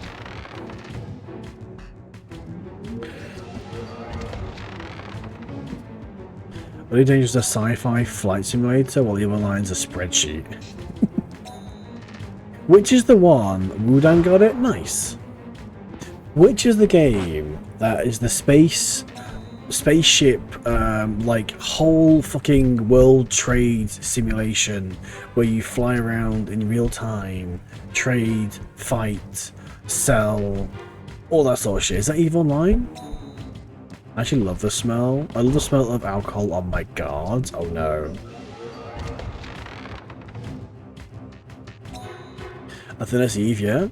Really Dangerous is a sci-fi flight simulator, while the other line's a spreadsheet. Which is the one? Wudang got it? Nice. Which is the game that is the spaceship, like, whole fucking world trade simulation where you fly around in real time, trade, fight, sell, all that sort of shit? Is that EVE Online? I actually love the smell. I love the smell of alcohol on my guards. Oh no. I think that's EVE, yeah?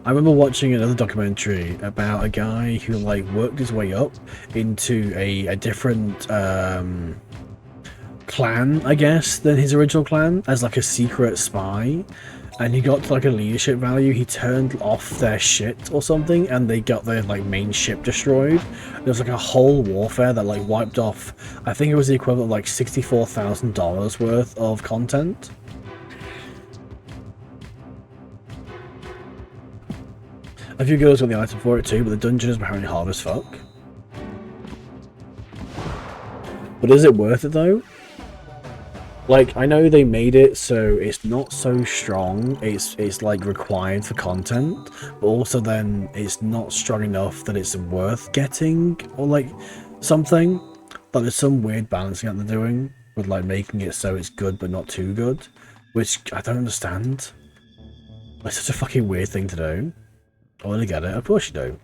I remember watching another documentary about a guy who, like, worked his way up into a different clan, I guess, than his original clan, as like a secret spy. And he got to like a leadership value, he turned off their shit or something, and they got their like main ship destroyed. There was like a whole warfare that like wiped off, I think it was the equivalent of like $64,000 worth of content. A few girls got the item for it too, but the dungeon is apparently hard as fuck. But is it worth it though? Like, I know they made it so it's not so strong, it's like required for content, but also then it's not strong enough that it's worth getting, or like something. But there's some weird balancing that they're doing with like making it so it's good but not too good, which I don't understand. It's such a fucking weird thing to do. I want to get it, of course you do.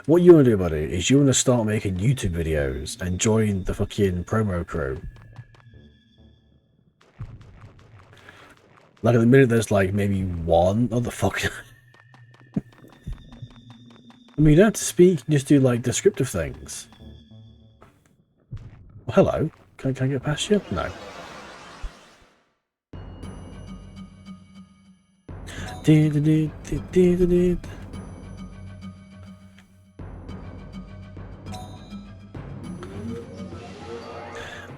What you want to do, buddy, is you want to start making YouTube videos and join the fucking promo crew. Like, at the minute, there's like maybe one other fucking... I mean, you don't have to speak, you just do like descriptive things. Well, hello. Can I get past you? No.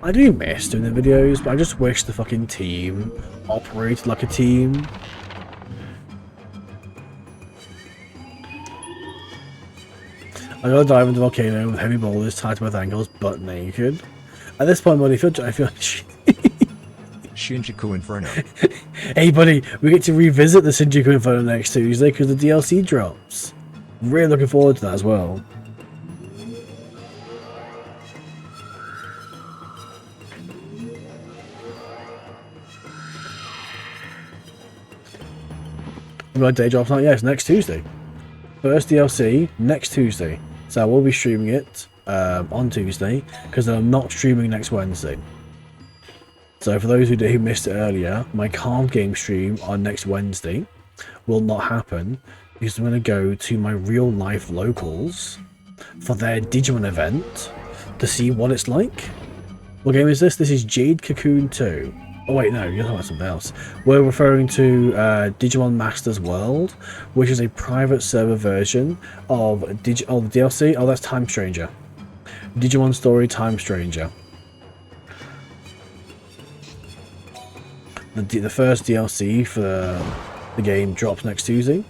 I do miss doing the videos, but I just wish the fucking team operated like a team. I gotta dive into the volcano with heavy boulders tied to both ankles, butt naked. At this point, buddy, I feel Shinjuku Inferno. Hey, buddy, we get to revisit the Shinjuku Inferno next Tuesday because the DLC drops. Really looking forward to that as well. We got day drops night, yes, next Tuesday. First DLC next Tuesday. So I will be streaming it on Tuesday because I'm not streaming next Wednesday. So for those who missed it earlier, my card game stream on next Wednesday will not happen because I'm going to go to my real life locals for their Digimon event to see what it's like. What game is this? This is Jade Cocoon 2. Oh wait, no, you're talking about something else. We're referring to Digimon Masters World, which is a private server version of the DLC. Oh, that's Time Stranger. Digimon Story Time Stranger. The first DLC for the game drops next Tuesday.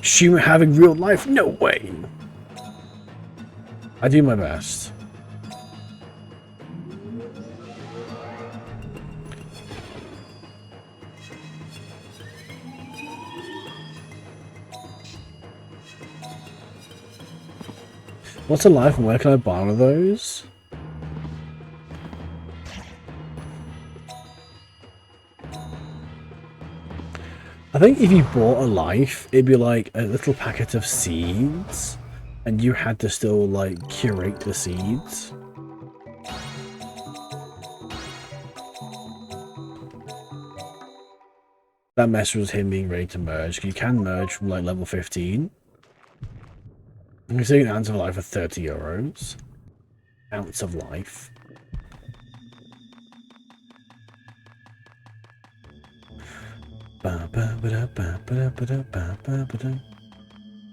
Shima having real life? No way! I do my best. What's a life and where can I buy one of those? I think if you bought a life, it'd be like a little packet of seeds, and you had to still like curate the seeds. That message was him being ready to merge. You can merge from like level 15. I'm seeing an ounce of life for 30 euros. Ounce of life.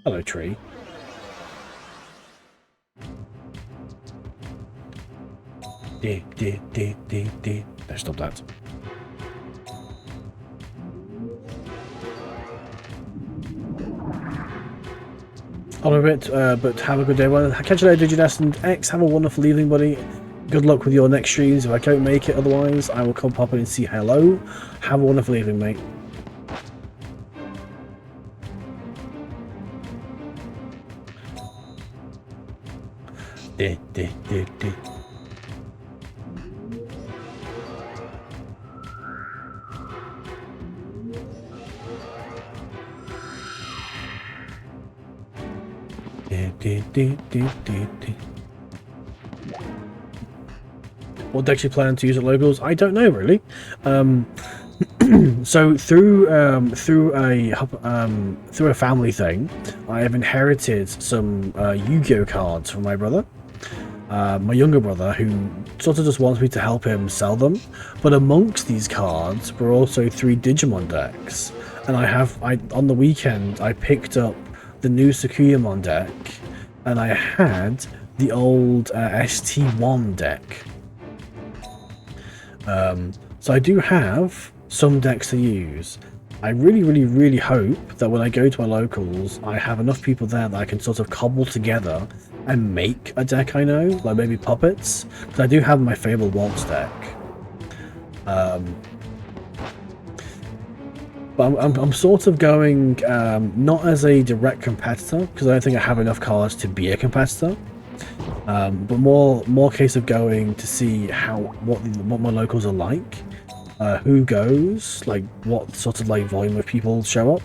Hello, tree. No, stop that. On a bit, but have a good day. Well, catch you later, Digidest and X. Have a wonderful evening, buddy. Good luck with your next streams. If I can't make it, otherwise, I will come pop in and say hello. Have a wonderful evening, mate. What decks you plan to use at locals? I don't know really. So through a family thing, I have inherited some Yu-Gi-Oh cards from my brother, my younger brother, who sort of just wants me to help him sell them. But amongst these cards were also 3 Digimon decks, and on the weekend I picked up the new Sakuyamon deck, and I had the old ST1 deck. So I do have some decks to use. I really hope that when I go to my locals, I have enough people there that I can sort of cobble together and make a deck I know, like maybe puppets, because I do have my Fable Waltz deck. But I'm sort of going not as a direct competitor, because I don't think I have enough cards to be a competitor. But more case of going to see what my locals are like, who goes, like what sort of like volume of people show up,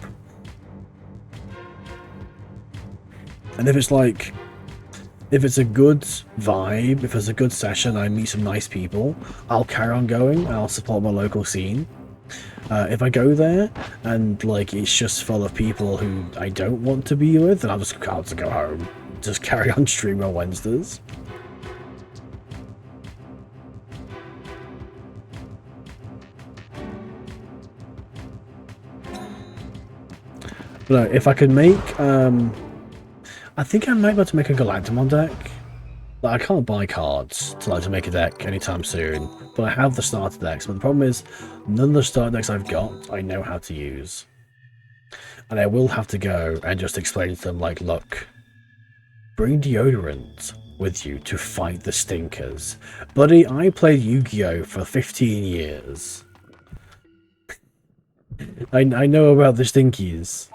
and if it's a good vibe, if it's a good session, I meet some nice people, I'll carry on going and I'll support my local scene. If I go there and like it's just full of people who I don't want to be with, then I'll just go home. Just carry on streaming on Wednesdays. But no, if I could make, I think I might be able to make a Galactamon deck. Like, I can't buy cards to make a deck anytime soon, but I have the starter decks. But the problem is, none of the starter decks I've got I know how to use, and I will have to go and just explain to them like, look, bring deodorant with you to fight the stinkers, buddy. I played Yu-Gi-Oh for 15 years. I know about the stinkies.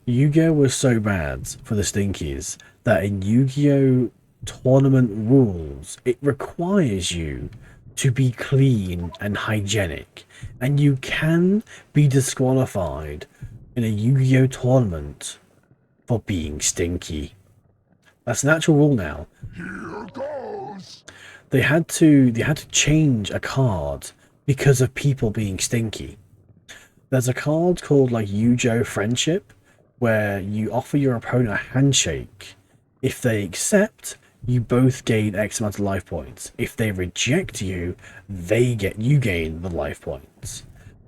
Yu-Gi-Oh was so bad for the stinkies that in Yu-Gi-Oh tournament rules, it requires you to be clean and hygienic, and you can be disqualified in a Yu-Gi-Oh tournament for being stinky. That's an actual rule now. Here goes. They had to change a card because of people being stinky. There's a card called like Yu-Gi-Oh Friendship, where you offer your opponent a handshake. If they accept, you both gain X amount of life points. If they reject you, you gain the life points.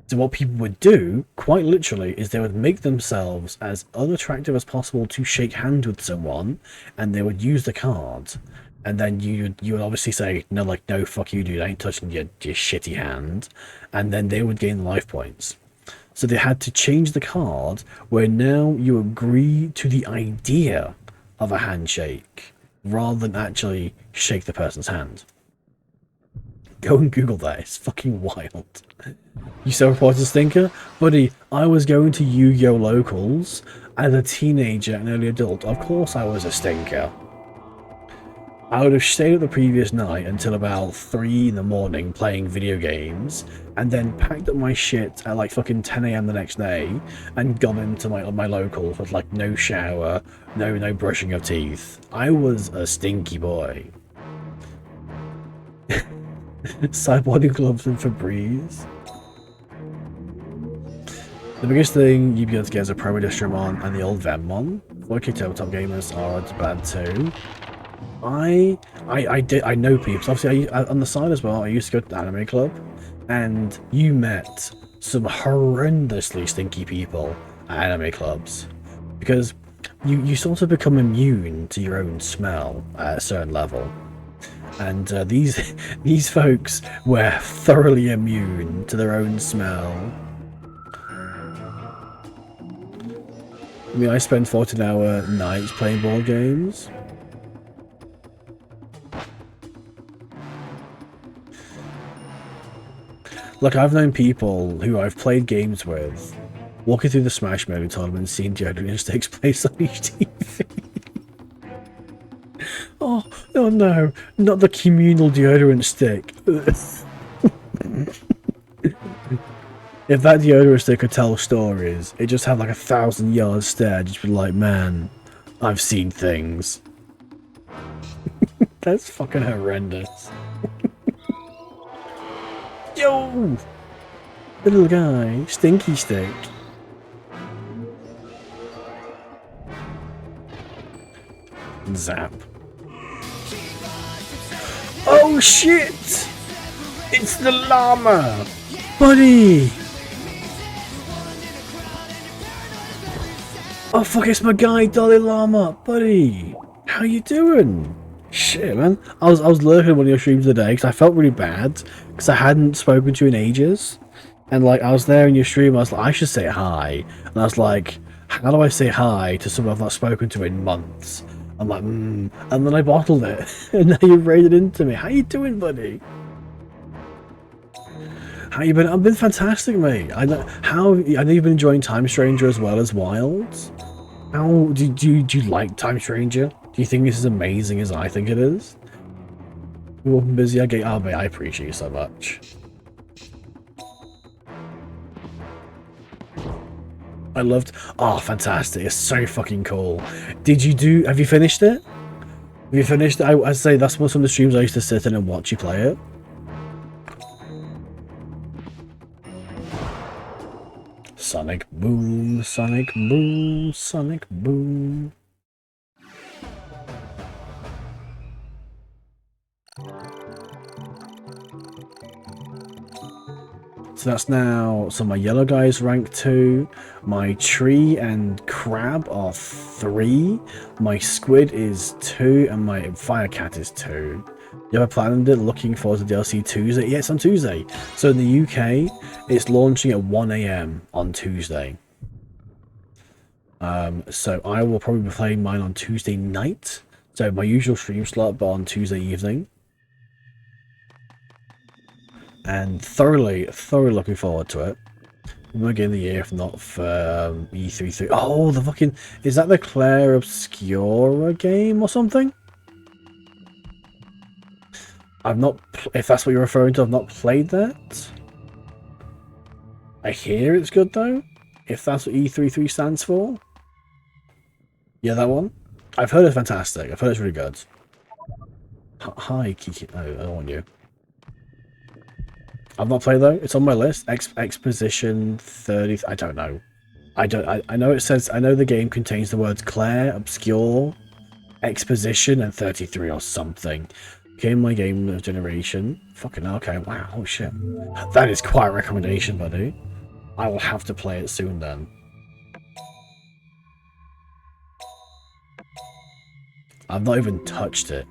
So what people would do, quite literally, is they would make themselves as unattractive as possible to shake hands with someone, and they would use the card. And then you would obviously say, no, like, no, fuck you, dude, I ain't touching your shitty hand. And then they would gain the life points. So they had to change the card where now you agree to the idea of a handshake rather than actually shake the person's hand. Go and Google that, it's fucking wild. You self-reported a stinker? Buddy, I was going to Yu-Gi-Oh! Locals as a teenager and early adult. Of course I was a stinker. I would have stayed up the previous night until about 3 in the morning playing video games, and then packed up my shit at like fucking 10 AM the next day, and gone into my locals with like no shower, no brushing of teeth. I was a stinky boy. Sideboarding gloves and Febreze. The biggest thing you'd be able to get is a Pro Distramon and the old Venmon. 4K Tabletop Gamers are bad too. I know people. So obviously, on the side as well, I used to go to the anime club, and you met some horrendously stinky people at anime clubs because you sort of become immune to your own smell at a certain level, and these folks were thoroughly immune to their own smell. I mean, I spend 14-hour nights playing board games. Like, I've known people who I've played games with, walking through the Smash Mode tournament, seeing deodorant sticks placed on each TV. Oh no, not the communal deodorant stick. If that deodorant stick could tell stories, it just had like 1,000-yard stare, just be like, man, I've seen things. That's fucking horrendous. Yo! The little guy, Stinky Stick. Zap. Oh shit! It's the llama! Buddy! Oh fuck, it's my guy, Dalai Lama! Buddy! How you doing? Shit, man. I was lurking at one of your streams today because I felt really bad because I hadn't spoken to you in ages. And like, I was there in your stream, I was like, I should say hi. And I was like, how do I say hi to someone I've not spoken to in months? I'm like, and then I bottled it. And now you raided into me. How you doing, buddy? How you been? I've been fantastic, mate. I know you've been enjoying Time Stranger as well as Wilds. How do you like Time Stranger? Do you think this is amazing as I think it is? You're busy. I get. Oh, mate, I appreciate you so much. I loved. Oh, fantastic! It's so fucking cool. Have you finished it? Have you finished it? I say that's one of the streams I used to sit in and watch you play it. Sonic boom, Sonic boom, Sonic boom. So that's now, so my yellow guy is rank 2, my tree and crab are 3, my squid is 2, and my fire cat is 2. You ever planned it? Looking forward to DLC Tuesday? Yeah, it's on Tuesday. So in the UK, it's launching at 1 AM on Tuesday. So I will probably be playing mine on Tuesday night. So my usual stream slot, but on Tuesday evening. And thoroughly looking forward to it. We're getting the year if not for E33. Oh, the fucking... Is that the Claire Obscura game or something? I've not... If that's what you're referring to, I've not played that. I hear it's good though. If that's what E33 stands for. Yeah, that one. I've heard it's fantastic. I've heard it's really good. Hi, Kiki. Oh, I don't want you. I've not played though. It's on my list. Exposition 30. I don't know. I know it says. I know the game contains the words Claire, Obscure, Exposition, and 33 or something. Game my game of generation. Fucking okay. Wow. Oh shit. That is quite a recommendation, buddy. I will have to play it soon then. I've not even touched it.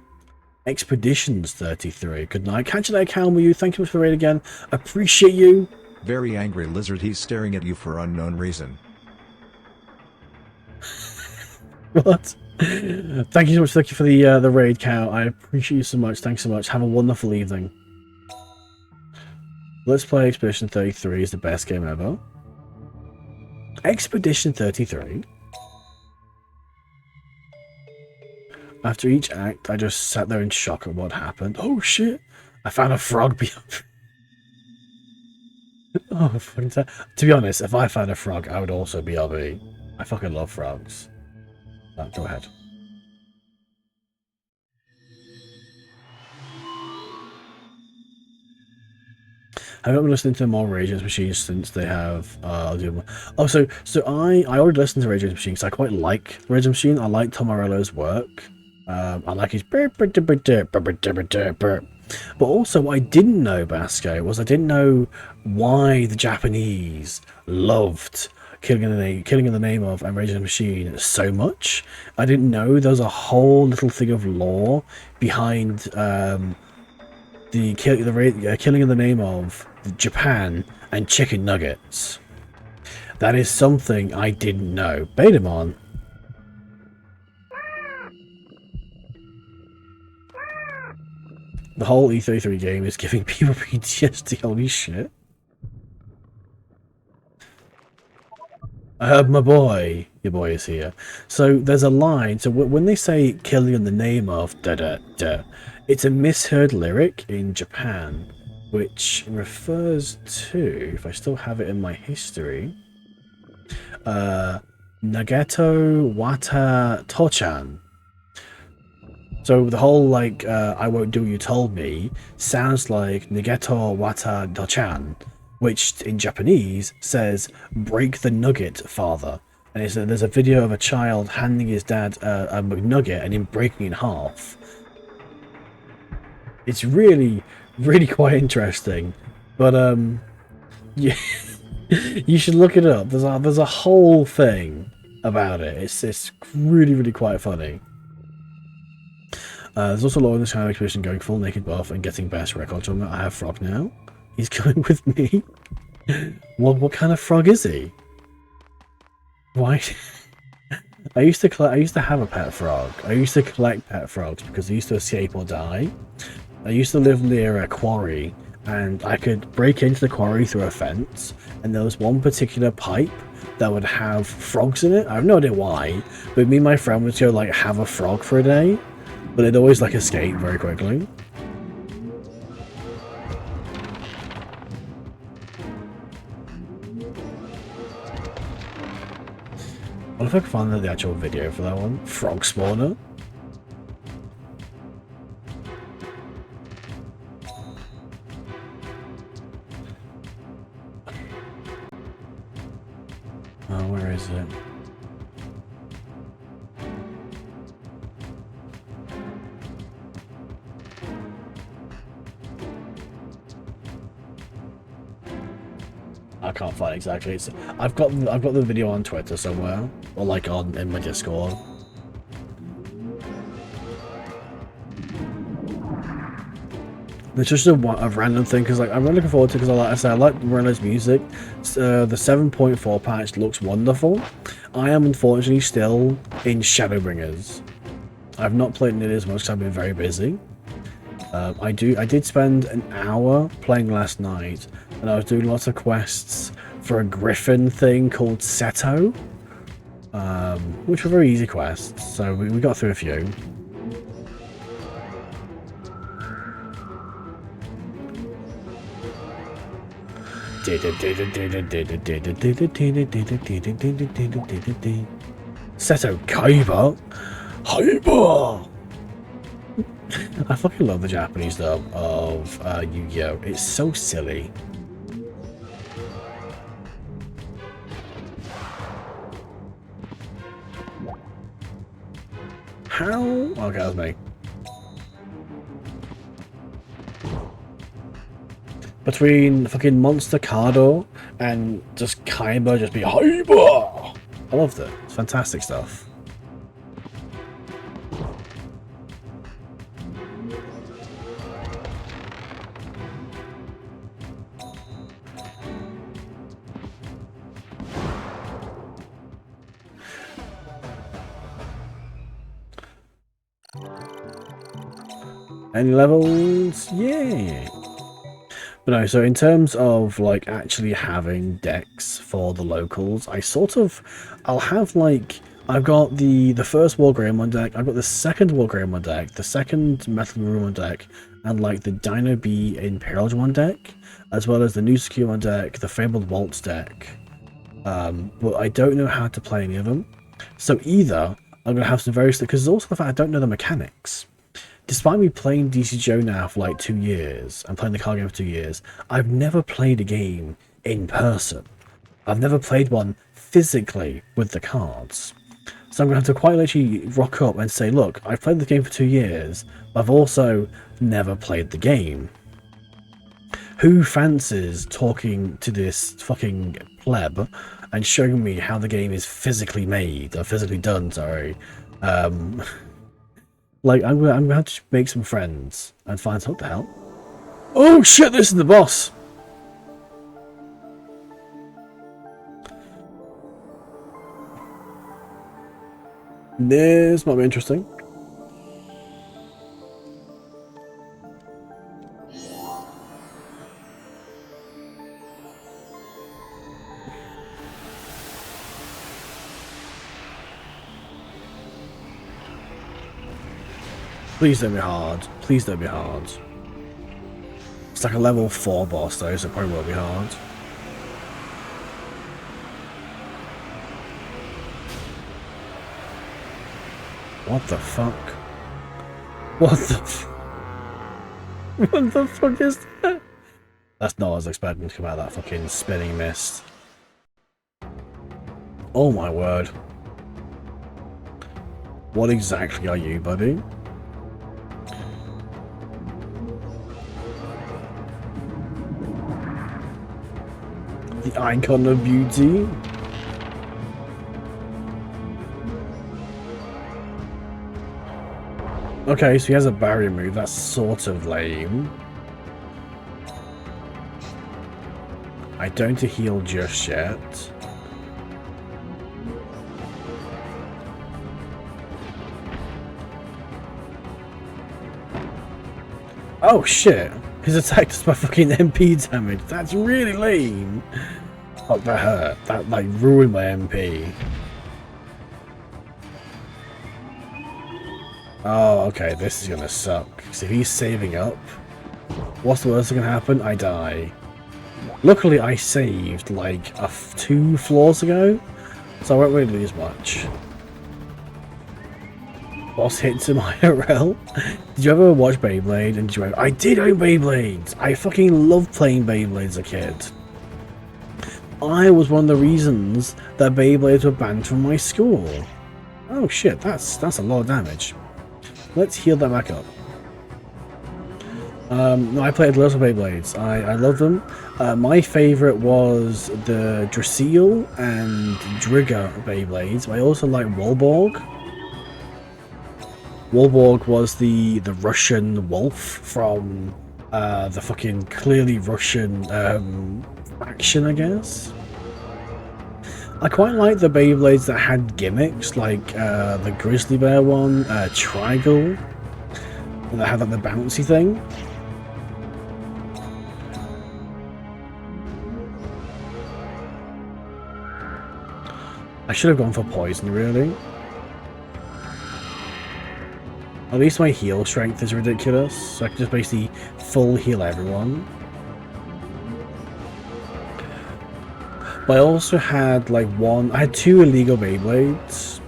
Expeditions 33. Good night. Catch you later, Cal. You. Thank you for the raid again. Appreciate you. Very angry lizard. He's staring at you for unknown reason. What? Thank you so much. Thank you for the raid, Cal. I appreciate you so much. Thanks so much. Have a wonderful evening. Let's play Expedition 33 is the best game ever. Expedition 33. After each act, I just sat there in shock at what happened. Oh shit! I found a frog beyond. Oh, fucking to be honest, if I found a frog, I would also be RB. I fucking love frogs. Go ahead. I've not been listening to more Rage Against Machines since they have oh, so I already listened to Rage Against Machines. I quite like Rage Against Machine. I like Tom Morello's work. I like his but also what I didn't know, Basco, was I didn't know why the Japanese loved Killing in the Name of and Rage Against Machine so much. I didn't know there was a whole little thing of lore behind the Killing in the Name of Japan and chicken nuggets. That is something I didn't know. Betamon. The whole E33 game is giving people PTSD. Holy shit. My boy. Your boy is here. So there's a line. So when they say killing in the name of da-da-da, it's a misheard lyric in Japan, which refers to, if I still have it in my history, Nageto Wata Tochan. So the whole, like, I won't do what you told me sounds like Nageto Wata Tochan, which in Japanese says, break the nugget, father. And there's a video of a child handing his dad a McNugget and him breaking in half. It's really, really quite interesting. But, yeah, you should look it up. There's a whole thing about it. It's really, really quite funny. There's also a lot of this kind of expedition going full naked buff and getting best record on that. I have Frog now. He's going with me. What kind of frog is he? Why? I used to have a pet frog. I used to collect pet frogs because they used to escape or die. I used to live near a quarry, and I could break into the quarry through a fence, and there was one particular pipe that would have frogs in it. I have no idea why, but me and my friend would go like have a frog for a day, but it'd always like escape very quickly. What if I can find the actual video for that one? Frog spawner? Oh, where is it? I can't find exactly. I've got the video on Twitter somewhere, or like in my Discord. It's just a random thing because like I'm really looking forward to, because like I said, I like Morello's music. The 7.4 patch looks wonderful. I am unfortunately still in Shadowbringers. I've not played it as much because I've been very busy. I did spend an hour playing last night, and I was doing lots of quests for a griffin thing called Seto, which were very easy quests. So we got through a few. Seto Kaiba? Hyper! I fucking love the Japanese dub of Yu-Gi-Oh! It's so silly. How? Okay, that was me. Between fucking Monster Cardo and just Kaiba just be hyper! I loved it. It's fantastic stuff. Any levels? Yeah. But no, so in terms of like actually having decks for the locals, I'll have like, I've got the first War Greymon deck, I've got the second War Greymon deck, the second Metal Rumon deck, and like the Dino B Imperial One deck, as well as the New Secure deck, the Fabled Waltz deck. But I don't know how to play any of them. So either I'm gonna have some very, because also the fact I don't know the mechanics. Despite me playing DCGO now for like 2 years, and playing the card game for 2 years, I've never played a game in person. I've never played one physically with the cards. So I'm going to have to quite literally rock up and say, look, I've played the game for 2 years, but I've also never played the game. Who fancies talking to this fucking pleb and showing me how the game is physically made, or physically done, sorry. Like, I'm gonna have to make some friends and find what the hell. Oh shit, this is the boss! This might be interesting. Please don't be hard. Please don't be hard. It's like a level 4 boss though, so it probably will be hard. What the fuck? What the what the fuck is that? That's not what I was expecting to come out of that fucking spinning mist. Oh my word. What exactly are you, buddy? The icon of beauty. Okay, so he has a barrier move. That's sort of lame. I don't to heal just yet. Oh shit! His attack does my fucking MP damage. That's really lame. Fuck, that hurt. That like ruined my MP. Oh, okay. This is gonna suck. So if he's saving up, what's the worst that can happen? I die. Luckily, I saved like 2 floors ago, so I won't really lose much. Boss hits him IRL. Did you ever watch Beyblade? And did you ever... I did own Beyblades! I fucking loved playing Beyblades as a kid. I was one of the reasons that Beyblades were banned from my school. Oh shit, that's a lot of damage. Let's heal that back up. No, I played lots of Beyblades. I love them. My favorite was the Drasil and Drigger Beyblades. I also like Wolborg. Wolborg was the Russian wolf from the fucking clearly Russian faction, I guess. I quite like the Beyblades that had gimmicks, like the Grizzly Bear one, Trigal, that had like the bouncy thing. I should have gone for poison, really. At least my heal strength is ridiculous, so I can just basically full heal everyone. But I also had like I had 2 illegal Beyblades.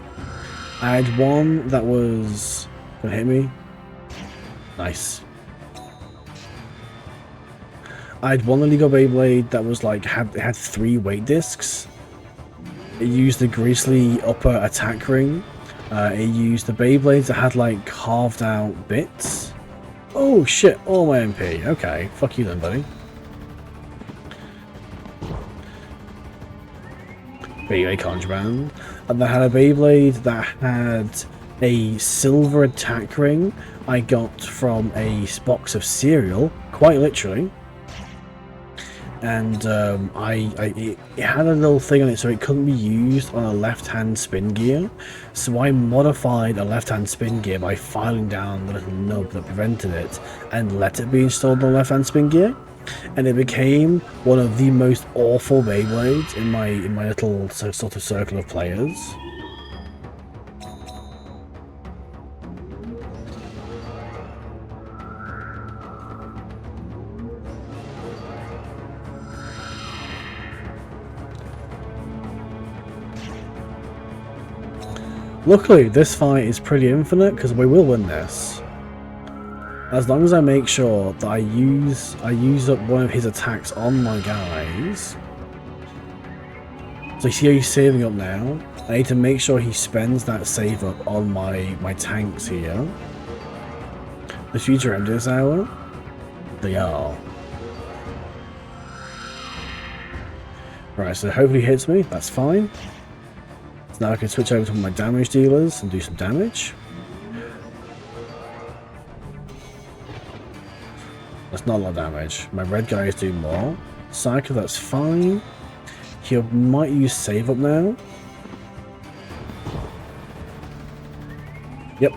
I had one that was gonna hit me. Nice. I had one illegal Beyblade that was like it had 3 weight discs. It used the Grizzly upper attack ring. It used the Beyblades that had like carved out bits. Oh shit, all my MP. Okay, fuck you then, buddy. Beyblade Contraband. And they had a Beyblade that had a silver attack ring I got from a box of cereal, quite literally. And it had a little thing on it so it couldn't be used on a left-hand spin gear. So I modified a left-hand spin gear by filing down the little nub that prevented it and let it be installed on a left-hand spin gear. And it became one of the most awful Beyblades in my little sort of circle of players. Luckily, this fight is pretty infinite because we will win this. As long as I make sure that I use up one of his attacks on my guys. So you see how he's saving up now? I need to make sure he spends that save up on my tanks here. The future Endless Hour? They are. Right, so hopefully he hits me, that's fine. So now I can switch over to my damage dealers and do some damage. That's not a lot of damage. My red guy is doing more. Psycho, that's fine. He might use save up now. Yep.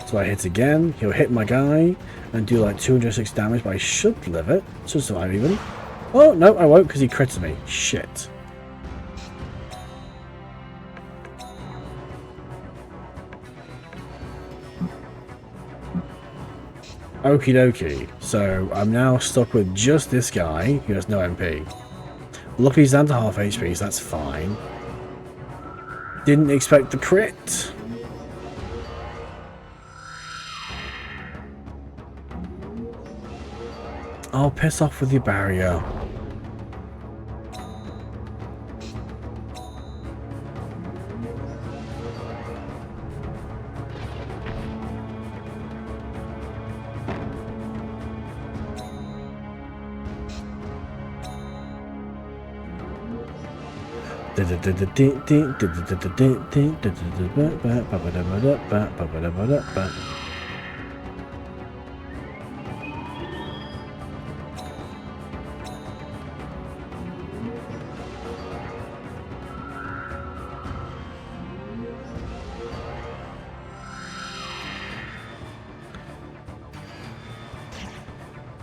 So I hit again. He'll hit my guy and do like 206 damage, but I should live it. Should survive even. Oh, no, I won't because he crits me. Shit. Okie dokie, so I'm now stuck with just this guy who has no MP. Luckily he's down to half HP, so that's fine. Didn't expect the crit. Oh, piss off with your barrier.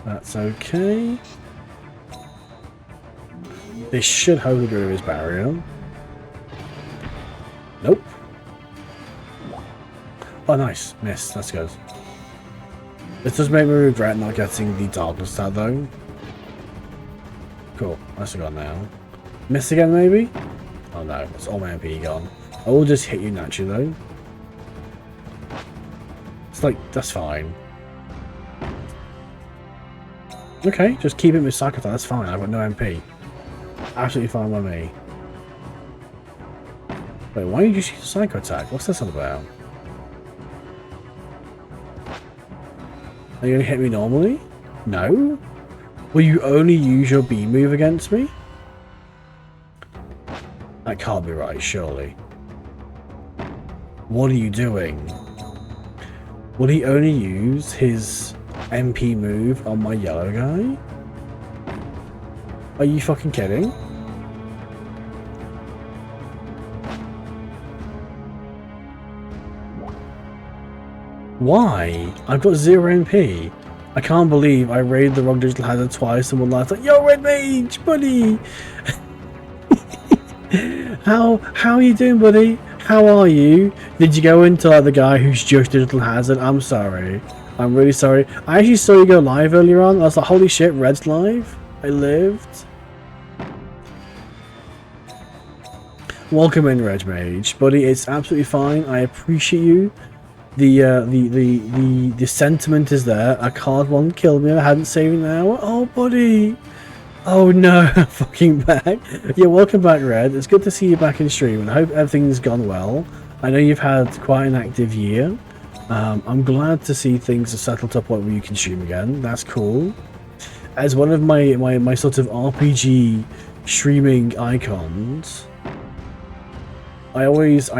That's okay. This should hopefully get rid of his barrier. Nope. Oh, nice. Miss. That's good. This does make me regret not getting the darkness stat, though. Cool. That's gone now. Miss again, maybe? Oh, no. It's all my MP gone. I will just hit you naturally, though. It's like, that's fine. Okay, just keep it with Psycho Attack. That's fine. I've got no MP. Absolutely fine by me. Wait, why did you use Psycho Attack? What's this all about? Are you gonna hit me normally? No? Will you only use your B move against me? That can't be right, surely. What are you doing? Will he only use his MP move on my yellow guy? Are you fucking kidding? Why? I've got 0 MP. I can't believe I raided the wrong digital hazard twice and one last like, yo, Red Mage, buddy! How are you doing, buddy? How are you? Did you go into like the guy who's just digital hazard? I'm sorry. I'm really sorry. I actually saw you go live earlier on. I was like, holy shit, Red's live. I lived. Welcome in, Red Mage, buddy. It's absolutely fine. I appreciate you. The sentiment is there. A card won't kill me. I hadn't saved now. Oh, buddy. Oh no, fucking back. Yeah, welcome back, Red. It's good to see you back in stream, and I hope everything's gone well. I know you've had quite an active year. I'm glad to see things have settled up where you can stream again. That's cool. As one of my sort of RPG streaming icons, I always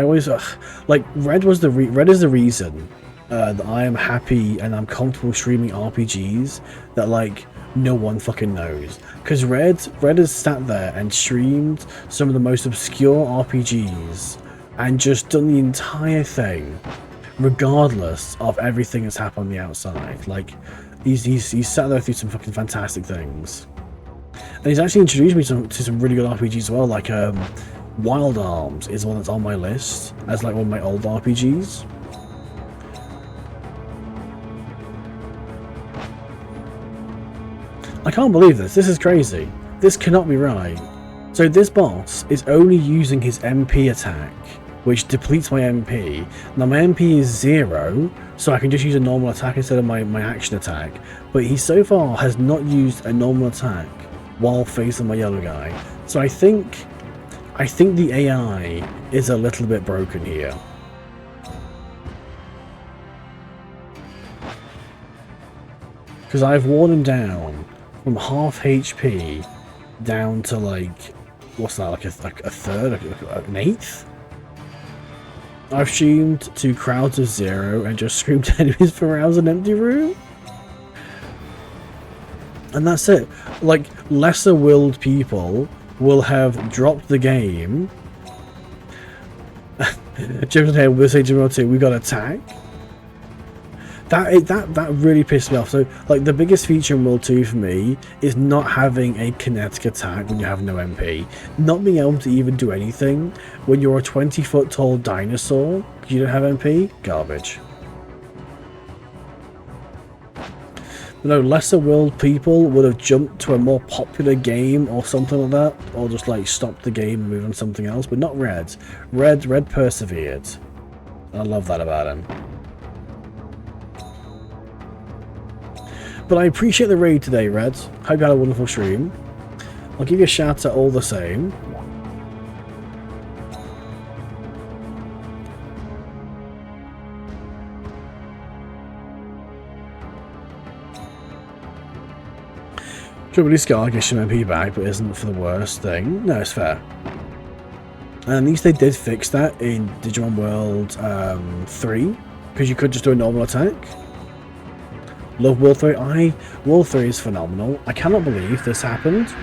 like Red is the reason that I am happy and I'm comfortable streaming RPGs that like no one fucking knows. Because Red has sat there and streamed some of the most obscure RPGs and just done the entire thing, regardless of everything that's happened on the outside. Like, he's sat there through some fucking fantastic things. And he's actually introduced me to some really good RPGs as well, like Wild Arms is one that's on my list as like one of my old RPGs. I can't believe this. This is crazy. This cannot be right. So this boss is only using his MP attack, which depletes my MP. Now my MP is 0, so I can just use a normal attack instead of my action attack. But he so far has not used a normal attack while facing my yellow guy. So I think the AI is a little bit broken here. Because I've worn him down from half HP down to like, what's that, like a third, an eighth? I've streamed to crowds of 0 and just screamed enemies for hours in an empty room. And that's it. Like, lesser willed people will have dropped the game. Jim's here, we'll say Jim 2, we got attack. That really pissed me off. So, like, the biggest feature in World 2 for me is not having a kinetic attack when you have no MP. Not being able to even do anything when you're a 20-foot tall dinosaur because you don't have MP. Garbage. But no, lesser willed people would have jumped to a more popular game or something like that, or just like stopped the game and moved on to something else, but not Red. Red persevered. I love that about him. But I appreciate the raid today, Red. Hope you had a wonderful stream. I'll give you a shout out all the same. Trouble Scar gets some MP back, but isn't for the worst thing. No, it's fair. And at least they did fix that in Digimon World 3, because you could just do a normal attack. Love World 3. World 3 is phenomenal. I cannot believe this happened.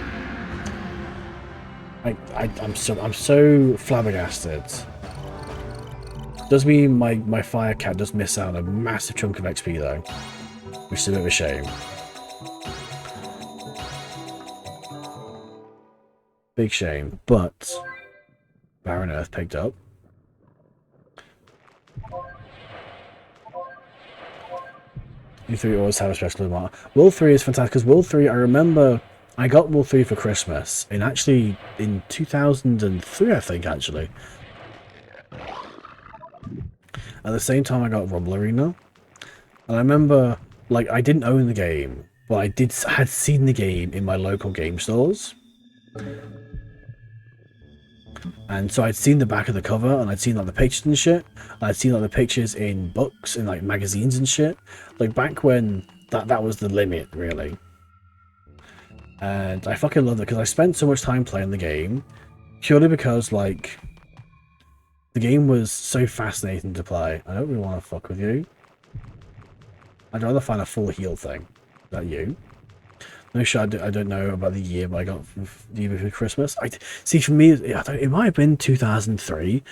I'm so flabbergasted. Does mean my Fire Cat does miss out on a massive chunk of XP though, which is a bit of a shame. Big shame, but Barren Earth picked up. U3 always have a special mark. World 3 is fantastic because World 3, I remember I got World 3 for Christmas in 2003, I think, actually. At the same time I got Rumble Arena. And I remember, like, I didn't own the game, but I had seen the game in my local game stores. And so I'd seen the back of the cover, and I'd seen like the pictures and shit. I'd seen like the pictures in books and like magazines and shit. Like back when that was the limit, really. And I fucking love it because I spent so much time playing the game purely because, like, the game was so fascinating to play. I don't really want to fuck with you. I'd rather find a full heal thing. Is that you? No shit, I don't know about the year, but I got the year before Christmas. See, for me, it might have been 2003.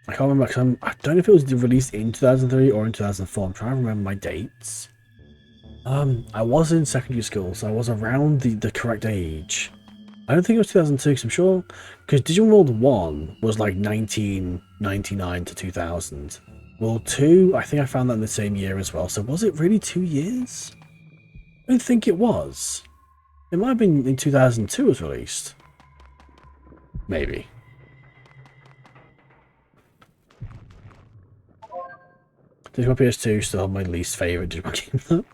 I can't remember, because I don't know if it was released in 2003 or in 2004. I'm trying to remember my dates. I was in secondary school, so I was around the correct age. I don't think it was 2002, because I'm sure, because Digimon World 1 was like 1999 to 2000. World 2, I think I found that in the same year as well, so was it really 2 years? I don't think it was. It might have been in 2002 it was released. Maybe. Digimon PS2 still my least favourite Digimon game though.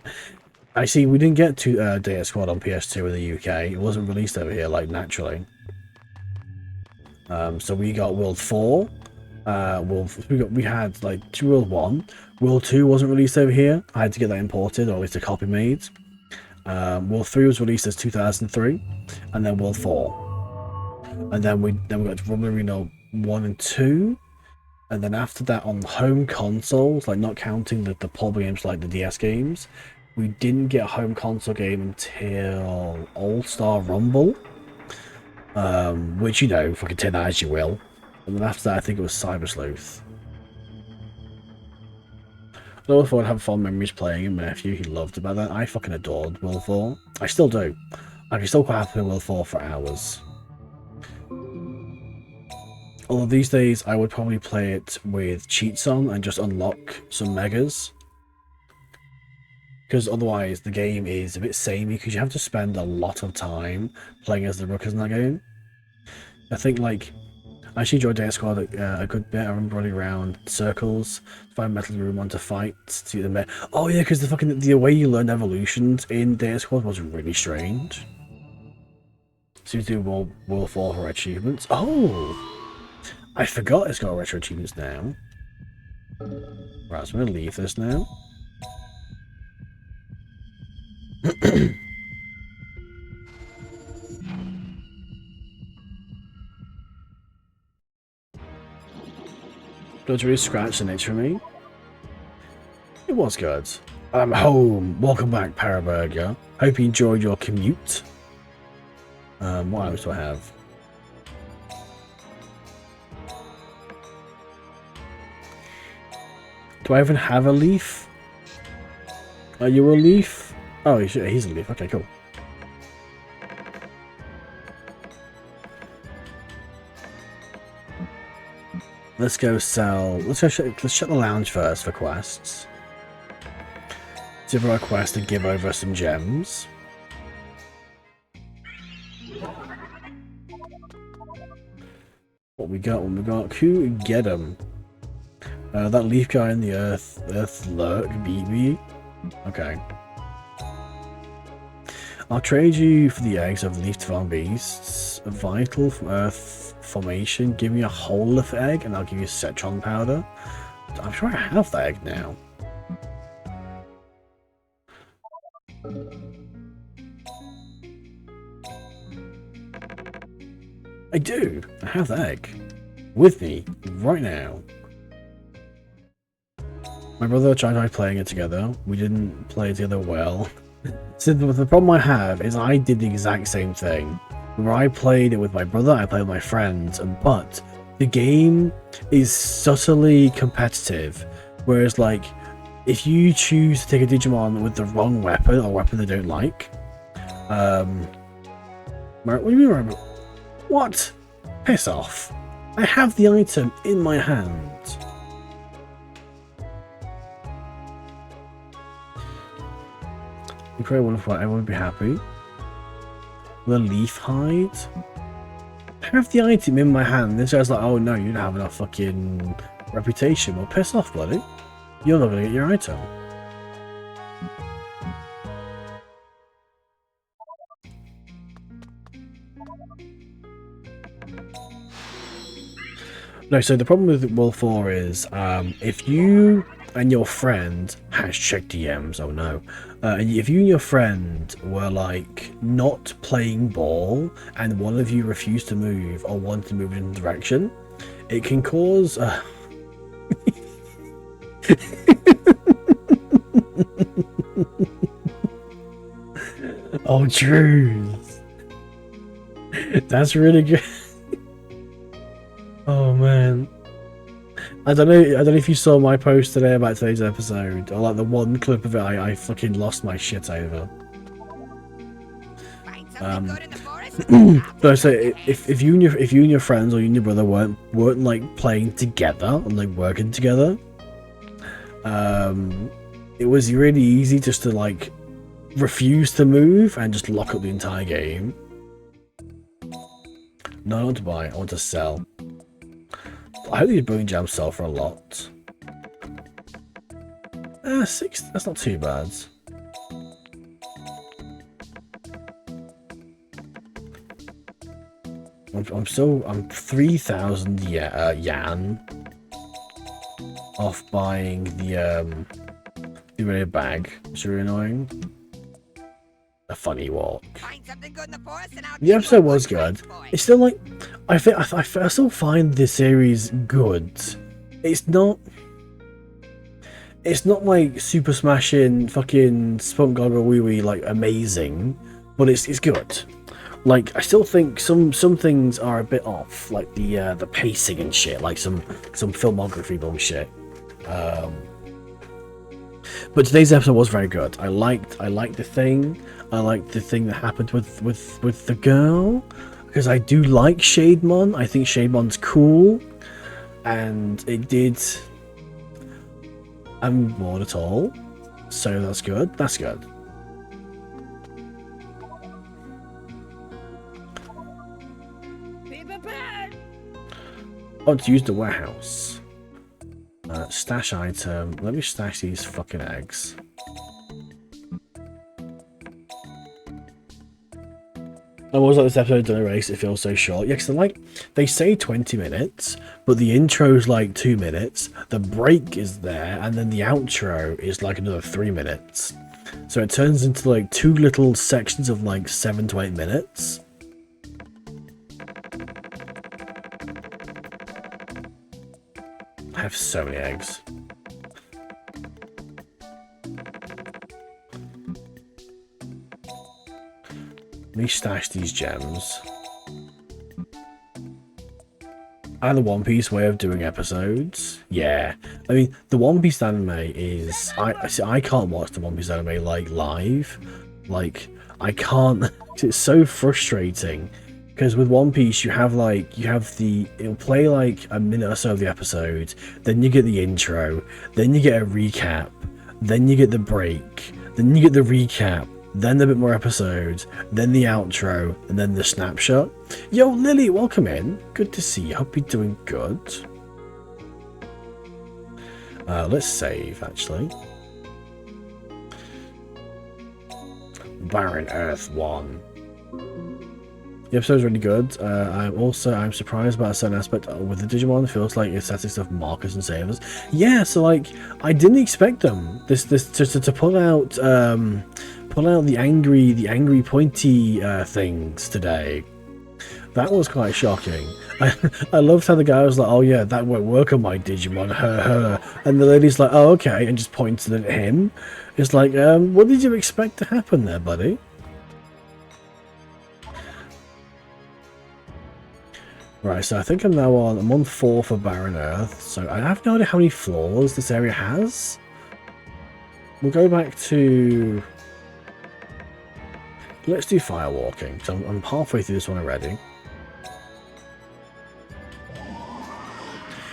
I see we didn't get to Data Squad on PS2 in the UK. It wasn't released over here, like, naturally. So we got World 4. We had like World 1. World 2 wasn't released over here. I had to get that imported, or at least a copy made. World 3 was released as 2003, and then World 4. And then we got Rumble Arena 1 and 2. And then after that, on home consoles, like not counting the pub games like the DS games, we didn't get a home console game until All-Star Rumble. Which, you know, fucking take that as you will. And then after that, I think it was Cyber Sleuth. I always thought I'd have fond memories playing him. My nephew, he loved about that. I fucking adored World 4. I still do. I can still quite happy with World 4 for hours. Although these days, I would probably play it with cheats on and just unlock some megas. Because otherwise, the game is a bit samey, because you have to spend a lot of time playing as the Rookers in that game. I think, like, I actually enjoyed Data Squad a good bit. I remember running around circles, find Metal Room to fight, see the oh yeah, because the way you learn evolutions in Data Squad was really strange. So you do World 4 for achievements. Oh! I forgot it's got retro achievements now. Right, so I'm gonna leave this now. Does really scratch the itch for me? It was good. I'm home. Welcome back, Paraburger. Hope you enjoyed your commute. What items do I have? Do I even have a leaf? Are you a leaf? Oh, he's a leaf. Okay, cool. Let's go sell. Let's check the lounge first for quests. Give her a quest to give over some gems. What we got? Who get him? That leaf guy in the earth lurk BB. Okay. I'll trade you for the eggs of leaf farm beasts. Vital from earth formation. Give me a whole of egg and I'll give you citron powder. I'm sure I have that egg now. I do. I have the egg with me right now. My brother tried playing it together. We didn't play it together well. So the problem I have is I did the exact same thing. Where I played it with my brother, I played with my friends, but the game is subtly competitive. Whereas, like, if you choose to take a Digimon with the wrong weapon, or a weapon they don't like, what do you mean? What? Piss off. I have the item in my hand. You probably wonder why everyone would be happy. The leaf hide? I have the item in my hand. This guy's like, oh no, you don't have enough fucking reputation. Well, piss off, buddy. You're not gonna get your item. No, so the problem with World 4 is if you and your friend hashtag DMs, oh no, if you and your friend were like not playing ball and one of you refused to move or wanted to move in a direction, it can cause oh, truth. That's really good. Oh man, I don't know if you saw my post today about today's episode, or like the one clip of it I fucking lost my shit over. No, so if you and your friends or you and your brother weren't like playing together and like working together, it was really easy just to like refuse to move and just lock up the entire game. No, I want to buy, I want to sell. I hope these bone jams sell for a lot. 6, that's not too bad. I'm 3,000 yan off buying the radio bag. It's really annoying. A funny walk. The episode was good. It's still like I still find this series good. It's not like super smashing fucking spunk goggle wee wee like amazing, but it's good. Like I still think some things are a bit off, like the pacing and shit, like some filmography bullshit. But today's episode was very good. I liked the thing. I liked the thing that happened with the girl, because I do like Shademon. I think Shademon's cool, and it did. I'm bored at all, so that's good. That's good. Oh, to use the warehouse. Stash item. Let me stash these fucking eggs. I was like this episode done a race, it feels so short. Yeah, because they say 20 minutes, but the intro's like 2 minutes, the break is there, and then the outro is like another 3 minutes. So it turns into like 2 little sections of like 7 to 8 minutes. I have so many eggs. Let me stash these gems. And the One Piece way of doing episodes. Yeah. I mean, the One Piece anime is... I can't watch the One Piece anime, like, live. Like, I can't... It's so frustrating. Because with One Piece, you have the... It'll play, like, a minute or so of the episode. Then you get the intro. Then you get a recap. Then you get the break. Then you get the recap. Then a bit more episodes, then the outro, and then the snapshot. Yo, Lily, welcome in. Good to see you. Hope you're doing good. Let's save, actually. Barren Earth 1. The episode's really good. I'm surprised about a certain aspect with the Digimon. It feels like it's that stuff markers and savers. Yeah, so like I didn't expect them. This to pull out the angry pointy things today. That was quite shocking. I loved how the guy was like, "Oh yeah, that won't work on my Digimon." Her, and the lady's like, "Oh okay," and just pointed at him. It's like, what did you expect to happen there, buddy? Right, so I think I'm on 4 for Barren Earth, so I have no idea how many floors this area has. We'll go back to... Let's do firewalking, so I'm halfway through this one already.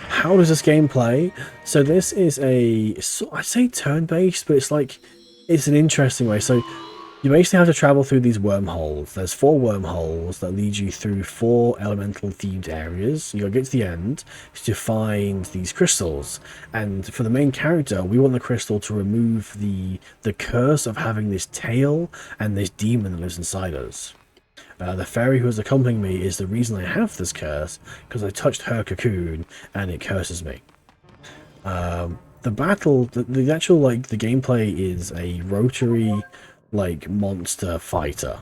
How does this game play? So this is I'd say turn-based, but it's an interesting way. So you basically have to travel through these wormholes. There's 4 wormholes that lead you through 4 elemental themed areas. You gotta get to the end to find these crystals. And for the main character, we want the crystal to remove the curse of having this tail and this demon that lives inside us. The fairy who is accompanying me is the reason I have this curse, because I touched her cocoon and it curses me. The battle, the actual, like, the gameplay is a rotary, like, monster fighter.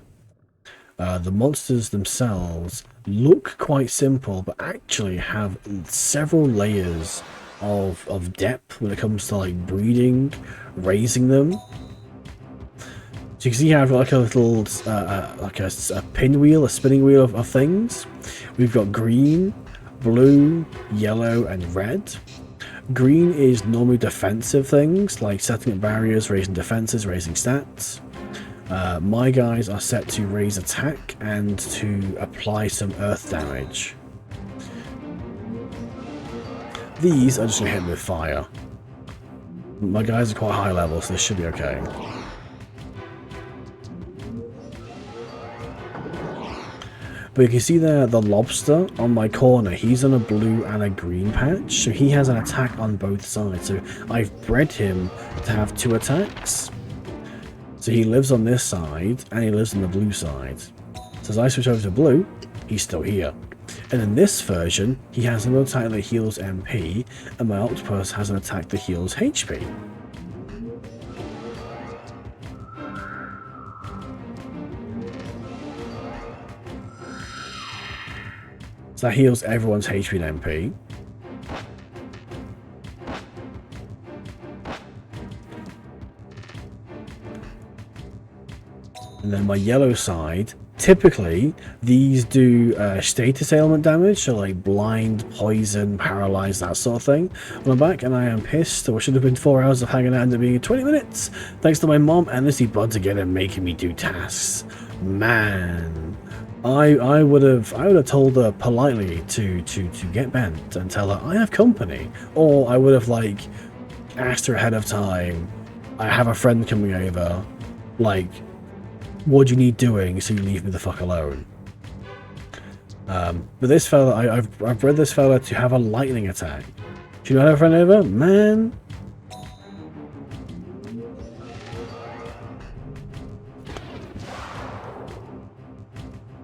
The monsters themselves look quite simple, but actually have several layers of depth when it comes to, like, breeding, raising them. So you can see here I've got like a little, like a pinwheel, a spinning wheel of things. We've got green, blue, yellow, and red. Green is normally defensive things, like setting up barriers, raising defenses, raising stats. My guys are set to raise attack and to apply some earth damage. These are just going to hit with fire. My guys are quite high level, so this should be okay. But you can see there the lobster on my corner, he's on a blue and a green patch, so he has an attack on both sides. So I've bred him to have 2 attacks. So he lives on this side and he lives on the blue side. So as I switch over to blue, he's still here. And in this version, he has an attack that heals MP, and my octopus has an attack that heals HP. So that heals everyone's HP and MP. And then my yellow side, typically these do status ailment damage, so like blind, poison, paralyzed, that sort of thing. On my back, and I am pissed. Or should have been 4 hours of hanging out and being 20 minutes. Thanks to my mom and Lucy Buds again and making me do tasks. Man. I would have told her politely to get bent and tell her I have company, or I would have like asked her ahead of time. I have a friend coming over. Like, what do you need doing so you leave me the fuck alone? But this fella, I've bred this fella to have a lightning attack. Do you know how to have a friend over, man?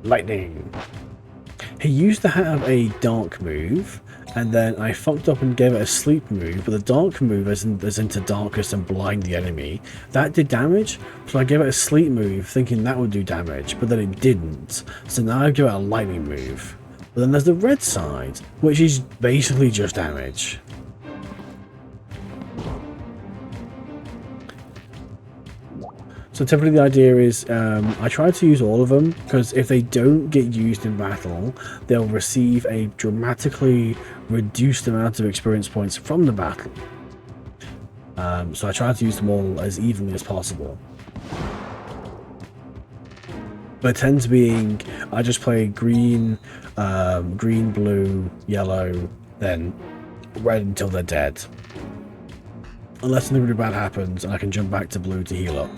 Lightning. He used to have a dark move, and then I fucked up and gave it a sleep move, but the dark move is into darkness and blind the enemy. That did damage, so I gave it a sleep move thinking that would do damage, but then it didn't. So now I give it a lightning move. But then there's the red side, which is basically just damage. So typically the idea is I try to use all of them, because if they don't get used in battle, they'll receive a dramatically reduced amount of experience points from the battle. So I try to use them all as evenly as possible. But it tends being, I just play green, green, blue, yellow, then red until they're dead. Unless something really bad happens and I can jump back to blue to heal up.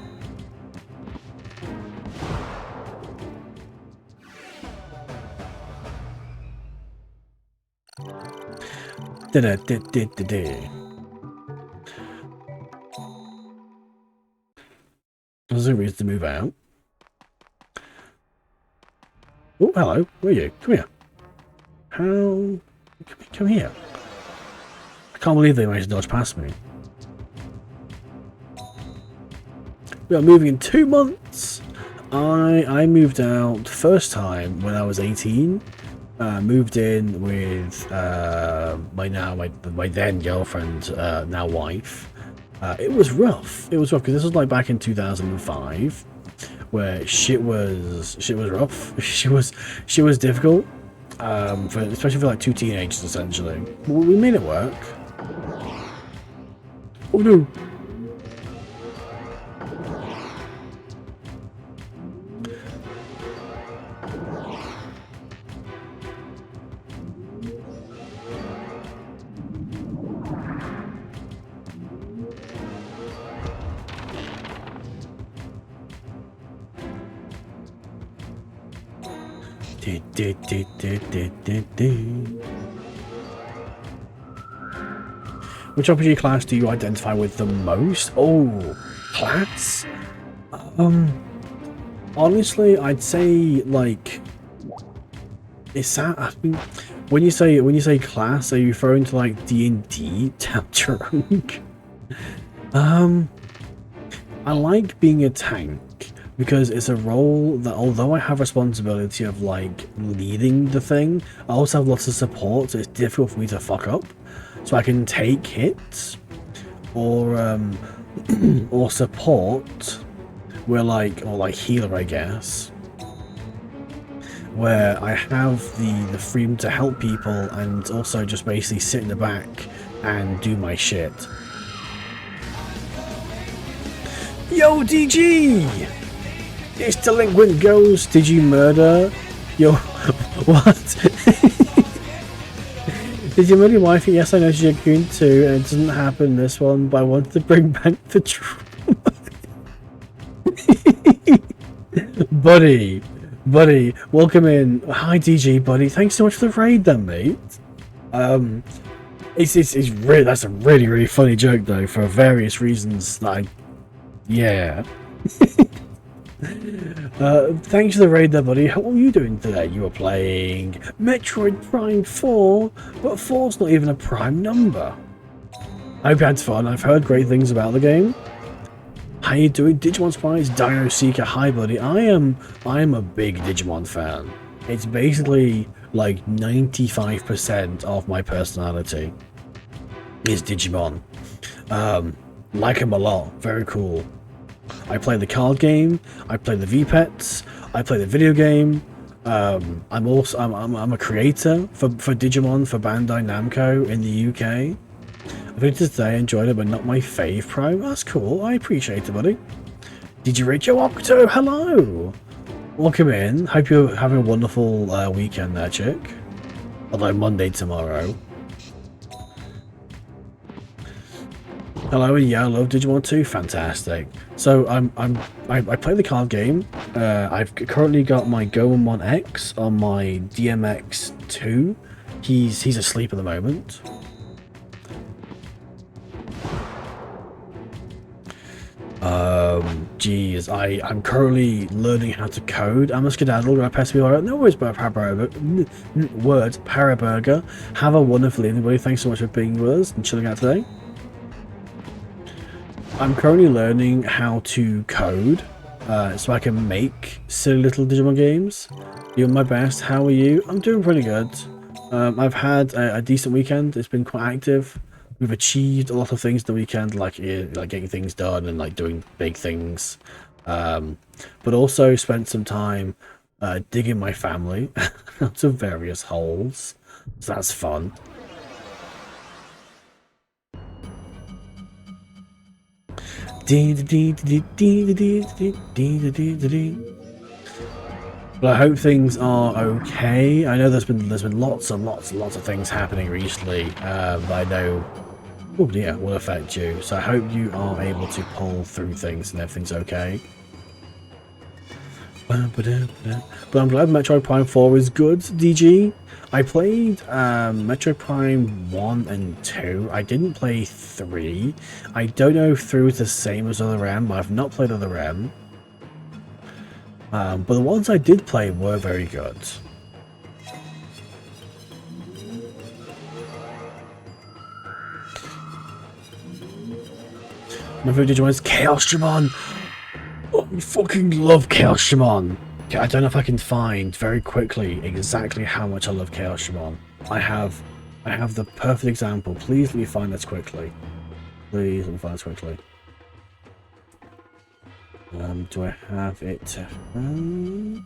There's no reason to move out. Oh, hello. Where are you? Come here. How? Come here. I can't believe they managed to dodge past me. We are moving in 2 months. I moved out first time when I was 18. Moved in with my then girlfriend, now wife. It was rough. It was rough because this was like back in 2005, where shit was rough. She was difficult, especially for like 2 teenagers essentially. But we made it work. Oh no. Which RPG class do you identify with the most? Oh, class? Honestly, I'd say like it's that. I mean, when you say class, are you referring to like D&D tap drunk? I like being a tank because it's a role that, although I have responsibility of like leading the thing, I also have lots of support, so it's difficult for me to fuck up. So I can take hits or or support, where or healer, I guess, where I have the freedom to help people and also just basically sit in the back and do my shit. Yo, DG! It's Delinquent Ghost. Did you murder your... what? Did you murder your wife? Yes, I know she's a goon too, and it doesn't happen in this one, but I wanted to bring back the trauma. Buddy, welcome in. Hi, DG, buddy. Thanks so much for the raid then, mate. It's really, that's a really funny joke though, for various reasons that yeah. Thanks for the raid there, buddy. How are you doing today? You were playing Metroid Prime 4, but 4's not even a prime number. I hope you had fun. I've heard great things about the game. How you doing? Digimon Spies, Dino Seeker, hi buddy. I am a big Digimon fan. It's basically like 95% of my personality is Digimon. Like him a lot, very cool. I play the card game, I play the VPETs, I play the video game. I'm a creator for Digimon for Bandai Namco in the UK. I think today I enjoyed it, but not my fave prime. That's cool, I appreciate it, buddy. Did you reach your Octo? Hello! Welcome in. Hope you're having a wonderful weekend there, chick. Although Monday tomorrow. Hello, and yeah, I love Digimon 2. Fantastic. So I play the card game. I've currently got my Goemon X on my DMX2. He's asleep at the moment. Geez, I'm currently learning how to code. I'm a skedaddle. I pass me all right. No worries about words. Paraburger. Have a wonderful evening, everybody. Thanks so much for being with us and chilling out today. I'm currently learning how to code, so I can make silly little Digimon games. Doing my best. How are you? I'm doing pretty good. I've had a decent weekend. It's been quite active. We've achieved a lot of things the weekend, like getting things done and like doing big things. But also spent some time digging my family out of various holes. So that's fun. But I hope things are okay. I know there's been lots and lots of things happening recently that I know will affect you. So I hope you are able to pull through things and everything's okay. But I'm glad Metroid Prime 4 is good, DG. I played Metroid Prime 1 and 2. I didn't play 3. I don't know if 3 was the same as Other M, but I've not played Other M. But the ones I did play were very good. My favorite Digimon is Chaosdramon! Oh, I fucking love Chaosdramon! Okay, I don't know if I can find very quickly exactly how much I love Chaosdramon. I have the perfect example. Please let me find this quickly. Please let me find this quickly. Do I have it to hand?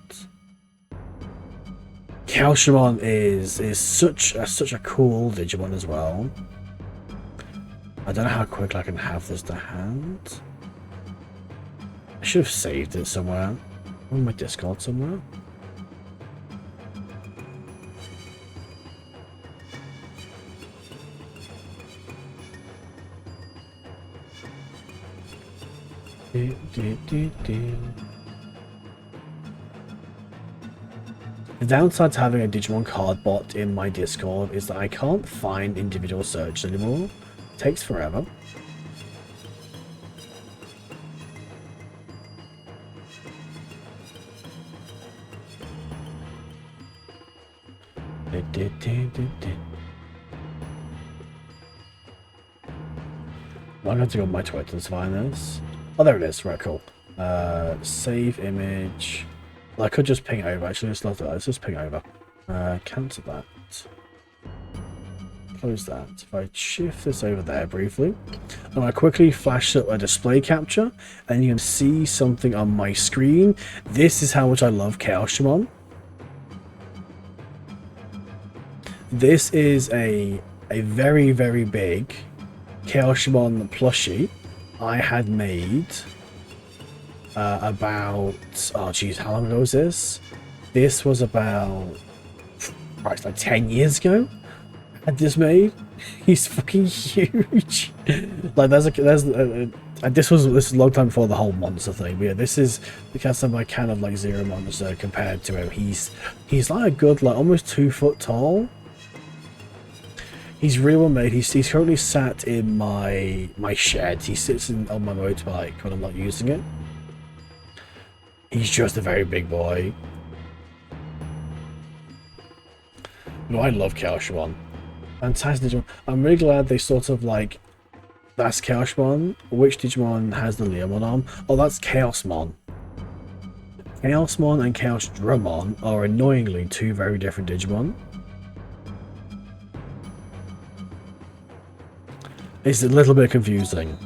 Chaosdramon is such a cool Digimon as well. I don't know how quickly I can have this to hand. I should have saved it somewhere. On my Discord somewhere. The downside to having a Digimon card bot in my Discord is that I can't find individual search anymore. It takes forever. I'm going to go on my Twitter to find this. Oh, there it is. Right, cool. Save image. Well, I could just ping over. Actually, let's just ping over. Cancel that. Close that. If I shift this over there briefly, and I quickly flash up a display capture, and you can see something on my screen. This is how much I love Chaos Shimon. This is a very, very big Chaos Shimon plushie I had made about, oh geez, how long ago was this? This was about, Christ, like 10 years ago. I had this made. He's fucking huge. Like this was a long time before the whole monster thing. But yeah, this is because of my kind of like Zero monster compared to him. He's like a good, like almost 2 foot tall. He's really well made. He's currently sat in my shed. He sits on my motorbike when I'm not using it. He's just a very big boy. No, I love Chaos Shimon. Fantastic Digimon. I'm really glad they sort of like, that's Chaos Shimon. Which Digimon has the Leomon arm? Oh, that's Chaosmon. Chaosmon and Chaos Drummon are annoyingly 2 very different Digimon. It's a little bit confusing.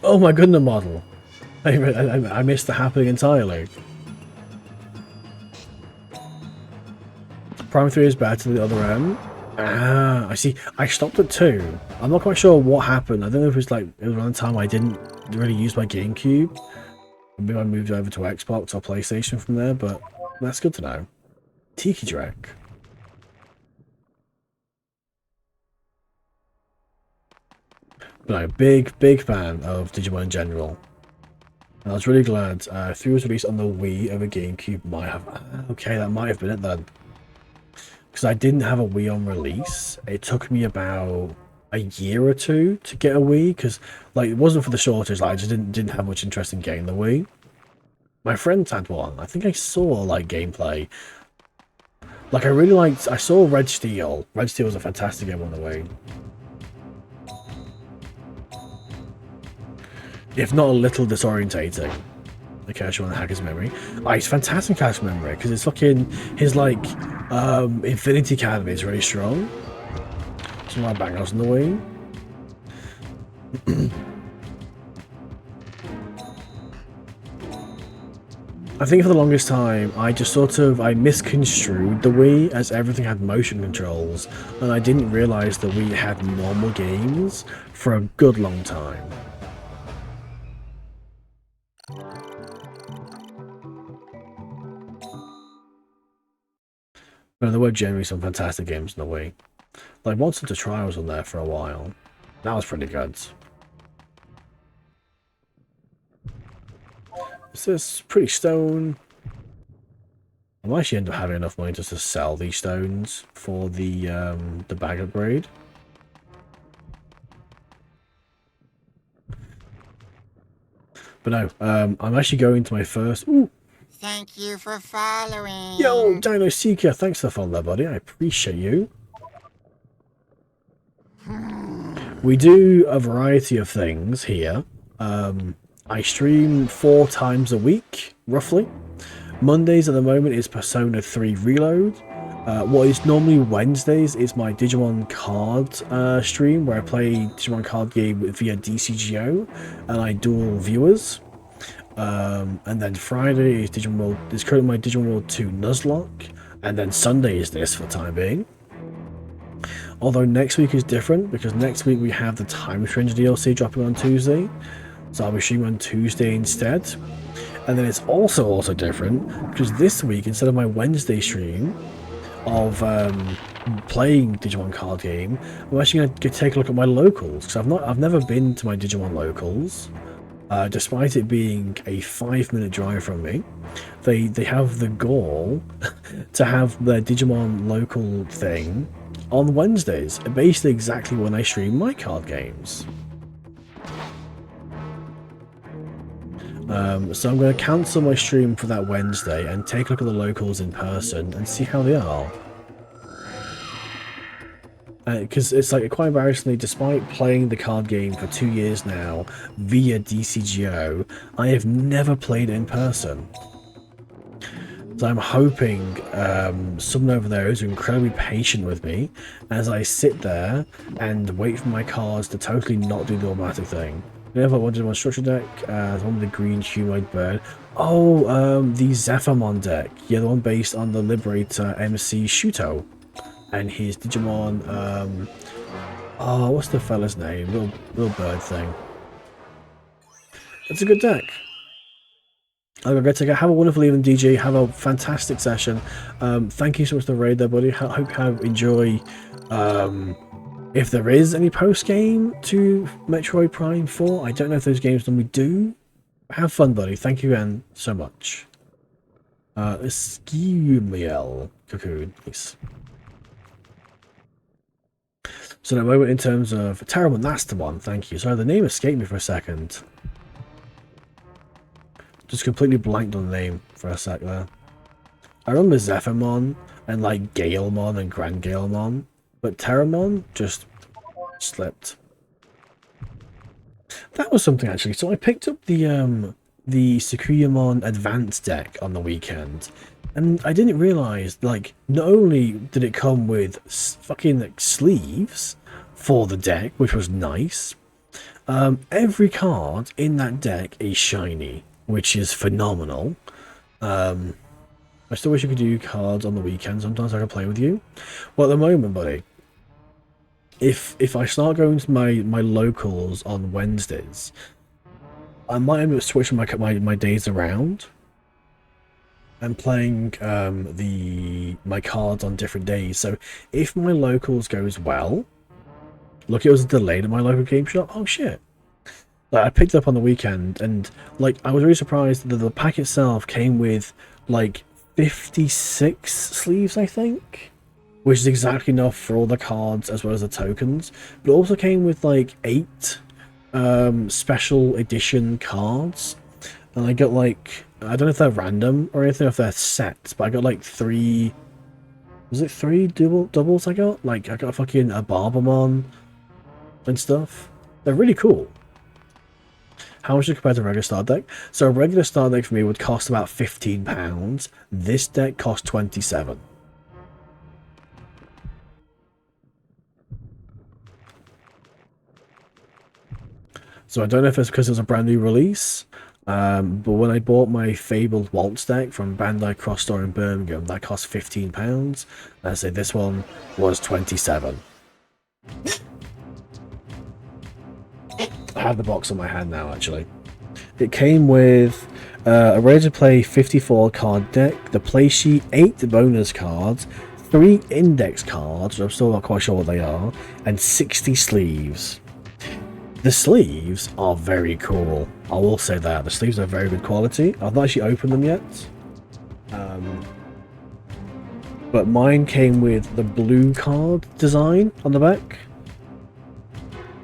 Oh my goodness, model. I missed the happening entirely. Prime 3 is better to the other end. Ah, I see. I stopped at 2. I'm not quite sure what happened. I don't know if it was like it was around the time I didn't really use my GameCube. Maybe I moved over to Xbox or PlayStation from there, but that's good to know. Tiki Drek. But no, big fan of Digimon in general. And I was really glad 3 was released on the Wii over GameCube. Might have, okay, that might have been it then. Because I didn't have a Wii on release. It took me about a year or 2 to get a Wii, because like it wasn't for the shortage. Like I just didn't have much interest in getting the Wii. My friends had one. I think I saw like gameplay. Like I saw Red Steel. Red Steel was a fantastic game on the Wii. If not a little disorientating. The Chaos Shimon Hacker's Memory. Oh, it's fantastic Hacker's Memory, because it's fucking his like Infinity Academy is really strong. Some of my bangers on the Wii. I think for the longest time, I just I misconstrued the Wii as everything had motion controls, and I didn't realise the Wii had normal games for a good long time. But there were generally some fantastic games in the Wii. Like Monster Hunter Tri was on there for a while. That was pretty good. Is this pretty stone? I might actually end up having enough money just to sell these stones for the bag upgrade. But no, I'm actually going to my first. Ooh. Thank you for following. Yo, Dino Seeker, thanks for the follow there, buddy. I appreciate you. We do a variety of things here. I stream 4 times a week, roughly. Mondays at the moment is Persona 3 Reload. What is normally Wednesdays is my Digimon card stream, where I play Digimon card game via DCGO, and I dual viewers. And then Friday is currently my Digimon World 2 Nuzlocke, and then Sunday is this for the time being. Although next week is different, because next week we have the Time Stranger DLC dropping on Tuesday, so I'll be streaming on Tuesday instead. And then it's also different, because this week, instead of my Wednesday stream of playing Digimon card game, I'm actually going to take a look at my locals, because I've never been to my Digimon locals. Despite it being a 5-minute drive from me, they have the goal to have their Digimon local thing on Wednesdays, basically exactly when I stream my card games. So I'm going to cancel my stream for that Wednesday and take a look at the locals in person and see how they are. Because it's like quite embarrassingly, despite playing the card game for 2 years now via DCGO, I have never played it in person. So I'm hoping someone over there is incredibly patient with me as I sit there and wait for my cards to totally not do the automatic thing. You know, if I wanted one structure deck, the one with the green humanoid bird. Oh, the Zephyrmon deck. Yeah, the one based on the Liberator MC Shuto. And his Digimon, oh, what's the fella's name? Little bird thing. It's a good deck. I'm going to go. Have a wonderful evening, DJ. Have a fantastic session. Thank you so much for the raid there, buddy. Hope you enjoy. If there is any post game to Metroid Prime 4, I don't know if those games normally do. Have fun, buddy. Thank you again so much. Skiumiel Cocoon, please. So now moment in terms of terrible, that's the one. Thank you. Sorry, the name escaped me for a second. Just completely blanked on the name for a sec there. I remember Zephyrmon and like Galemon and Grand Galemon, but Terramon just slipped. That was something actually. So I picked up the Sakuyamon Advanced deck on the weekend, and I didn't realize, like, not only did it come with fucking like sleeves for the deck, which was nice. Every card in that deck is shiny, which is phenomenal. I still wish you could do cards on the weekend. Sometimes I can play with you. Well, at the moment, buddy, if I start going to my locals on Wednesdays, I might end up switching my days around and playing my cards on different days. So if my locals goes well, look, it was delayed at my local game shop. Oh shit! Like, I picked it up on the weekend, and like I was really surprised that the pack itself came with like 56 sleeves, I think, which is exactly enough for all the cards as well as the tokens. But it also came with like 8 special edition cards, and I got like, I don't know if they're random or anything, if they're sets, but I got like 3. Was it 3 doubles? I got fucking a Barbermon and stuff. They're really cool. How much is it compared to a regular start deck? So a regular start deck for me would cost about £15. This deck costs 27. So I don't know if it's because it's a brand new release, but when I bought my Fabled Waltz deck from Bandai Cross Store in Birmingham, that cost £15. I say this one was 27. I have the box on my hand now, actually. It came with a ready-to-play 54 card deck, the play sheet, 8 bonus cards, 3 index cards, which I'm still not quite sure what they are, and 60 sleeves. The sleeves are very cool. I will say that. The sleeves are very good quality. I've not actually opened them yet. But mine came with the blue card design on the back,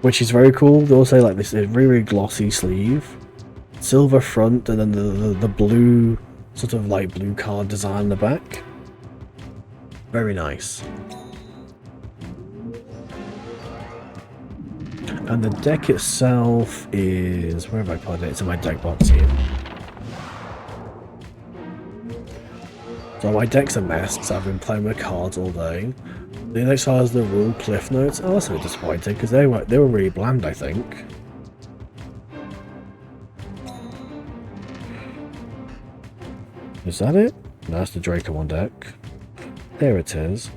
which is very cool. They also like this really, really glossy sleeve, silver front, and then the blue sort of like blue card design on the back. Very nice. And the deck itself is, where have I put it? It's in my deck box here. So my deck's a mess because I've been playing with cards all day. The next has the rule cliff notes. Oh, that's a bit disappointing because they were really bland, I think. Is that it? No, that's the Dracomon deck. There it is.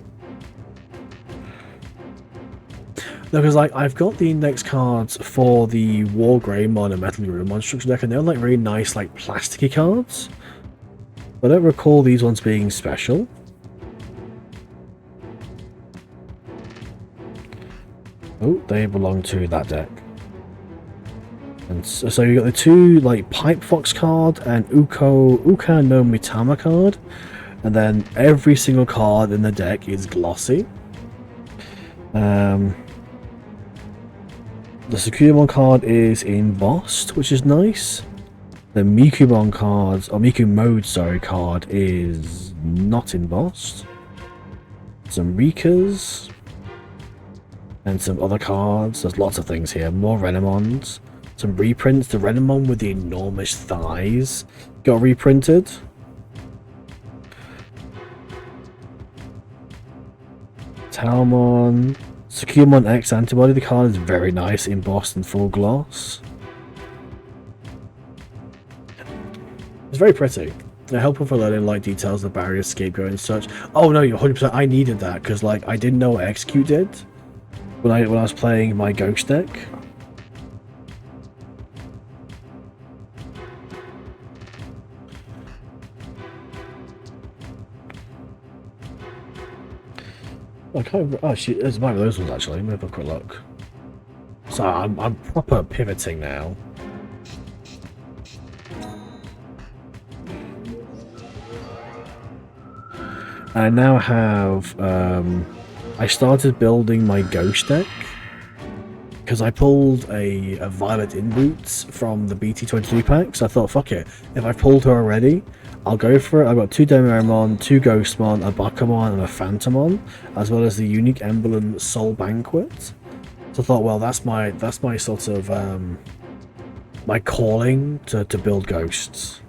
No, because like I've got the index cards for the War Greymon and Metal Greymon structure deck, and they're like really nice, like plasticky cards. But I don't recall these ones being special. Oh, they belong to that deck. And so you got the 2 like Pipe Fox card and Uka no Mitama card, and then every single card in the deck is glossy. The Sakuyamon card is embossed, which is nice. The Mikubon cards, or Miku mode, sorry, card is not embossed. Some Rikas. And some other cards. There's lots of things here. More Renamons. Some reprints. The Renamon with the enormous thighs got reprinted. Talmon. Sukumon X Antibody. The card is very nice, embossed and full gloss. It's very pretty. They're helpful for learning light details, the barrier, scapegoat and such. Oh no, you're 100%. I needed that because like I didn't know what Execute did when I was playing my Ghost deck. I can't. Oh, it's one of those ones actually. Let me have a quick look. So I'm proper pivoting now. I now have. I started building my Ghost deck because I pulled a Violet in Boots from the BT22 pack. So I thought, fuck it. If I pulled her already, I'll go for it. I've got 2 Demoramon, 2 Ghostmon, a Bakamon, and a Phantomon, as well as the unique emblem Soul Banquet. So I thought, well, that's my sort of my calling to build ghosts.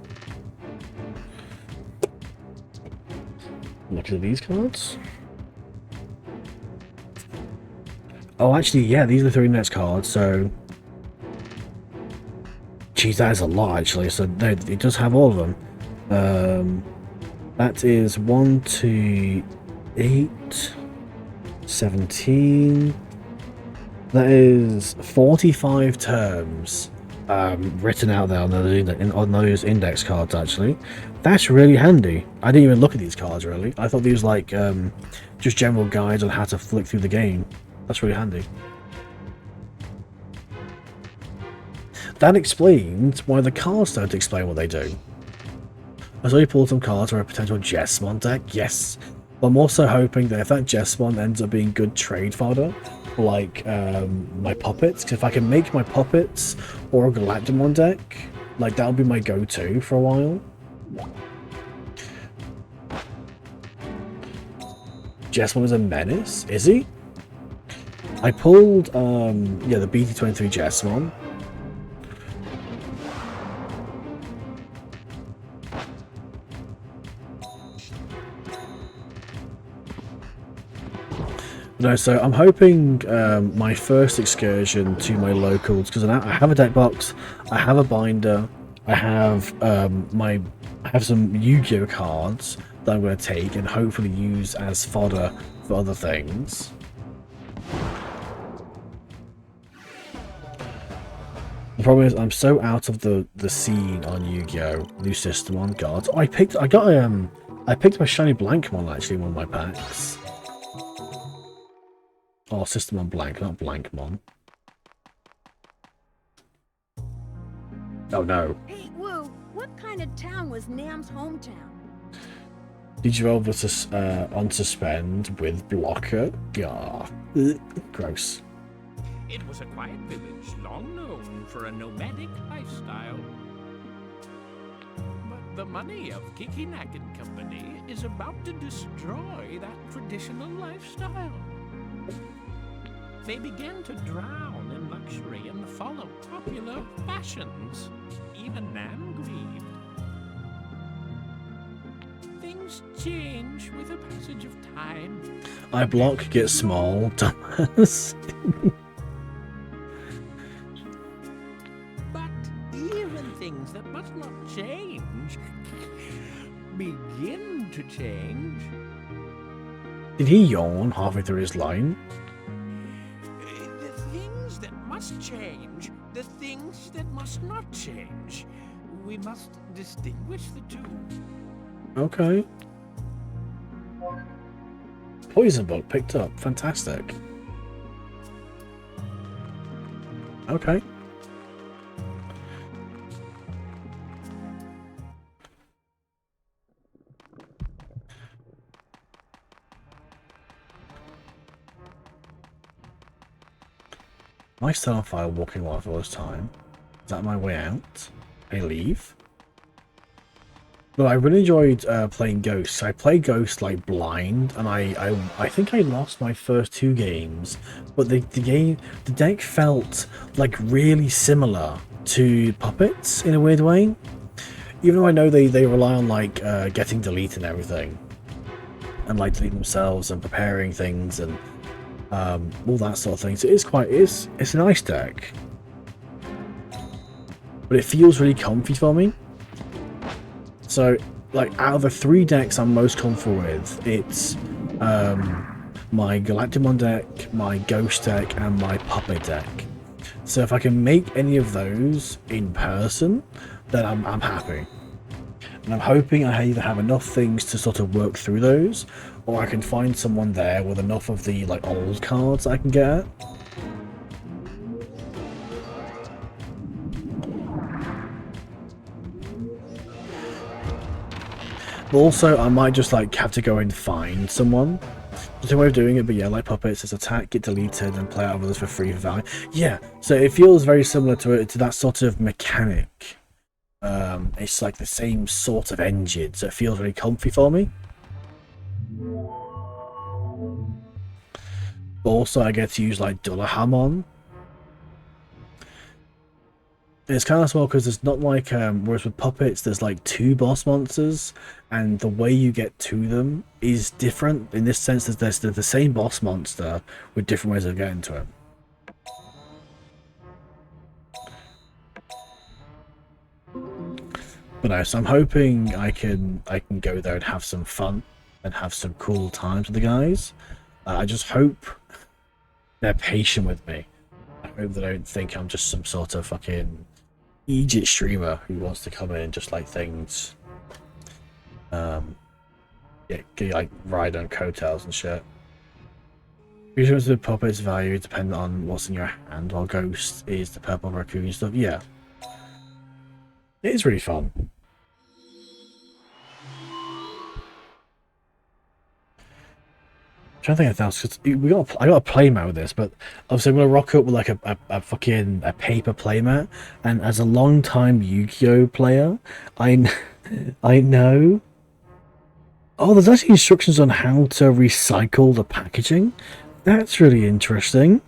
Look at these cards. Oh, actually, yeah, these are the 3 next cards. So, geez, that is a lot actually. So no, it does have all of them. That is 1, 2, 8, 17. That is 45 terms written out there on those index cards. Actually, that's really handy. I didn't even look at these cards really. I thought these were like just general guides on how to flick through the game. That's really handy. That explains why the cards don't explain what they do. I saw you pulled some cards for a potential Jessmon deck, yes. But I'm also hoping that if that Jessmon ends up being good trade fodder, like my puppets, because if I can make my puppets or a Galactimon deck, like that'll be my go-to for a while. Jessmon is a menace, is he? I pulled yeah, the BT23 Jessmon. No, so I'm hoping my first excursion to my locals, because I have a deck box, I have a binder, I have I have some Yu-Gi-Oh cards that I'm going to take and hopefully use as fodder for other things. The problem is I'm so out of the scene on Yu-Gi-Oh! New system on cards. Oh, I picked my shiny Blankmon actually in one of my packs. Oh, system on blank, not Blankmon. Oh no. Hey, Woo, what kind of town was Nam's hometown? Did you roll this on suspend with blocker? Yeah. Gross. It was a quiet village, long known for a nomadic lifestyle. But the money of Kikinak and Company is about to destroy that traditional lifestyle. They began to drown in luxury and follow popular fashions. Even Nam grieved. Things change with the passage of time. I block, get small, dumbass. But even things that must not change begin to change. Did he yawn halfway through his line? The things that must change, the things that must not change. We must distinguish the two. Okay. Poison book picked up. Fantastic. Okay. Am I still on fire walking while for this time? Is that my way out? I leave. But I really enjoyed playing Ghosts. I played Ghosts like blind, and I think I lost my first 2 games, but the deck felt like really similar to Puppets in a weird way. Even though I know they rely on like getting deleted and everything, and like deleting themselves and preparing things and all that sort of thing. So it's a nice deck, but it feels really comfy for me. So, like, out of the 3 decks I'm most comfortable with, it's my Galactimon deck, my Ghost deck, and my Puppet deck. So if I can make any of those in person, then I'm happy. And I'm hoping I either have enough things to sort of work through those, or I can find someone there with enough of the, like, old cards I can get at. But also, I might just like have to go and find someone. There's a way of doing it, but yeah, like Puppets, it's attack, get deleted, and play out of others for free for value. Yeah, so it feels very similar to that sort of mechanic. It's like the same sort of engine, so it feels really comfy for me. But also, I get to use like Dullahamon. It's kind of small because it's not like whereas with Puppets there's like 2 boss monsters, and the way you get to them is different. In this sense, there's the same boss monster with different ways of getting to it. But no, so I'm hoping I can go there and have some fun and have some cool times with the guys. I just hope they're patient with me. I hope they don't think I'm just some sort of fucking Egypt streamer who wants to come in and just like things, get like ride on coattails and shit. Usually the Puppet's value dependent on what's in your hand, while Ghost is the purple raccoon stuff. Yeah, it is really fun. I'm trying to think of else, because I got a playmat with this, but obviously I'm gonna rock up with like a fucking paper playmat, and as a long time Yu-Gi-Oh player, I know. Oh, there's actually instructions on how to recycle the packaging. That's really interesting.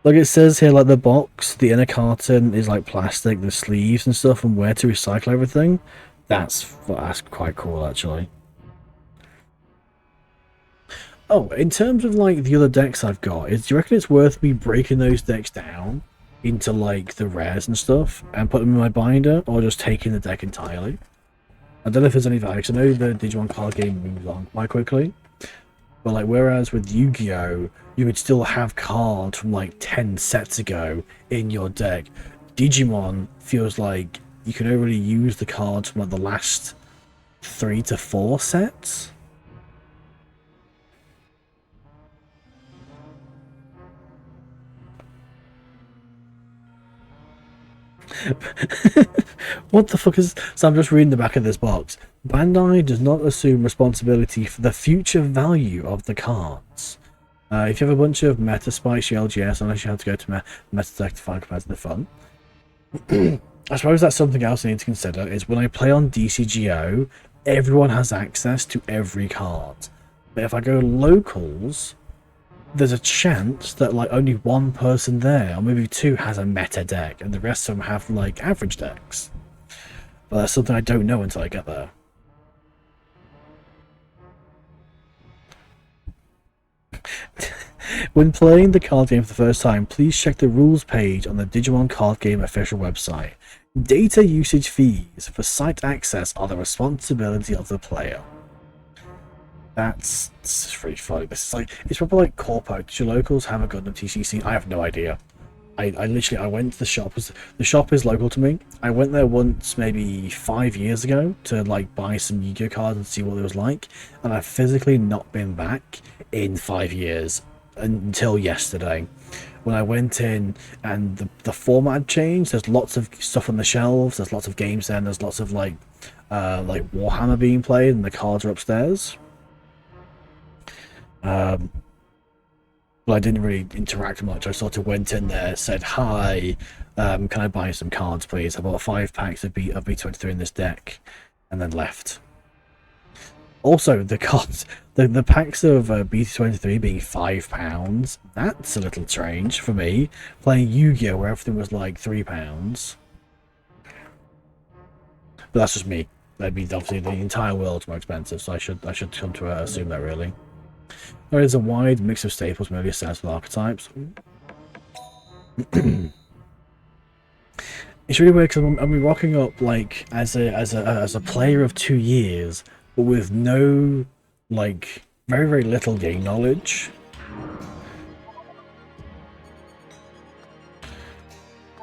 Like it says here, like the box, the inner carton is like plastic, the sleeves and stuff, and where to recycle everything. That's quite cool, actually. Oh, in terms of like the other decks I've got, do you reckon it's worth me breaking those decks down into like the rares and stuff and put them in my binder, or just taking the deck entirely? I don't know if there's any value, because I know the Digimon card game moves on quite quickly. But like, whereas with Yu-Gi-Oh, you would still have cards from like 10 sets ago in your deck. Digimon feels like you can only really use the cards from like the last 3 to 4 sets. What the fuck is... So I'm just reading the back of this box. Bandai does not assume responsibility for the future value of the cards. If you have a bunch of meta spikes, your LGS, unless you have to go to Metatech to find competitive fun. I suppose that's something else I need to consider, is when I play on DCGO, everyone has access to every card. But if I go locals, there's a chance that like only one person there, or maybe 2, has a meta deck, and the rest of them have like average decks. But that's something I don't know until I get there. When playing the card game for the first time, please check the rules page on the Digimon card game official website. Data usage fees for site access are the responsibility of the player. That's really funny. This is like, it's probably like Corpo. Do your locals have a Gundam TCC? I have no idea. I went to the shop. The shop is local to me. I went there once, maybe 5 years ago, to like buy some Yu-Gi-Oh cards and see what it was like, and I've physically not been back in 5 years until yesterday, when I went in and the format changed. There's lots of stuff on the shelves. There's lots of games there, and there's lots of like Warhammer being played, and the cards are upstairs. but I didn't really interact much. I sort of went in there, said hi, can I buy some cards please? I bought 5 packs of B23 in this deck, and then left. Also, the cards, the packs of B23 being £5, that's a little strange for me. Playing Yu-Gi-Oh! Where everything was like £3. But that's just me. That'd be obviously the entire world's more expensive, so I should come to assume that really. There is a wide mix of staples, mainly sets with archetypes. It's really weird because I'm rocking up like as a player of 2 years, but with no like very little game knowledge.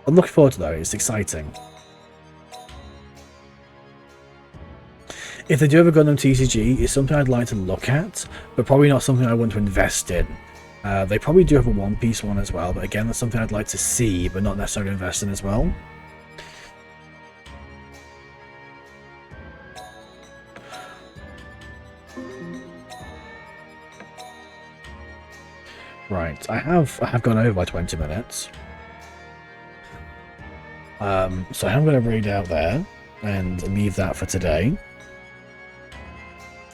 I'm looking forward to that. It's exciting. If they do have a Gundam TCG, it's something I'd like to look at, but probably not something I want to invest in. They probably do have a One Piece one as well, but again, that's something I'd like to see, but not necessarily invest in as well. Right, I have gone over by 20 minutes. So I'm going to read out there and leave that for today.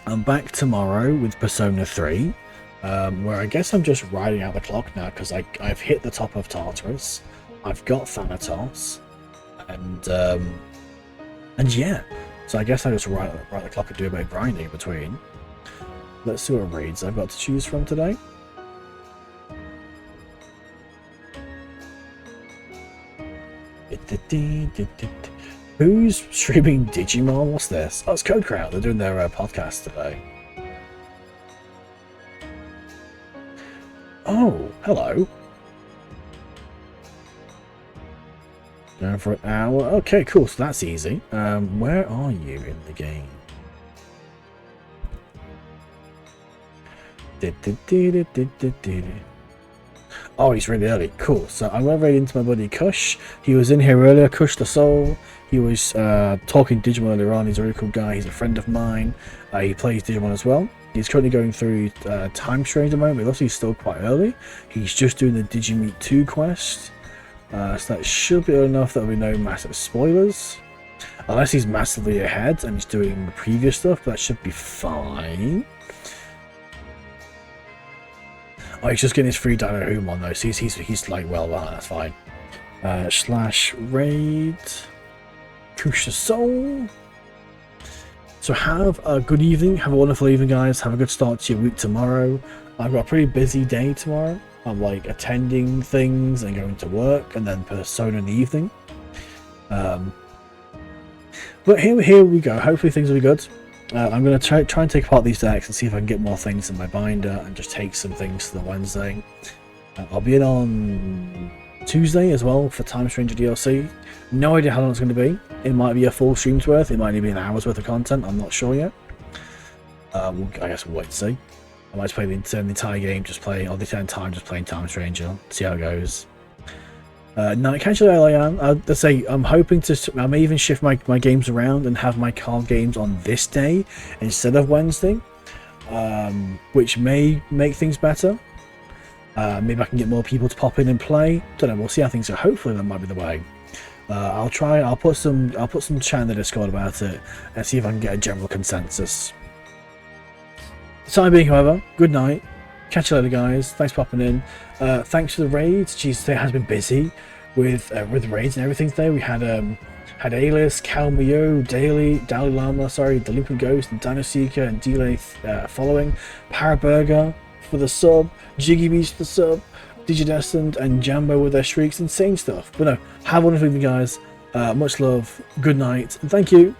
I'm back tomorrow with Persona 3, where I guess I'm just riding out the clock now because I've hit the top of Tartarus, I've got Thanatos, and yeah, so I guess I just ride the clock and do a bit of grinding in between. Let's see what raids I've got to choose from today. Who's streaming Digimon? What's this? Oh, it's Code Crowd. They're doing their podcast today. Oh, hello. Going for an hour. Okay, cool. So that's easy. Where are you in the game? Oh, he's really early. Cool. So I'm going right into my buddy Kush. He was in here earlier. Kush the Soul. He was talking Digimon earlier on. He's a really cool guy. He's a friend of mine. He plays Digimon as well. He's currently going through Time Strange at the moment, but also he's still quite early. He's just doing the Digimeet 2 quest. So that should be enough. There'll be no massive spoilers. Unless he's massively ahead and he's doing the previous stuff, but that should be fine. Oh, he's just getting his free Dino Humon though, so he's like well behind, that's fine. Slash raid Kush the Soul. So have a good evening, have a wonderful evening guys, have a good start to your week tomorrow. I've got a pretty busy day tomorrow. I'm like attending things and going to work and then Persona in the evening. But here we go, hopefully things will be good. I'm going to try and take apart these decks and see if I can get more things in my binder and just take some things to the Wednesday. I'll be in on Tuesday as well for Time Stranger DLC. No idea how long it's going to be. It might be a full stream's worth, it might only be an hour's worth of content, I'm not sure yet. I guess we'll wait and see. I might play the entire game, just playing, or the entire time just playing Time Stranger, see how it goes. No, catch it early on. Let's say I'm hoping to. I may even shift my games around and have my card games on this day instead of Wednesday, which may make things better. Maybe I can get more people to pop in and play. Don't know. We'll see how things go. Hopefully that might be the way. I'll try. I'll put some chat in the Discord about it and see if I can get a general consensus. For the time being, however, good night. Catch you later, guys. Thanks for popping in. Thanks for the raids. Jeez, today has been busy with raids and everything today. We had Alias, Calmio, Dalai Lama, Delinquent Ghost, and Dino Seeker, and Delay following. Paraburger for the sub, Jiggy Beach for the sub, Digidestined, and Jambo with their streaks, insane stuff. But no, have a wonderful evening, guys. Much love, good night, and thank you.